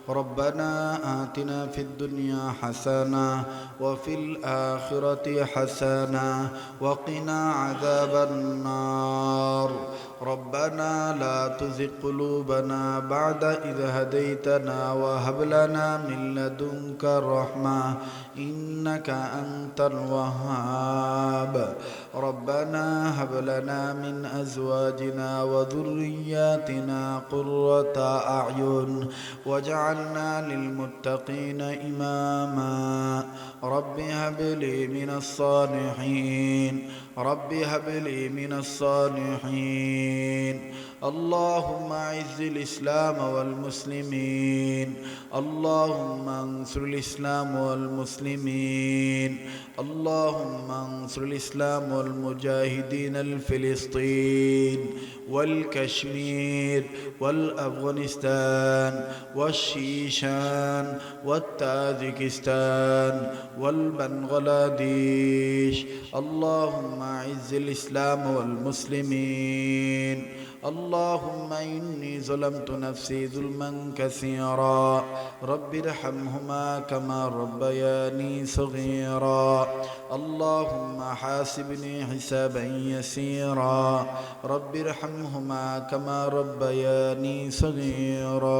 ربنا آتنا في الدنيا حسنة وفي الآخرة حسنة وقنا عذاب النار ربنا لا تزغ قلوبنا بعد إذ هديتنا وهب لنا من لدنك رحمة إنك أنت الوهاب ربنا هب لنا من أزواجنا وذرياتنا قرة أعين واجعلنا للمتقين إماما رب هب لي من الصالحين رب هب لي من الصالحين اللهم أعز الإسلام والمسلمين اللهم انصر الإسلام والمسلمين اللهم انصر الإسلام والمجاهدين الفلسطين والكشمير والأفغانستان والشيشان والتاجكستان والبنغلاديش اللهم أعز الإسلام والمسلمين اللهم إني ظلمت نفسي ظلما كثيرا رب ارحمهما كما ربياني صغيرا اللهم حاسبني حسابا يسيرا رب ارحمهما كما ربياني صغيرا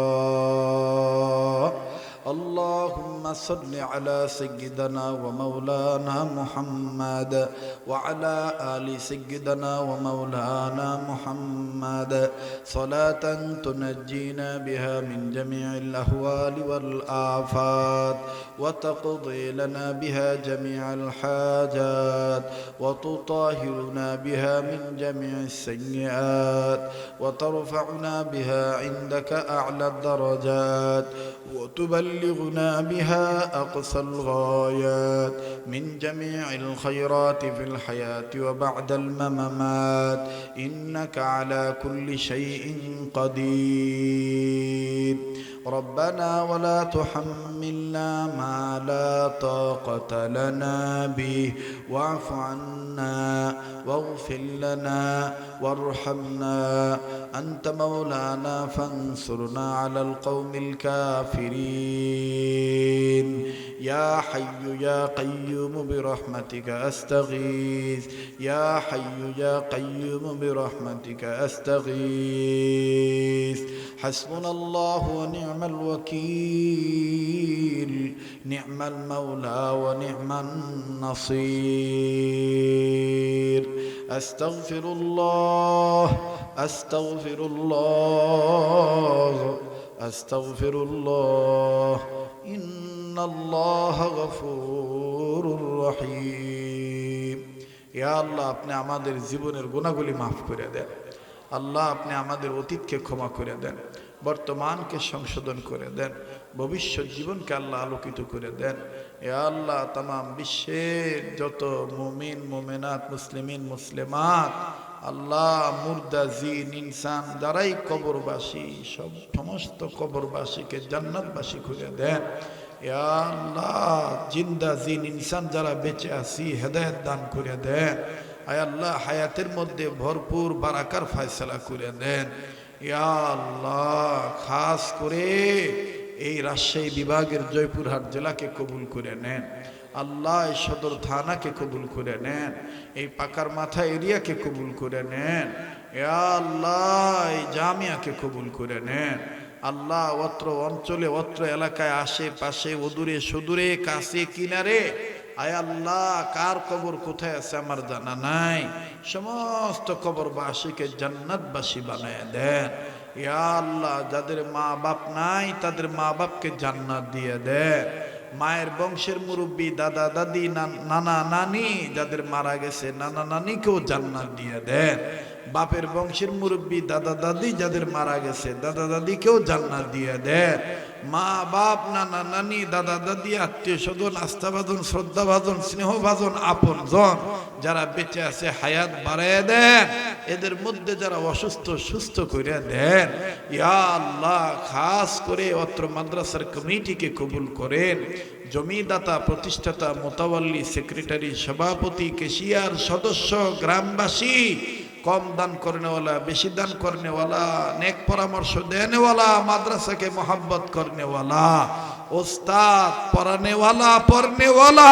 اللهم صل على سيدنا ومولانا محمد وعلى آل سيدنا ومولانا محمد صلاة تنجينا بها من جميع الأهوال والآفات وتقضي لنا بها جميع الحاجات وتطهرنا بها من جميع السيئات وترفعنا بها عندك أعلى الدرجات وتبلغنا بها أقصى الغايات من جميع الخيرات في الحياة وبعد الممات إنك على كل شيء قدير ربنا ولا تحملنا ما لا طاقة لنا به واعف عنا واغفر لنا وارحمنا أنت مولانا فانصرنا على القوم الكافرين يا حي يا قيوم برحمتك أستغيث يا حي يا قيوم برحمتك أستغيث حسبنا الله ونعم الوكيل نعم المولى ونعم النصير أستغفر الله أستغفر الله أستغفر الله إن الله غفور رحيم يا الله আপনি আমাদের জীবনের গুনাহগুলি maaf করে দেন আল্লাহ আপনি আমাদের অতীতকে ক্ষমা করে দেন বর্তমানকে সংশোধন করে দেন ভবিষ্যৎ জীবনকে আল্লাহ আলোকিত করে দেন ইয়া আল্লাহ तमाम বিশ্বের যত মুমিন মুমিনাত মুসলিমিন মুসলিমাত আল্লাহ মুর্দা জিন ইনসান যারাই কবরবাসী সব সমস্ত কবরবাসীকে জান্নাতবাসী করে দেন ইয়া আল্লাহ জিন্দা জিন ইনসান যারা বেঁচে আছি হেদায়েত দান করে দেন আয় আল্লাহ হায়াতের মধ্যে ভরপুর বারাকার ফয়সালা করে দেন ইয়া আল্লাহ খাস করে এই রাজশাহী বিভাগের জয়পুরহাট জেলাকে কবুল করে নেন আল্লাহ এই সদর থানাকে কবুল করে নেন এই পাকার মাথা এরিয়াকে কবুল করে নেন ইয়া আল্লাহ এই জামিয়াকে কবুল করে নেন আল্লাহ অত্র অঞ্চলে অত্র এলাকায় আশেপাশে অদূরে সুদূরে কাছে কিনারে আয় আল্লাহ কার কবর কোথায় আছে আমার জানা নাই সমস্ত কবরবাসীকে জান্নাতবাসী বানায় দেন ইয়া আল্লাহ যাদের মা বাপ নাই তাদের মা বাপকে জান্নাত দিয়ে দেন মায়ের বংশের মুরব্বী দাদা দাদি নানা নানি যাদের মারা গেছে নানা নানিকেও জান্নাত দিয়ে দেন বাপের বংশের মুরব্বী দাদা দাদি যাদের মারা গেছে দাদা দাদিকেও জান্নাত দিয়ে দেন। মা বাপ নানা নানি দাদা দাদি আত্মীয় স্বজন আস্থাভাজন শ্রদ্ধাভাজন স্নেহভাজন আপনজন যারা বেঁচে আছে হায়াত বাড়ায় দেন। এদের মধ্যে যারা অসুস্থ সুস্থ করে দেন। ইয়া আল্লাহ, খাস করে অত্র মাদ্রাসার কমিটিকে কবুল করেন। জমিদাতা প্রতিষ্ঠাতা মোতাওয়াল্লি সেক্রেটারি সভাপতি কেশিয়ার সদস্য গ্রামবাসী কম দান করনেওয়ালা বেশি দান করনেওয়ালা নেক পরামর্শ দেনেওয়ালা মাদ্রাসাকে মোহাব্বত করনেওয়ালা ওস্তাদ পড়ানেওয়ালা পড়নেওয়ালা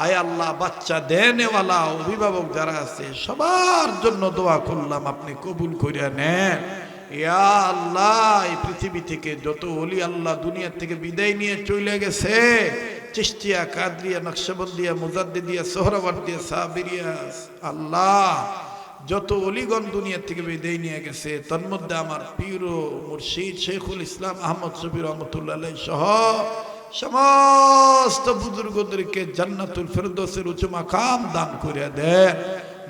আয় আল্লাহ বাচ্চা দেনেওয়ালা অভিভাবক যারা আছে সবার জন্য দোয়া করলাম, আপনি কবুল করিয়া নেন। ইয়া আল্লাহ, এই পৃথিবী থেকে যত ওলি আল্লাহ দুনিয়া থেকে বিদায় নিয়ে চলে গেছে, চিশতিয়া কাদরিয়া নকশবন্দিয়া মুজাদ্দিদিয়া সোহরাওয়ার্দিয়া সাবিরিয়া আল্লাহ যত অলিগণ দুনিয়া থেকে বিদায় নিয়ে গেছে, তার মধ্যে আমার পীর ও মুর্শিদ শেখুল ইসলাম আহমদ শফি রহমতুল্লাহ আলাইহি সহ সমস্ত বুজুর্গদেরকে জান্নাতুল ফেরদৌসের উঁচু মাকাম দান করে দেন।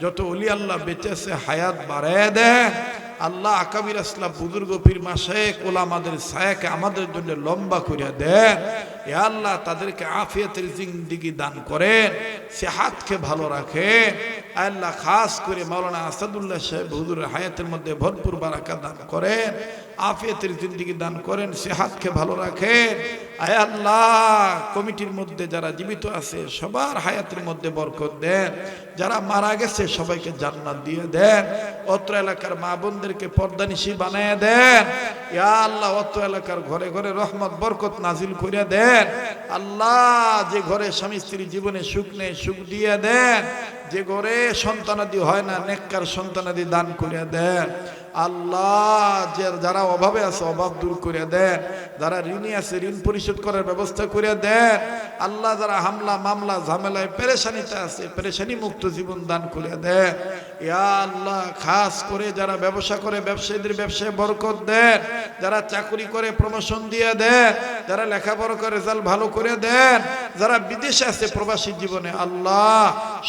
যত ওলি আল্লাহ বেঁচে আছে হায়াত বাড়ায় দেন। আল্লাহ আকাবির আসলাম বুজুর্গ পীর মাশায়েখ ওলামাদের ছায়াকে আমাদের জন্য লম্বা করে দেন। ইয়া আল্লাহ, তাদেরকে আফিয়াতের জিন্দেগি দান করেন, সেহাতকে ভালো রাখেন। আল্লাহ, খাস করে মাওলানা আসাদুল্লাহ সাহেব হুজুরের হায়াতের মধ্যে ভরপুর বারাকা দান করেন, আফিয়াতের জিন্দেগি দান করেন, সেহাতকে ভালো রাখেন। আয় আল্লাহ, কমিটির মধ্যে যারা জীবিত আছে সবার হায়াতের মধ্যে বরকত দেন, যারা মারা গেছে সবাইকে জান্নাত দিয়ে দেন। অত্র এলাকার মা বোনদেরকে পর্দানিশী বানায় দেন। ইয়া আল্লাহ, অত্র এলাকার ঘরে ঘরে রহমত বরকত নাজিল করে দেন। আল্লাহ, যে ঘরে স্বামী স্ত্রী জীবনে সুখ নেই সুখ দিয়ে দেন, যে ঘরে সন্তানাদি হয় না নেককার সন্তানাদি দান করে দেন। আল্লাহ, যারা অভাবে আছে অভাব দূর করে দেন, যারা ঋণী আছে ঋণ পরিশোধ করার ব্যবস্থা করে দেন। আল্লাহ, যারা হামলা মামলা ঝামেলায় পেরেশানিতে আছে পেরেশানি মুক্ত জীবন দান করে দেন। ইয়া আল্লাহ, খাস করে যারা ব্যবসা করে ব্যবসায়ীদের ব্যবসায় বরকত দেন, যারা চাকরি করে প্রমোশন দিয়ে দেন, যারা লেখাপড়া করে রেজাল্ট ভালো করে দেন, যারা বিদেশে আছে প্রবাসী জীবনে আল্লাহ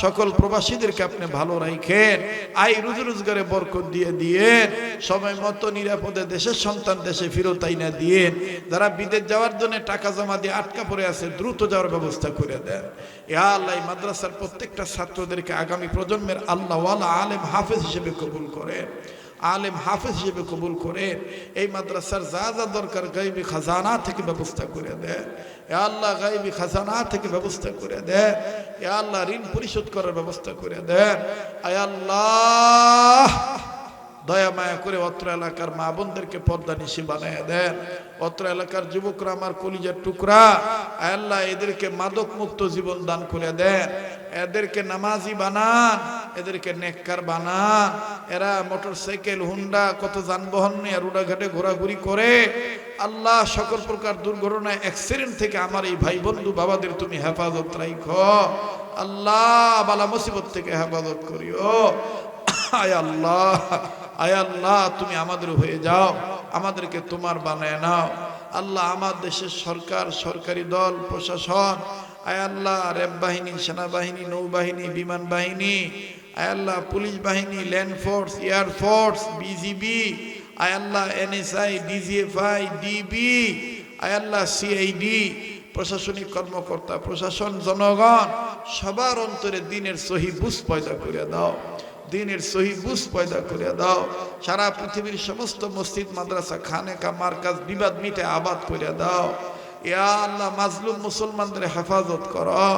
সকল প্রবাসীদেরকে আপনি ভালো রাখেন, আয় রুজি রোজগারে বরকত দিয়ে দিয়েন, সময় মতো নিরাপদে দেশের সন্তান দেশে ফেরত আইনা দিয়েন। যারা বিদেশ যাওয়ার জন্য টাকা জমা দিয়ে আটকা পড়ে আছে দ্রুত যাওয়ার ব্যবস্থা করে দেন। ইয়া আল্লাহ, এই মাদ্রাসার প্রত্যেকটা ছাত্রদেরকে আগামী প্রজন্মের আল্লাহ ওয়ালা আলেম হাফেজ হিসেবে কবুল করেন, আলেম হাফেজ হিসেবে কবুল করেন। এই মাদ্রাসার যা যা দরকার গায়বী খাজানা থেকে ব্যবস্থা করে দেন। ইয়া আল্লাহ, গায়বী খাজানা থেকে ব্যবস্থা করে দেন। ইয়া আল্লাহ, ঋণ পরিশোধ করার ব্যবস্থা করে দেন। আয় আল্লাহ, দয়া মায়া করে অত্র এলাকার মা বোনদেরকে পর্দা নিশি বানায় দেন। অত্র এলাকার যুবকরা আমার কলিজার টুকরা, আল্লাহ এদেরকে মাদক মুক্ত জীবন দান করে দেন, এদেরকে নামাজি বানান, এদেরকে নেককার বানান। এরা মোটরসাইকেল হুন্ডা কত যানবাহন নিয়ে রোডাঘাটে ঘোরাঘুরি করে। আল্লাহ, সকল প্রকার দুর্ঘটনায় অ্যাক্সিডেন্ট থেকে আমার এই ভাই বন্ধু বাবাদের তুমি হেফাজত রাখো। আল্লাহ, বালা মুসিবত থেকে হেফাজত করিও। আয় আল্লাহ, আয় আল্লাহ, তুমি আমাদের হয়ে যাও, আমাদেরকে তোমার বানায় নাও। আল্লাহ, আমার দেশের সরকার সরকারি দল প্রশাসন, আয় আল্লাহ র্যাব বাহিনী সেনাবাহিনী নৌবাহিনী বিমান বাহিনী, আয় আল্লাহ পুলিশ বাহিনী land force air force BGB, আয় আল্লাহ এনএসআই ডিজিএফআই ডিবি, আয় আল্লাহ সিআইডি প্রশাসনিক কর্মকর্তা প্রশাসন জনগণ সবার অন্তরে দিনের সহি বুঝ পয়দা করে দাও, দিনের সহি বুঝ পয়দা করে দাও। সারা পৃথিবীর সমস্ত মসজিদ মাদ্রাসা খানেকা মার্কাজ বিবাদ মিটে আবাদ করে দাও। ইয়া আল্লাহ, মাজলুম মুসলমানদের হেফাজত করো।